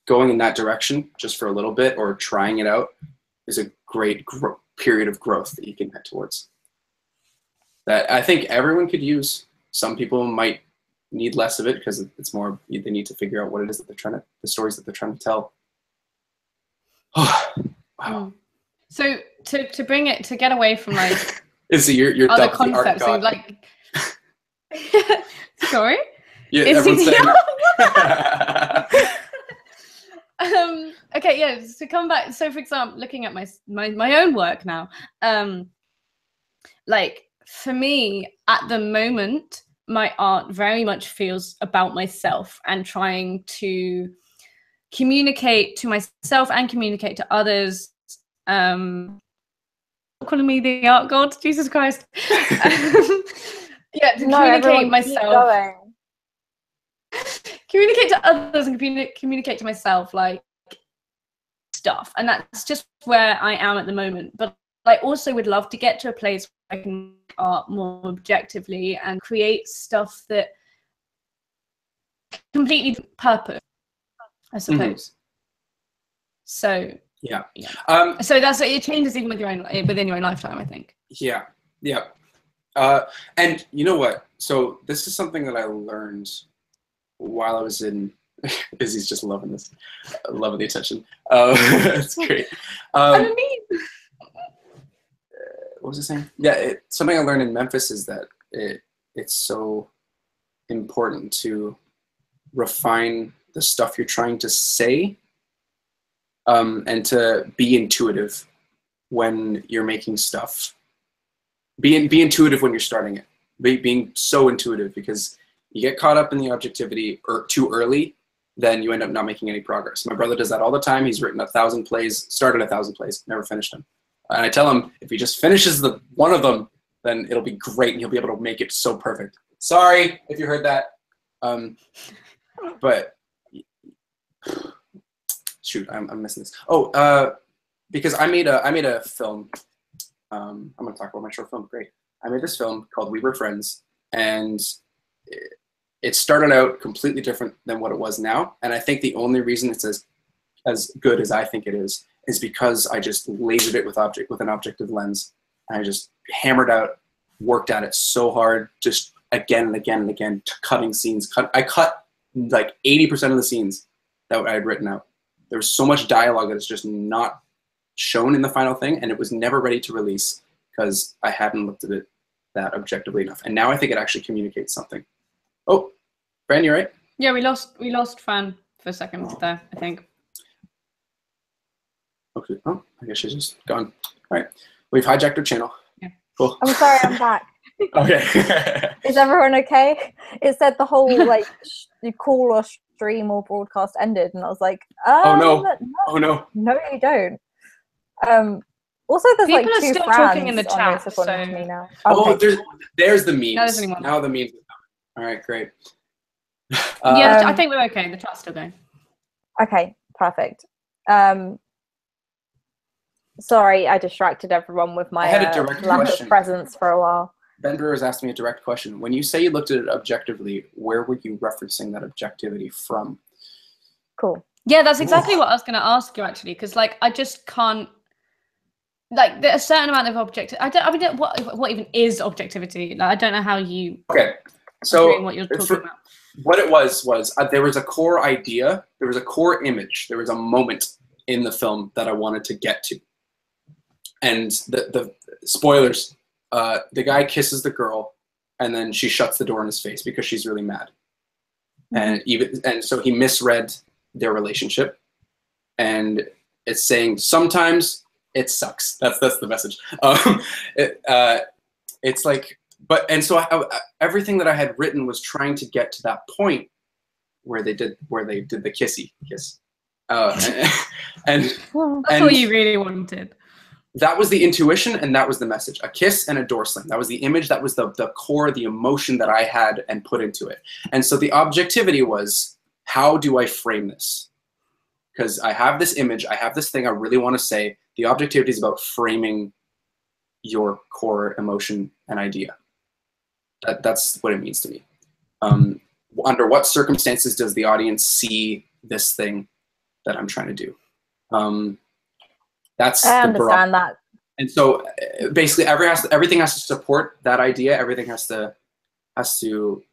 going in that direction just for a little bit or trying it out is a great period of growth that you can head towards. That I think everyone could use. Some people might need less of it because it's more, they need to figure out what it is that they're trying to, the stories that they're trying to tell. Wow. So to bring it, to get away from like Izzy, you're other dubbed the art concepts, god. like sorry? Yeah, Is everyone's saying. Okay, yeah. To come back, so for example, looking at my own work now, like for me at the moment, my art very much feels about myself and trying to communicate to myself and communicate to others. Calling me the art god, Jesus Christ. Yeah, to communicate myself. Communicate to others and communicate to myself, like stuff. And that's just where I am at the moment. But I also would love to get to a place where I can make art more objectively and create stuff that completely purpose, I suppose. So yeah. So that's, it changes even with within your own lifetime, I think. Yeah. And you know what? So this is something that I learned while I was in. Izzy's just loving this, loving the attention. It's great. What was I saying? Yeah, something I learned in Memphis is that it's so important to refine the stuff you're trying to say, and to be intuitive when you're making stuff. Be intuitive when you're starting it. Being so intuitive, because you get caught up in the objectivity too early, then you end up not making any progress. My brother does that all the time. He's written 1,000 plays, started 1,000 plays, never finished them. And I tell him, if he just finishes one of them, then it'll be great and he'll be able to make it so perfect. Sorry if you heard that. But shoot, I'm missing this. Oh, because I made a film. I'm gonna talk about my short film. Great. I made this film called We Were Friends, and it started out completely different than what it was now. And I think the only reason it's as good as I think it is because I just lasered it with an objective lens. And I just hammered out, worked at it so hard, just again and again and again, cutting scenes. I cut like 80% of the scenes that I had written out. There was so much dialogue that is just not shown in the final thing, and it was never ready to release because I hadn't looked at it that objectively enough. And now I think it actually communicates something. Oh, Fran, you right? Yeah, we lost Fran for a second there, I think. Okay. Oh, I guess she's just gone. All right. We've hijacked her channel. Yeah. Cool. I'm sorry, I'm back. Okay. Is everyone okay? It said the whole like call or stream or broadcast ended, and I was like, oh no. Oh no. No, you don't. Also, there's People like are two still Frans talking in the on chat, this according so- to me now. Oh, Okay. there's the memes. No, there's anyone. Now the memes. All right, great. Yeah, I think we're okay. The chat's still going. Okay, perfect. Sorry, I distracted everyone with my I had a direct lack question. of presence for a while. Ben Brewer has asked me a direct question. When you say you looked at it objectively, where were you referencing that objectivity from? Cool. Yeah, that's exactly what I was going to ask you, actually, because like I just can't. Like there's a certain amount of objective. I mean, what even is objectivity? Like I don't know how you. Okay, so what you're talking about. What it was there was a core idea, there was a core image, there was a moment in the film that I wanted to get to, and the spoilers. The guy kisses the girl, and then she shuts the door in his face because she's really mad, and so he misread their relationship, and it's saying sometimes it sucks. That's the message. It's like, and so everything that I had written was trying to get to that point where they did the kissy kiss, and that's what you really wanted. That was the intuition, and that was the message. A kiss and a door slam. That was the image. That was the core, the emotion that I had and put into it. And so the objectivity was, how do I frame this? Because I have this image, I have this thing I really want to say. The objectivity is about framing your core emotion and idea. That's what it means to me. Under what circumstances does the audience see this thing that I'm trying to do? That's I understand that. And so basically everything has to support that idea. Everything has to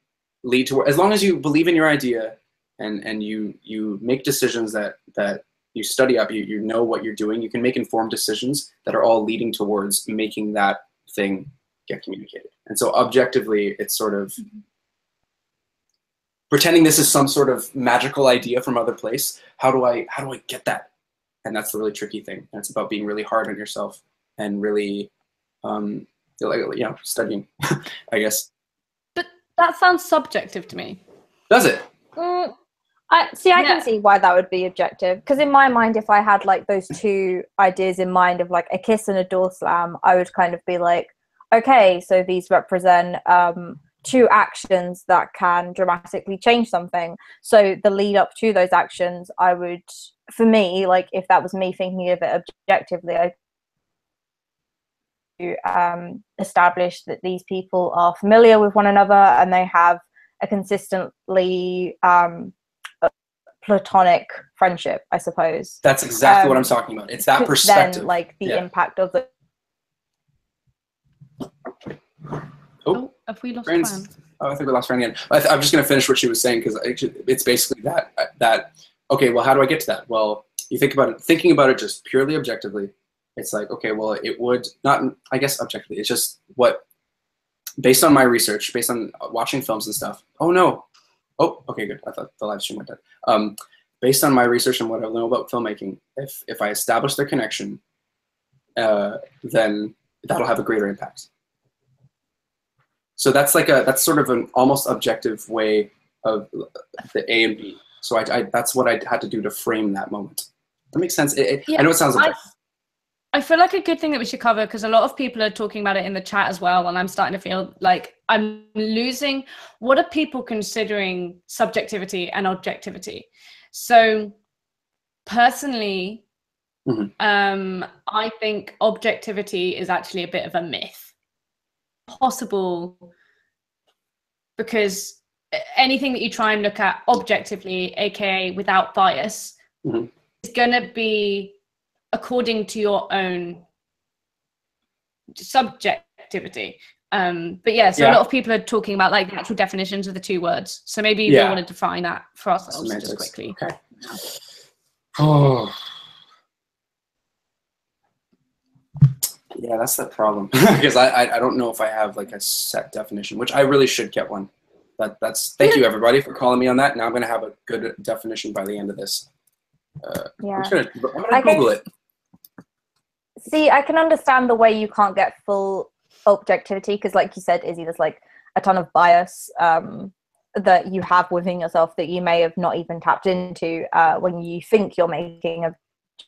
lead to, as long as you believe in your idea and you make decisions that you study up, you know what you're doing, you can make informed decisions that are all leading towards making that thing get communicated. And so objectively, it's sort of pretending this is some sort of magical idea from other place. How do I get that? And that's the really tricky thing. And it's about being really hard on yourself and really, studying, I guess. But that sounds subjective to me. Does it? I can see why that would be objective. Because in my mind, if I had like those two ideas in mind of like a kiss and a door slam, I would kind of be like, okay, so these represent two actions that can dramatically change something. So the lead up to those actions, I would, for me, like if that was me thinking of it objectively, I establish that these people are familiar with one another and they have a consistently platonic friendship, I suppose. That's exactly what I'm talking about. It's that perspective. Then, like the impact of the. Oh, have we lost friends? Fran? Oh, I think we lost Fran again. I'm just going to finish what she was saying because it's basically that. Okay, well, how do I get to that? Well, you thinking about it just purely objectively. It's like, okay, well, it would not, I guess objectively, it's just what, based on my research, based on watching films and stuff. Oh no. Oh, okay, good. I thought the live stream went dead. Based on my research and what I know about filmmaking, if I establish their connection, then that'll have a greater impact. So that's that's sort of an almost objective way of the A and B. So that's what I had to do to frame that moment. That makes sense. I know it sounds objective. I feel like a good thing that we should cover, because a lot of people are talking about it in the chat as well, and I'm starting to feel like I'm losing. What are people considering subjectivity and objectivity? So personally, I think objectivity is actually a bit of a myth. Possible, because anything that you try and look at objectively, aka without bias, is going to be according to your own subjectivity. But yeah, so a lot of people are talking about like the actual definitions of the two words. So maybe we want to define that for ourselves just quickly. Okay. Oh. Yeah, that's the problem. Because I don't know if I have like a set definition, which I really should get one. Thank you everybody for calling me on that. Now I'm gonna have a good definition by the end of this. I'm gonna Google it. See, I can understand the way you can't get full objectivity because, like you said, Izzy, there's like a ton of bias that you have within yourself that you may have not even tapped into when you think you're making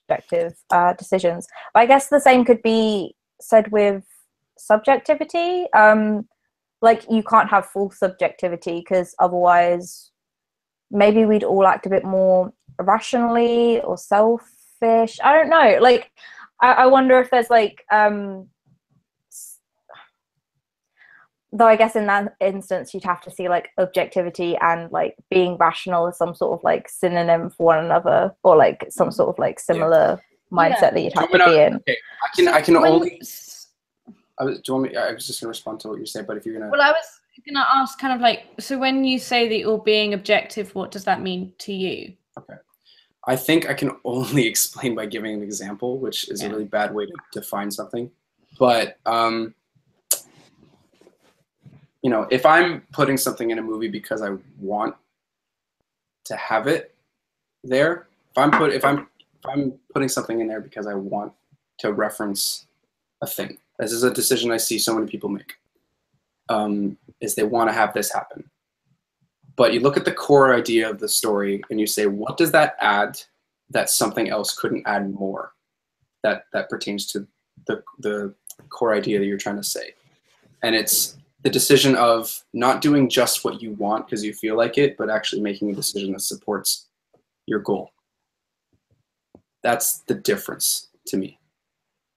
objective decisions. But I guess the same could be said with subjectivity. Like you can't have full subjectivity because otherwise maybe we'd all act a bit more rationally or selfish. I don't know. Like I wonder if there's like though I guess in that instance you'd have to see like objectivity and like being rational as some sort of like synonym for one another, or like some sort of like similar mindset that you'd have to be in. Okay, I can only. Do you want me? I was just gonna respond to what you're saying, but if you're gonna. Well, I was gonna ask kind of like, so when you say that you're being objective, what does that mean to you? Okay. I think I can only explain by giving an example, which is a really bad way to define something. But you know, if I'm putting something in a movie because I want to have it there, if I'm putting something in there because I want to reference a thing, this is a decision I see so many people make, is they want to have this happen. But you look at the core idea of the story and you say, what does that add that something else couldn't add more that pertains to the core idea that you're trying to say? And it's the decision of not doing just what you want because you feel like it, but actually making a decision that supports your goal. That's the difference to me.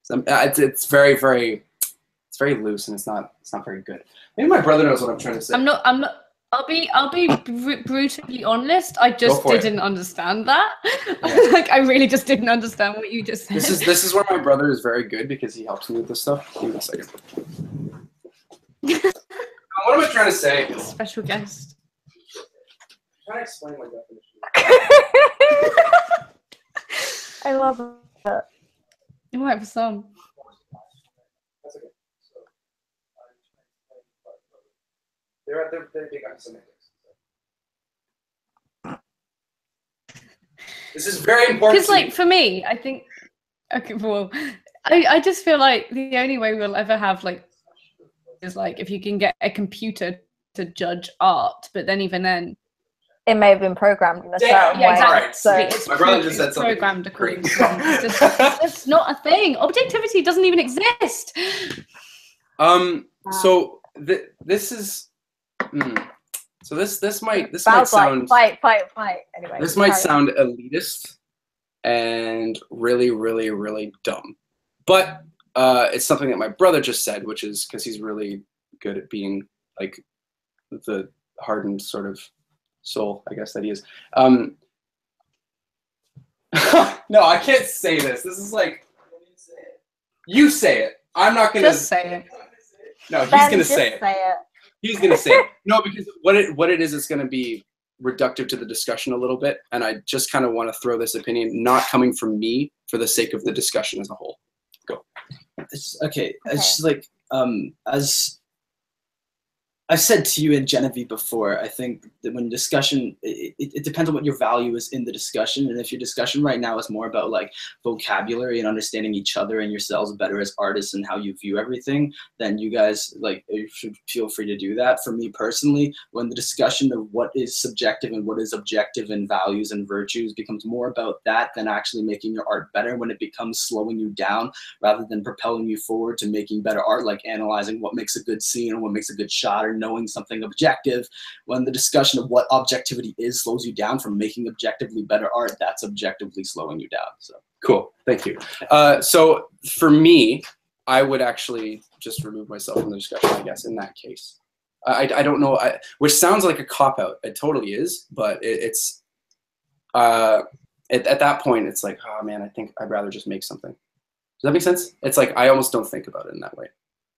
So, it's very loose, and it's not very good. Maybe my brother knows what I'm trying to say. I'm not. I'll be brutally honest. I just didn't understand that. Yeah. Like I really just didn't understand what you just said. This is where my brother is very good because he helps me with this stuff. Give me a second. What am I trying to say? Special guest. I'm trying to explain my definition. I love it. You might have some. That's okay. So, they're big on semantics. This is very important. Because, like, for me, I think. Okay, well, I just feel like the only way we'll ever have like is like if you can get a computer to judge art, but then even then. It may have been programmed in a certain way. Exactly. Right. So it's my brother just said something programmed according to it's just not a thing. Objectivity doesn't even exist. So this is. So this might sound. Fight. Anyway, this might sound elitist and really dumb, but it's something that my brother just said, which is because he's really good at being like the hardened sort of soul, I guess that he is. No, I can't say this. This is like, you say it. I'm not gonna just say it. No, he's gonna say it. He's gonna say it. No, because what it is, it's gonna be reductive to the discussion a little bit, and I just kind of want to throw this opinion, not coming from me, for the sake of the discussion as a whole. Go. It's just like as I've said to you and Genevieve before, I think that when discussion, it depends on what your value is in the discussion. And if your discussion right now is more about like vocabulary and understanding each other and yourselves better as artists and how you view everything, then you guys you should feel free to do that. For me personally, when the discussion of what is subjective and what is objective and values and virtues becomes more about that than actually making your art better, when it becomes slowing you down rather than propelling you forward to making better art, like analyzing what makes a good scene or what makes a good shot or knowing something objective, when the discussion of what objectivity is slows you down from making objectively better art, that's objectively slowing you down. So cool, thank you. So for me, I would actually just remove myself from the discussion, I guess, in that case. I don't know, which sounds like a cop-out. It totally is, but it's at that point, it's like, oh man, I think I'd rather just make something. Does that make sense? It's like I almost don't think about it in that way.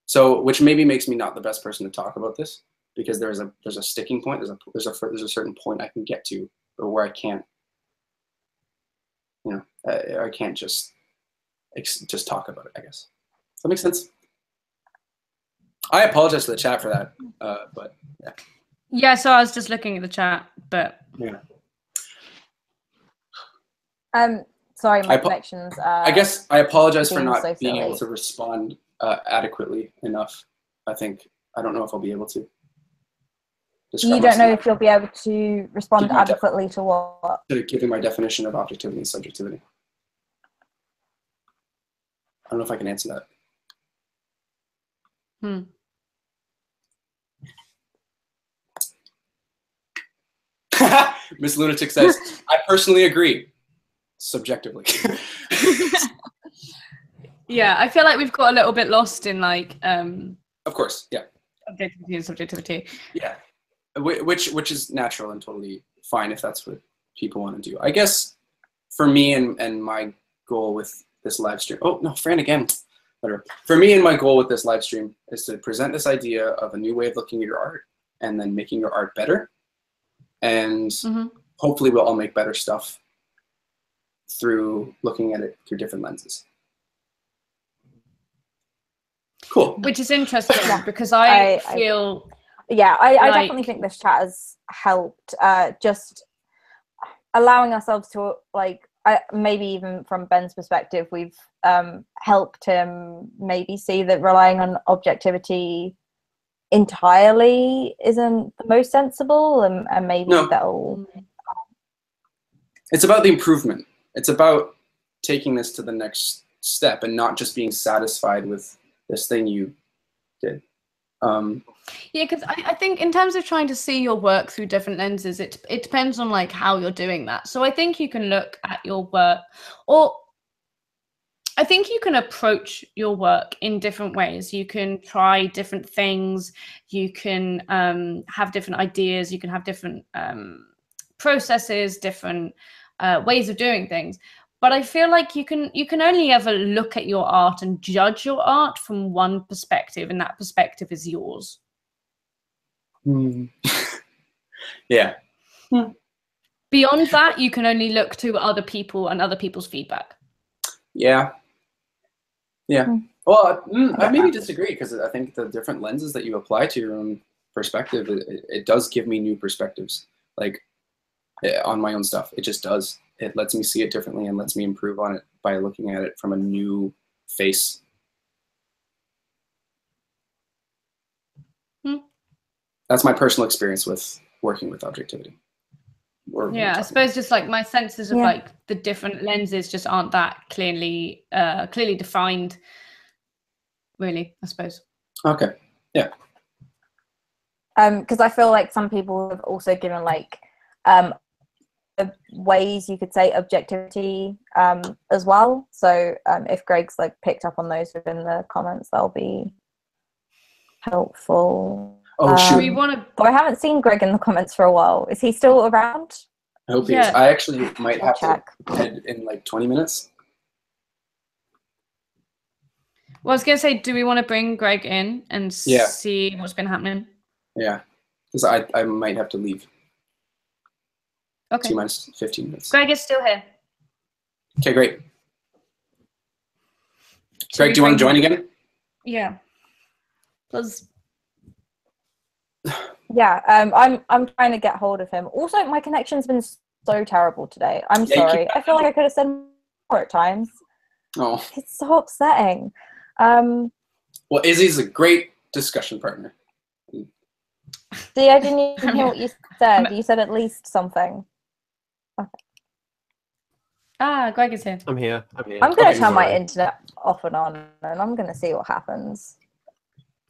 So, which maybe makes me not the best person to talk about this, because there's a sticking point. There's a certain point I can get to, or where I can't, I can't just talk about it, I guess. Does that make sense? I apologize to the chat for that, but yeah. Yeah, so I was just looking at the chat, but yeah. Sorry, my connections. I guess I apologize for not being able to respond adequately enough. I don't know if I'll be able to. You don't know if you'll be able to respond adequately to what? To giving my definition of objectivity and subjectivity. I don't know if I can answer that. Miss Lunatic says, I personally agree. Subjectively. Yeah, I feel like we've got a little bit lost in like Of course, yeah. objectivity and subjectivity. Yeah, which is natural and totally fine if that's what people want to do. I guess for me and my goal with this live stream. Oh no, Fran again. Whatever. For me and my goal with this live stream is to present this idea of a new way of looking at your art and then making your art better. And hopefully we'll all make better stuff through looking at it through different lenses. Cool. Which is interesting because I feel... I like, definitely think this chat has helped, just allowing ourselves to, like, maybe even from Ben's perspective, we've helped him maybe see that relying on objectivity entirely isn't the most sensible, and maybe that'll... It's about the improvement. It's about taking this to the next step and not just being satisfied with this thing you did. Yeah, because I think in terms of trying to see your work through different lenses, it depends on like how you're doing that. So I think you can look at your work, or I think you can approach your work in different ways. You can try different things. You can have different ideas. You can have different processes, different ways of doing things. But I feel like you can only ever look at your art and judge your art from one perspective, and that perspective is yours. Yeah. Beyond that, you can only look to other people and other people's feedback. Yeah. Yeah. Well, I maybe disagree, because I think the different lenses that you apply to your own perspective, it does give me new perspectives, like on my own stuff. It just does. It lets me see it differently and lets me improve on it by looking at it from a new face. That's my personal experience with working with objectivity. Yeah, I suppose just like my senses of like the different lenses just aren't that clearly defined, really, I suppose. Okay. Yeah. Because I feel like some people have also given like ways you could say objectivity as well. So if Greg's like picked up on those within the comments, that'll be helpful. Oh, shoot. We want to... I haven't seen Greg in the comments for a while. Is he still around? I hope he is. I actually might have to head in like 20 minutes. Well, I was going to say, do we want to bring Greg in and see what's been happening? Yeah, because I might have to leave. Okay. 2 minutes, 15 minutes. Greg is still here. Okay, great. Greg, do you want to join again? Yeah. Please. Yeah, I'm trying to get hold of him. Also, my connection's been so terrible today. I'm sorry. I feel like I could have said more at times. Oh. It's so upsetting. Well, Izzy's a great discussion partner. See, I didn't even hear what you said. You said at least something. Okay. Ah, Greg is here. I'm here. I'm going to turn my internet off and on, and I'm going to see what happens.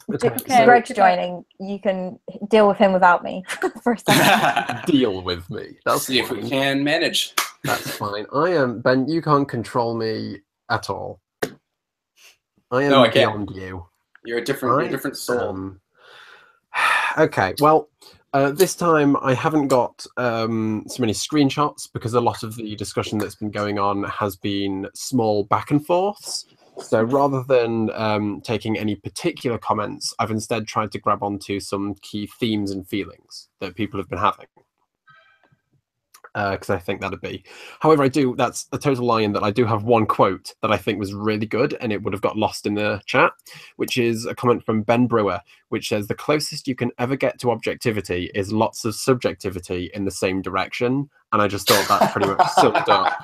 Okay. Greg's joining. You can deal with him without me for a second. Deal with me. That's see if we can manage. That's fine. I am Ben. You can't control me at all. I am beyond you. You're a different soul. Okay. Well, this time I haven't got so many screenshots because a lot of the discussion that's been going on has been small back and forths. So rather than taking any particular comments, I've instead tried to grab onto some key themes and feelings that people have been having. Because I think that'd be. However, that's a total lie in that I do have one quote that I think was really good and it would have got lost in the chat, which is a comment from Ben Brewer, which says, the closest you can ever get to objectivity is lots of subjectivity in the same direction. And I just thought that pretty much summed up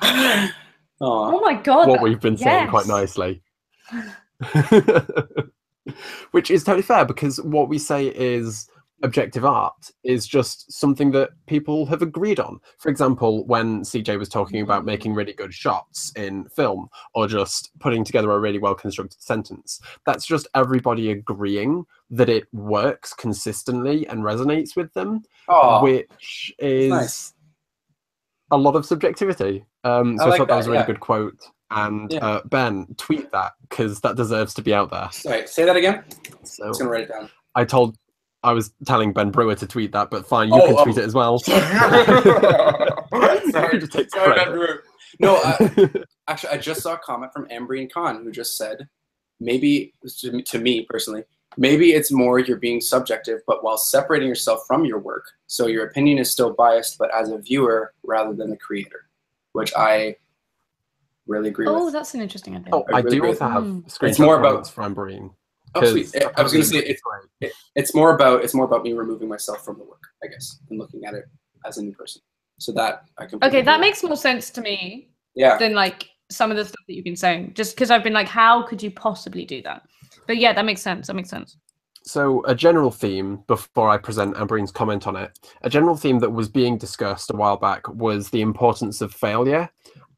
oh my God, what we've been saying quite nicely. Which is totally fair, because what we say is objective art is just something that people have agreed on. For example, when CJ was talking about making really good shots in film or just putting together a really well constructed sentence, that's just everybody agreeing that it works consistently and resonates with them, which is nice. A lot of subjectivity. So I thought that was a really good quote And Yeah. Ben, tweet that, because that deserves to be out there. Sorry, say that again. So I'm just gonna write it down. I was telling Ben Brewer to tweet that, but fine, you can tweet it as well. Sorry, Just take sorry, credit. Ben Brewer. No, actually, I just saw a comment from Ambreen Khan who just said, maybe, to me personally, maybe it's more you're being subjective, but while separating yourself from your work. So your opinion is still biased, but as a viewer rather than the creator, which I really agree with. Oh, that's an interesting idea. Oh, I really do agree also have with- screenshot It's more about- comments from Breen. Oh, sweet. I was gonna say it's more about me removing myself from the work, I guess, and looking at it as a new person. So that I can. Okay, that makes more sense to me Yeah. than like some of the stuff that you've been saying. Just because I've been like, how could you possibly do that? But yeah, that makes sense. That makes sense. So a general theme, before I present Ambreen's comment on it, a general theme that was being discussed a while back was the importance of failure.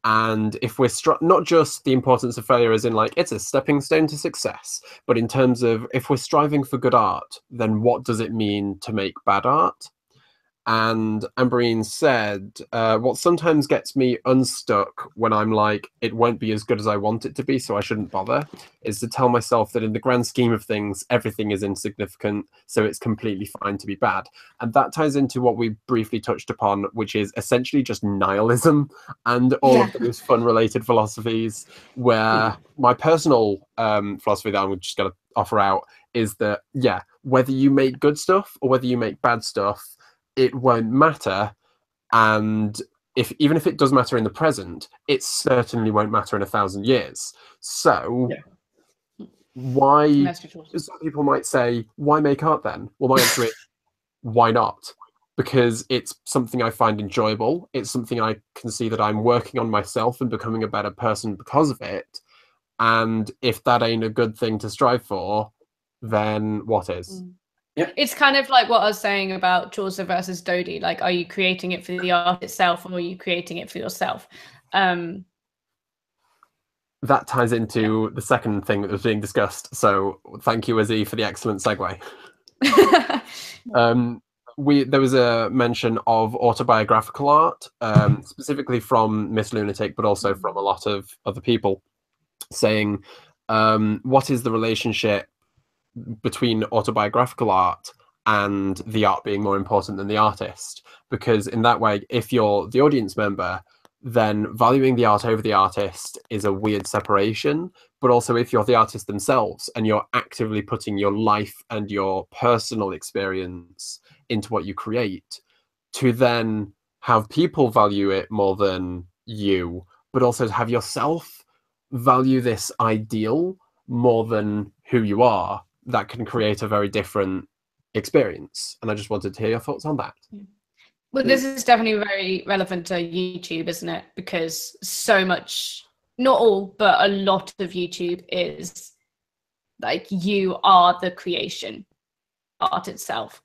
And if we're not just the importance of failure as in like it's a stepping stone to success, but in terms of if we're striving for good art, then what does it mean to make bad art? And Ambreen said, what sometimes gets me unstuck when I'm like, it won't be as good as I want it to be, so I shouldn't bother, is to tell myself that in the grand scheme of things, everything is insignificant, so it's completely fine to be bad. And that ties into what we briefly touched upon, which is essentially just nihilism and all of those fun-related philosophies, where my personal philosophy that I'm just going to offer out is that, yeah, whether you make good stuff or whether you make bad stuff, it won't matter, and even if it does matter in the present, it certainly won't matter in 1,000 years. So why? Some people might say, why make art then? Well, my answer is, why not? Because it's something I find enjoyable. It's something I can see that I'm working on myself and becoming a better person because of it. And if that ain't a good thing to strive for, then what is? Yeah. It's kind of like what I was saying about Chaucer versus Dodie. Like, are you creating it for the art itself, or are you creating it for yourself? That ties into the second thing that was being discussed. So thank you, Izzy, for the excellent segue. There was a mention of autobiographical art, specifically from Miss Lunatic, but also from a lot of other people, saying, what is the relationship between autobiographical art and the art being more important than the artist? Because in that way, if you're the audience member, then valuing the art over the artist is a weird separation. But also if you're the artist themselves and you're actively putting your life and your personal experience into what you create, to then have people value it more than you, but also to have yourself value this ideal more than who you are, that can create a very different experience. And I just wanted to hear your thoughts on that. Well, this is definitely very relevant to YouTube, isn't it? Because so much, not all, but a lot of YouTube is like, you are the creation, art itself.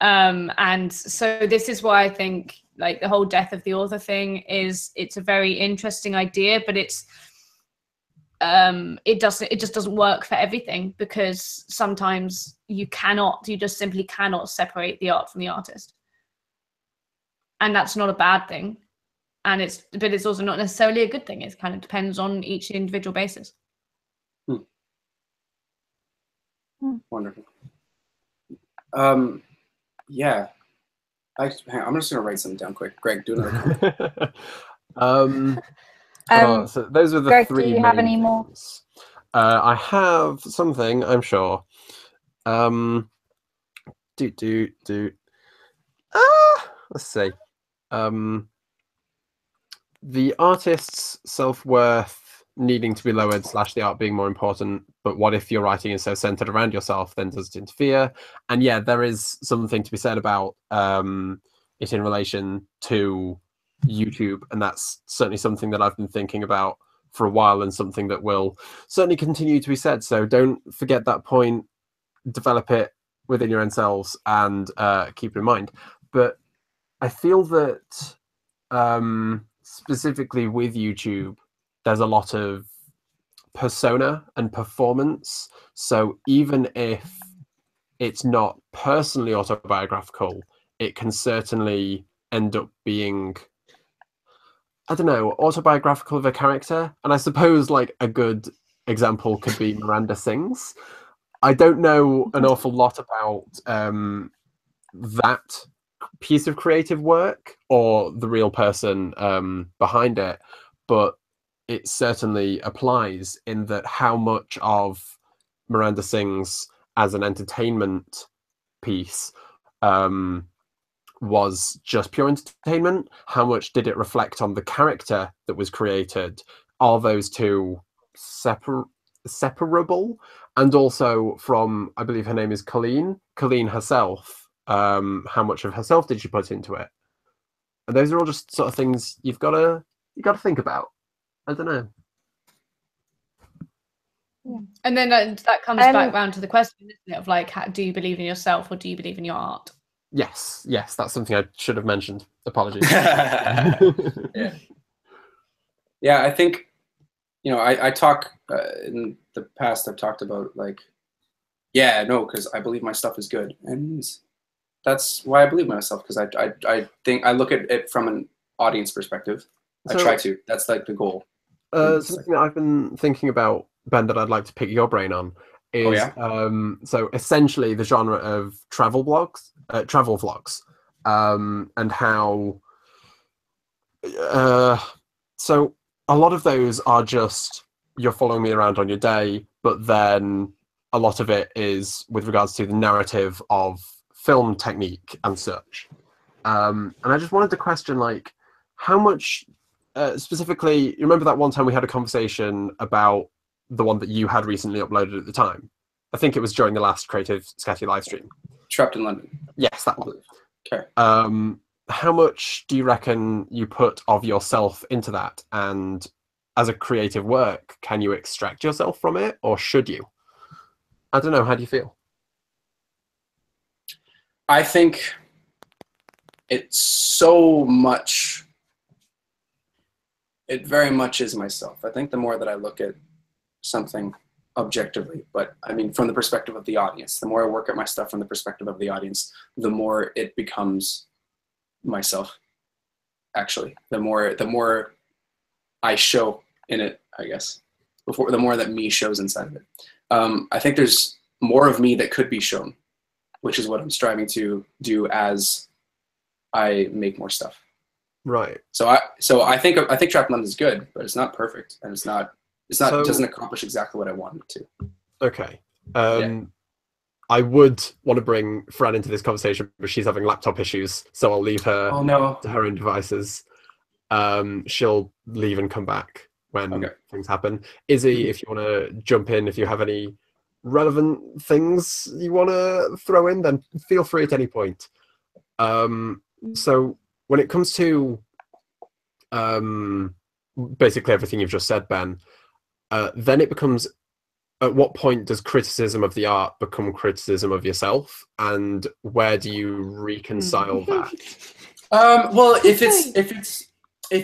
And so this is why I think like the whole death of the author thing it's a very interesting idea, but it just doesn't work for everything, because sometimes you just simply cannot separate the art from the artist, and that's not a bad thing, but it's also not necessarily a good thing. It kind of depends on each individual basis. Wonderful. Yeah, I'm just gonna write something down quick. Greg, do another comment. So those are the Greg, three do you have main any more? things. I have something, I'm sure. Let's see. The artist's self-worth needing to be lowered / the art being more important, but what if your writing is so centered around yourself, then does it interfere? And yeah, there is something to be said about it in relation to YouTube, and that's certainly something that I've been thinking about for a while, and something that will certainly continue to be said. So don't forget that point, develop it within your own selves, and keep it in mind. But I feel that specifically with YouTube, there's a lot of persona and performance. So even if it's not personally autobiographical, it can certainly end up being I don't know, autobiographical of a character. And I suppose like a good example could be Miranda Sings. I don't know an awful lot about that piece of creative work or the real person behind it, but it certainly applies in that how much of Miranda Sings as an entertainment piece was just pure entertainment? How much did it reflect on the character that was created? Are those two separable? And also from, I believe her name is Colleen herself, how much of herself did she put into it? And those are all just sort of things you got to think about. I don't know. And then that comes back round to the question, isn't it, of like, do you believe in yourself or do you believe in your art? Yes, that's something I should have mentioned. Apologies. Yeah, I think, I talk in the past, I've talked about like, because I believe my stuff is good. And that's why I believe in myself, because I think I look at it from an audience perspective. I try to. That's like the goal. Something that I've been thinking about, Ben, that I'd like to pick your brain on is so essentially the genre of travel vlogs, and how so a lot of those are just you're following me around on your day, but then a lot of it is with regards to the narrative of film technique and such. And I just wanted to question, like, how much specifically, you remember that one time we had a conversation about the one that you had recently uploaded at the time? I think it was during the last Creative Sketchy live stream. Trapped in London. Yes, that one. Okay. How much do you reckon you put of yourself into that? And as a creative work, can you extract yourself from it, or should you? I don't know. How do you feel? I think it very much is myself. I think the more that I look at something objectively, but I mean from the perspective of the audience, the more I work at my stuff from the perspective of the audience, the more it becomes myself. Actually, the more I show in it, I guess, the more that me shows inside of it. I think there's more of me that could be shown, which is what I'm striving to do as I make more stuff. Right. So I think Trapped London is good, but it's not perfect, and it doesn't accomplish exactly what I wanted it to. Okay. I would want to bring Fran into this conversation, but she's having laptop issues, so I'll leave her to her own devices. She'll leave and come back when things happen. Izzy, if you want to jump in, if you have any relevant things you want to throw in, then feel free at any point. So when it comes to basically everything you've just said, Ben, then it becomes, at what point does criticism of the art become criticism of yourself, and where do you reconcile that? Well, if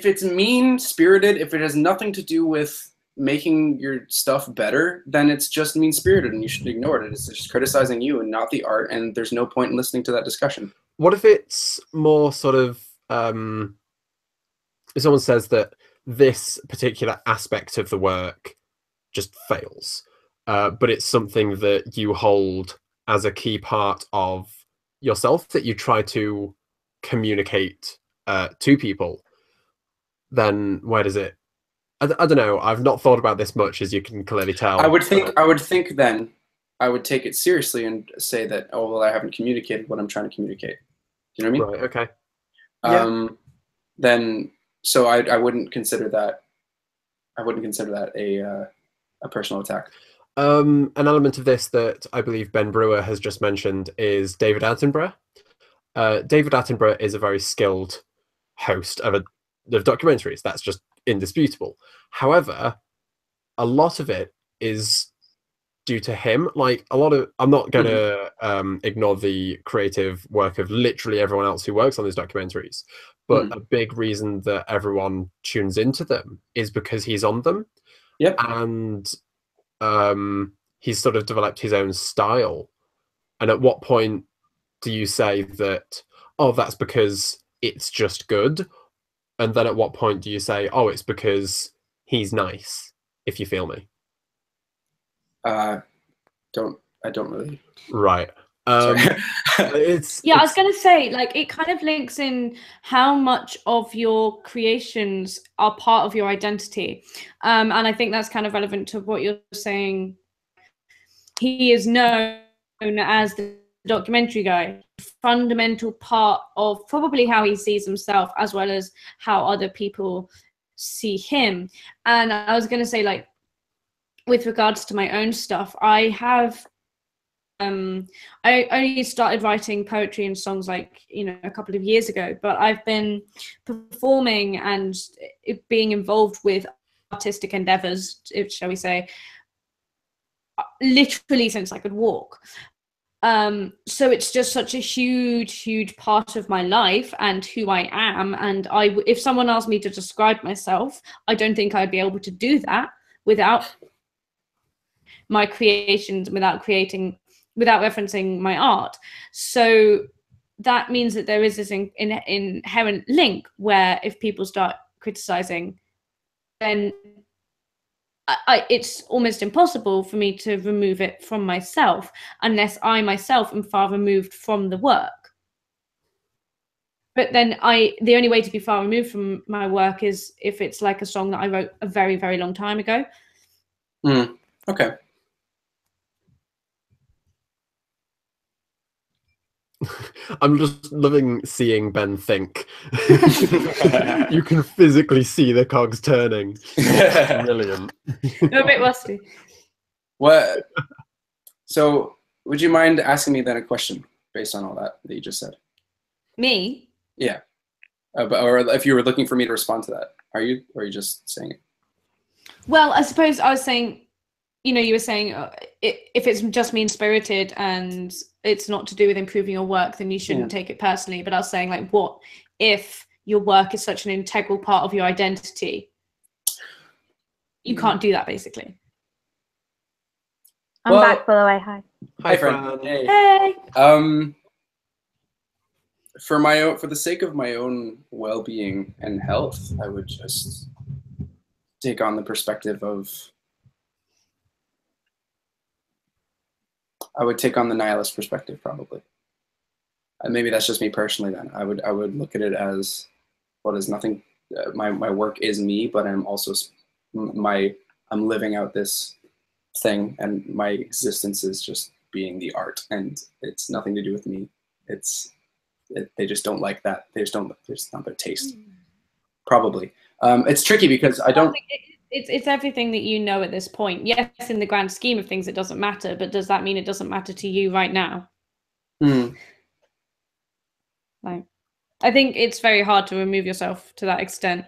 it's mean-spirited, if it has nothing to do with making your stuff better, then it's just mean-spirited and you should ignore it. It's just criticizing you and not the art, and there's no point in listening to that discussion. What if it's more sort of, if someone says that this particular aspect of the work just fails, but it's something that you hold as a key part of yourself that you try to communicate to people, then where does it? I don't know. I've not thought about this much, as you can clearly tell. I would think then I would take it seriously and say that, oh well, I haven't communicated what I'm trying to communicate. You know what I mean? Right. Okay. Then so I wouldn't consider that. I wouldn't consider that a personal attack. An element of this that I believe Ben Brewer has just mentioned is David Attenborough. David Attenborough is a very skilled host of documentaries. That's just indisputable. However, a lot of it is due to him. Like I'm not going to ignore the creative work of literally everyone else who works on these documentaries, but a big reason that everyone tunes into them is because he's on them. Yep. And he's sort of developed his own style. And at what point do you say that, oh, that's because it's just good? And then at what point do you say, oh, it's because he's nice, if you feel me? I don't really. Right. Sorry. I was going to say, like, it kind of links in how much of your creations are part of your identity. And I think that's kind of relevant to what you're saying. He is known as the documentary guy, fundamental part of probably how he sees himself, as well as how other people see him. And I was going to say, like, with regards to my own stuff, I have I only started writing poetry and songs like, you know, a couple of years ago, but I've been performing and being involved with artistic endeavors, shall we say, literally since I could walk. So it's just such a huge part of my life and who I am. And if someone asked me to describe myself, I don't think I'd be able to do that without my creations, without referencing my art. So that means that there is this inherent link where if people start criticizing, then it's almost impossible for me to remove it from myself unless I myself am far removed from the work. But then the only way to be far removed from my work is if it's like a song that I wrote a very, very long time ago. Okay. I'm just loving seeing Ben think. You can physically see the cogs turning. Brilliant. I'm a bit rusty. What? So, would you mind asking me then a question based on all that you just said? Me? Yeah. Or if you were looking for me to respond to that, or are you just saying it? Well, I suppose I was saying, you know, you were saying if it's just mean-spirited and it's not to do with improving your work, then you shouldn't take it personally. But I was saying, like, what if your work is such an integral part of your identity? You can't do that, basically. I'm back, by the way. Hi. Hi, friend. Hey. For the sake of my own well-being and health, I would just take on the perspective of. I would take on the nihilist perspective, probably. And maybe that's just me personally. Then I would look at it as, what is nothing. My work is me, but I'm also I'm living out this thing, and my existence is just being the art, and it's nothing to do with me. They just don't like that. They just don't. It's not their taste. Probably. It's tricky because I don't. It's everything that you know at this point. Yes, in the grand scheme of things, it doesn't matter. But does that mean it doesn't matter to you right now? Like, I think it's very hard to remove yourself to that extent.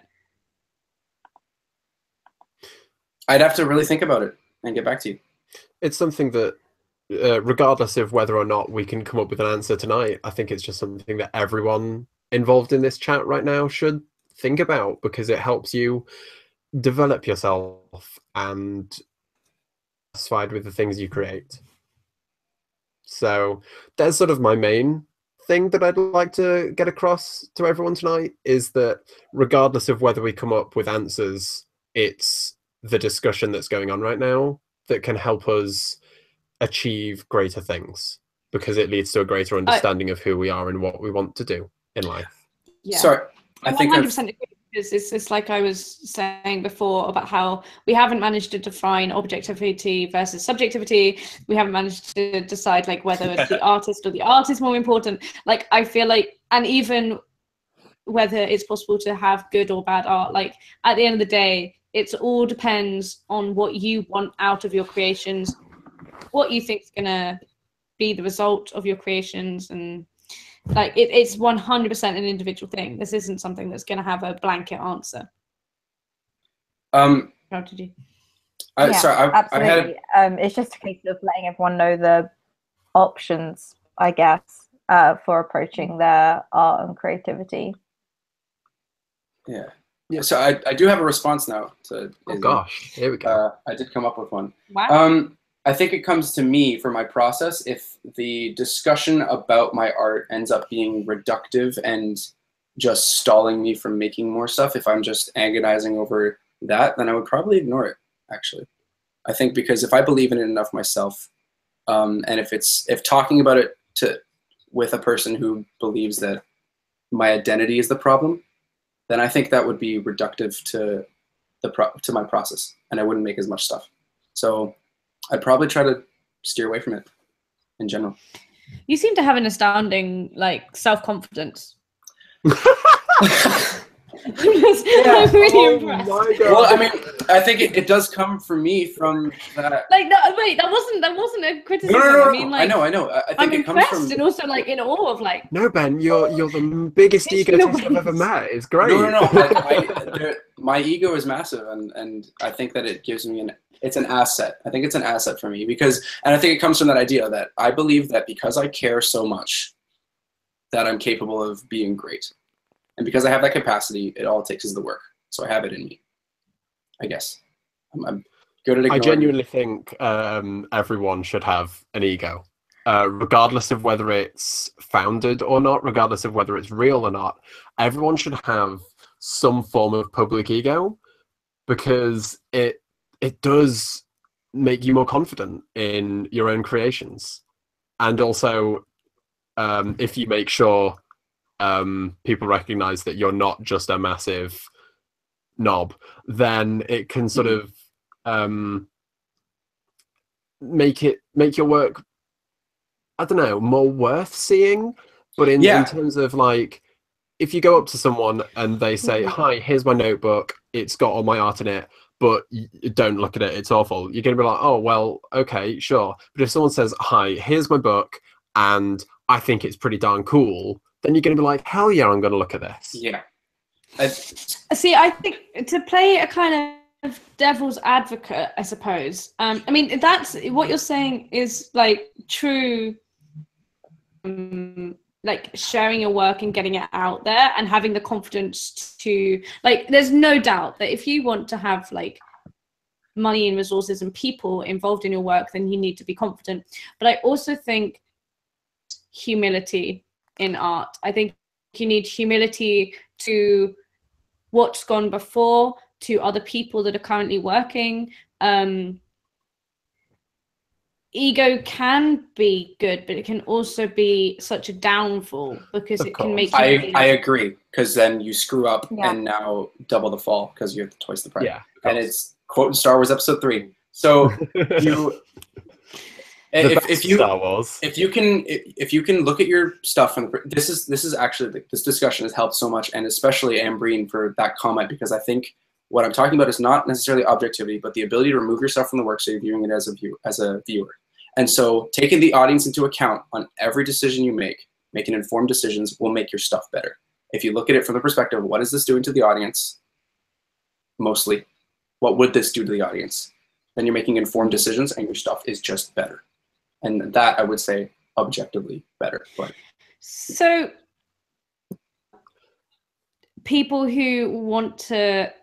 I'd have to really think about it and get back to you. It's something that, regardless of whether or not we can come up with an answer tonight, I think it's just something that everyone involved in this chat right now should think about, because it helps you develop yourself and satisfied with the things you create. So that's sort of my main thing that I'd like to get across to everyone tonight, is that regardless of whether we come up with answers, it's the discussion that's going on right now that can help us achieve greater things, because it leads to a greater understanding of who we are and what we want to do in life. Yeah. Sorry, I think 100% agree. It's like I was saying before about how we haven't managed to define objectivity versus subjectivity. We haven't managed to decide like whether the artist or the art is more important. Like, I feel like, and even whether it's possible to have good or bad art, like at the end of the day, it all depends on what you want out of your creations, what you think is gonna be the result of your creations, and like it's 100% an individual thing. This isn't something that's going to have a blanket answer. How did you? Sorry, absolutely. It's just a case of letting everyone know the options, I guess, for approaching their art and creativity. Yeah. So I do have a response now to. Oh gosh, here we go. I did come up with one. Wow. I think it comes to me for my process if the discussion about my art ends up being reductive and just stalling me from making more stuff, if I'm just agonizing over that, then I would probably ignore it, actually. I think because if I believe in it enough myself, and if talking about it with a person who believes that my identity is the problem, then I think that would be reductive to my process, and I wouldn't make as much stuff. So I'd probably try to steer away from it in general. You seem to have an astounding self-confidence. I'm really impressed. Well, I mean, I think it does come for me from that. No, wait, that wasn't a criticism. No. I mean, I know. I think I'm it comes impressed from. and also in awe of No, Ben, you're the biggest egotist I've ever met. It's great. No. My ego is massive, and I think that it gives me it's an asset. I think it's an asset for me and I think it comes from that idea that I believe that because I care so much, that I'm capable of being great. And because I have that capacity, it all it takes is the work. So I have it in me, I guess. I'm good at ignoring. I genuinely think everyone should have an ego, regardless of whether it's founded or not, regardless of whether it's real or not. Everyone should have some form of public ego, because it does make you more confident in your own creations. And also, if you make sure people recognize that you're not just a massive knob, then it can sort of make your work, I don't know, more worth seeing. But in terms of if you go up to someone and they say, "Hi, here's my notebook, it's got all my art in it, but don't look at it, it's awful," you're going to be like, "Oh, well, okay, sure." But if someone says, "Hi, here's my book, and I think it's pretty darn cool," then you're going to be like, "Hell yeah, I'm going to look at this." Yeah. See, I think to play a kind of devil's advocate, I suppose. I mean, that's what you're saying is true. Sharing your work and getting it out there and having the confidence to there's no doubt that if you want to have money and resources and people involved in your work, then you need to be confident. But I also think humility in art. I think you need humility to what's gone before, to other people that are currently working. Ego can be good, but it can also be such a downfall, because it can make you I agree, because then you screw up and now double the fall because you have twice the price. Yeah, and it's quoting Star Wars Episode 3. So you if you can look at your stuff, and this is actually, this discussion has helped so much, and especially Ambreen for that comment, because I think what I'm talking about is not necessarily objectivity, but the ability to remove yourself from the work so you're viewing it as a viewer. And so taking the audience into account on every decision you make, making informed decisions, will make your stuff better. If you look at it from the perspective of what is this doing to the audience, mostly, what would this do to the audience? Then you're making informed decisions and your stuff is just better. And that, I would say, objectively better. But so people who want to,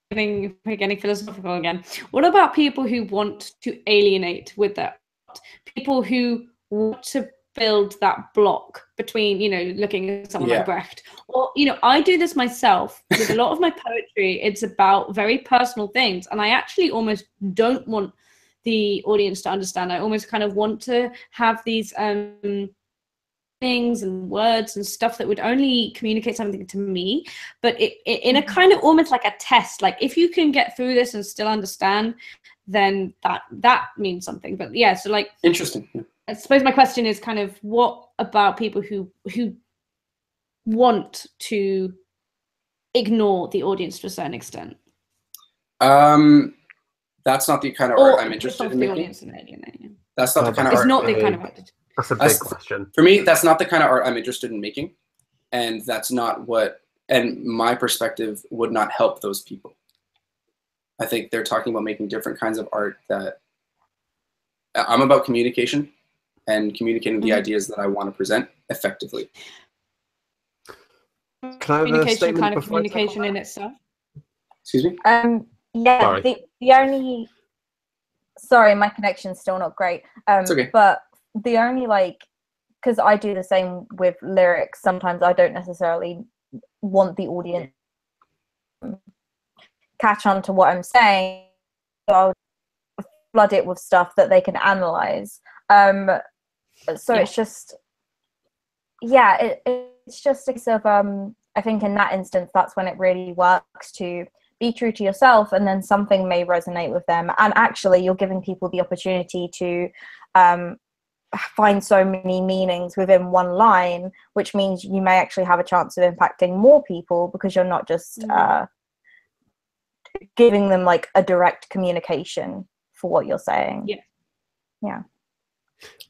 getting philosophical again, what about people who want to alienate with their art? People who want to build that block between, looking at someone like Brecht. Or, I do this myself with a lot of my poetry. It's about very personal things, and I actually almost don't want the audience to understand. I almost kind of want to have these things and words and stuff that would only communicate something to me, but in a kind of almost like a test. If you can get through this and still understand, then that means something. But yeah, so interesting. I suppose my question is kind of, what about people who want to ignore the audience to a certain extent? That's not the kind of art I'm interested in making. That's not the kind of art. It's not the kind of art. That's a big question. For me, that's not the kind of art I'm interested in making. And that's not and my perspective would not help those people. I think they're talking about making different kinds of art. That I'm about communication and communicating the ideas that I want to present effectively. Can I have communication kind of communication in itself? Excuse me? Yeah, Sorry. the only, sorry, my connection's still not great. It's okay. But the only because I do the same with lyrics. Sometimes I don't necessarily want the audience to catch on to what I'm saying. So I'll flood it with stuff that they can analyze. So it's just, it's just a case of, I think in that instance, that's when it really works to be true to yourself, and then something may resonate with them. And actually, you're giving people the opportunity to find so many meanings within one line, which means you may actually have a chance of impacting more people, because you're not just giving them like a direct communication for what you're saying. Yeah.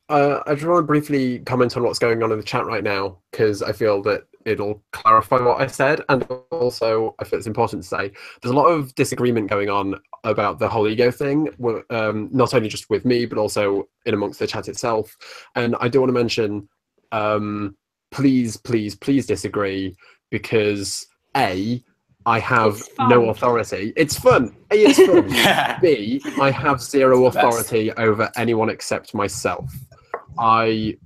I just want to briefly comment on what's going on in the chat right now, because I feel that it'll clarify what I said, and also I feel it's important to say there's a lot of disagreement going on about the whole ego thing, not only just with me, but also in amongst the chat itself. And I do want to mention, please disagree, because A, I have no authority. It's fun. A, it's fun. B, I have zero authority over anyone except myself. I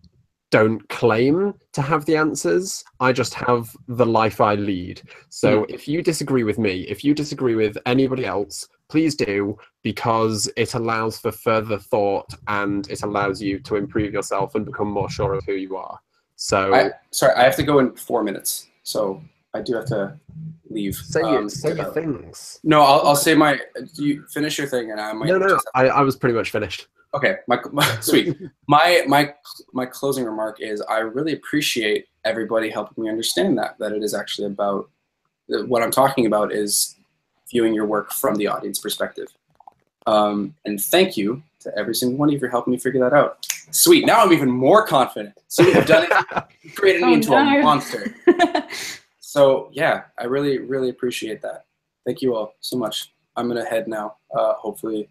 don't claim to have the answers. I just have the life I lead. So if you disagree with me, if you disagree with anybody else, please do, because it allows for further thought, and it allows you to improve yourself and become more sure of who you are. So sorry, I have to go in 4 minutes, so I do have to leave. Say your things. No, I'll say my. Do you finish your thing, and I might. No. I was pretty much finished. Okay, sweet. My closing remark is I really appreciate everybody helping me understand that it is actually about what I'm talking about is viewing your work from the audience perspective. And thank you to every single one of you for helping me figure that out. Sweet. Now I'm even more confident. So you've done it. You created me into a monster. So yeah, I really appreciate that. Thank you all so much. I'm gonna head now. Hopefully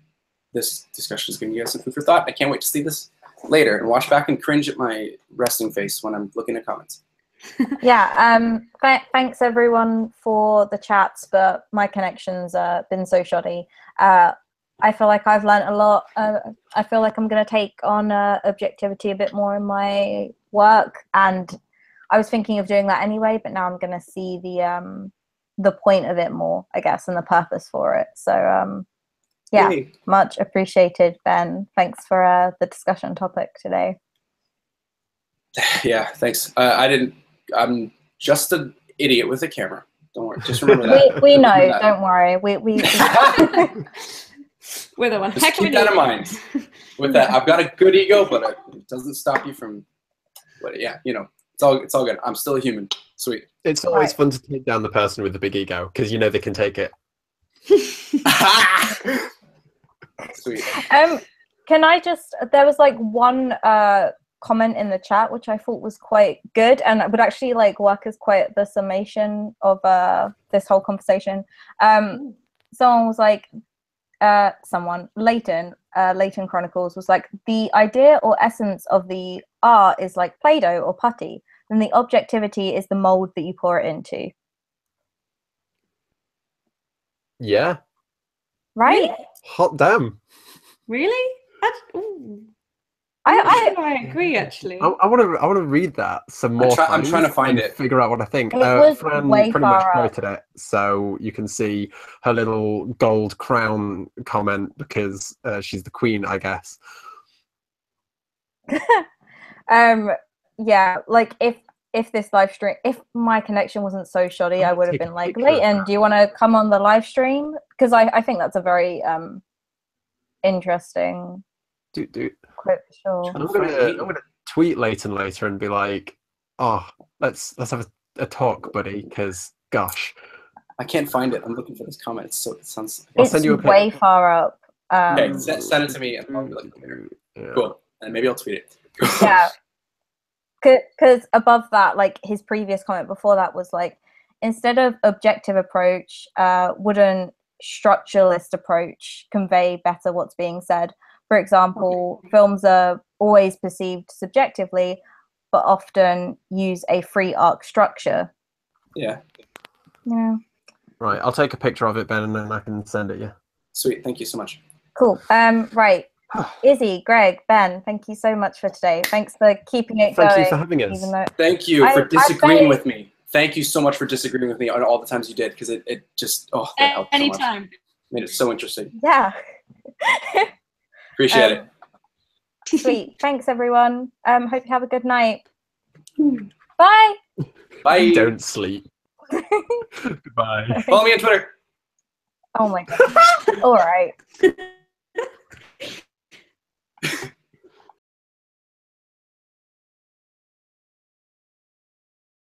this discussion is giving you guys some food for thought. I can't wait to see this later and watch back and cringe at my resting face when I'm looking at comments. Yeah, thanks everyone for the chats, but my connection's been so shoddy. I feel like I've learned a lot. I feel like I'm going to take on objectivity a bit more in my work, and I was thinking of doing that anyway, but now I'm going to see the point of it more, I guess, and the purpose for it. So yeah, Yay. Much appreciated, Ben. Thanks for the discussion topic today. Yeah, thanks. I'm just an idiot with a camera. Don't worry. Just remember that. We know. Don't worry. We We're the one. Just keep that in mind. With that, I've got a good ego, but it doesn't stop you from. But yeah, you know, it's all good. I'm still a human. Sweet. It's always fun to take down the person with the big ego, because you know they can take it. Sweet. Can I just? There was like one comment in the chat which I thought was quite good, and it would actually like work as quite the summation of this whole conversation. Someone was like, Leighton Chronicles was like, the idea or essence of the art is like Play-Doh or putty, and the objectivity is the mold that you pour it into. Yeah. Right? Really? Hot damn. Really? I agree, actually. I want to read that some more. I'm trying to find it. Figure out what I think. It was Fran way pretty much far quoted it, so you can see her little gold crown comment, because she's the queen, I guess. Yeah, like if this live stream, if my connection wasn't so shoddy, I would have been like, Leighton, do you want to come on the live stream? Because I think that's a very interesting quote for sure. I'm gonna tweet Leighton later and be like, oh, let's have a talk, buddy, because gosh, I can't find it. I'm looking for this comment. So it sounds. I'll send you a way far up. Okay, send it to me, and I'll be looking later. Yeah. Cool, and maybe I'll tweet it. Yeah, because above that, like his previous comment before that was like, instead of objective approach, wouldn't structuralist approach convey better what's being said? For example, films are always perceived subjectively, but often use a free arc structure. Yeah. Yeah. Right, I'll take a picture of it, Ben, and then I can send it you. Sweet. Thank you so much. Cool. Right. Izzy, Greg, Ben, thank you so much for today. Thanks for keeping it going. Thank you for having us. Thank you for disagreeing with me thank you so much for disagreeing with me on all the times you did, because it just that helped so much. Anytime. Made it so interesting. Yeah. Appreciate it. Sweet. Thanks, everyone. Hope you have a good night. Bye. Bye. Don't sleep. Goodbye. Follow me on Twitter. Oh my god. All right.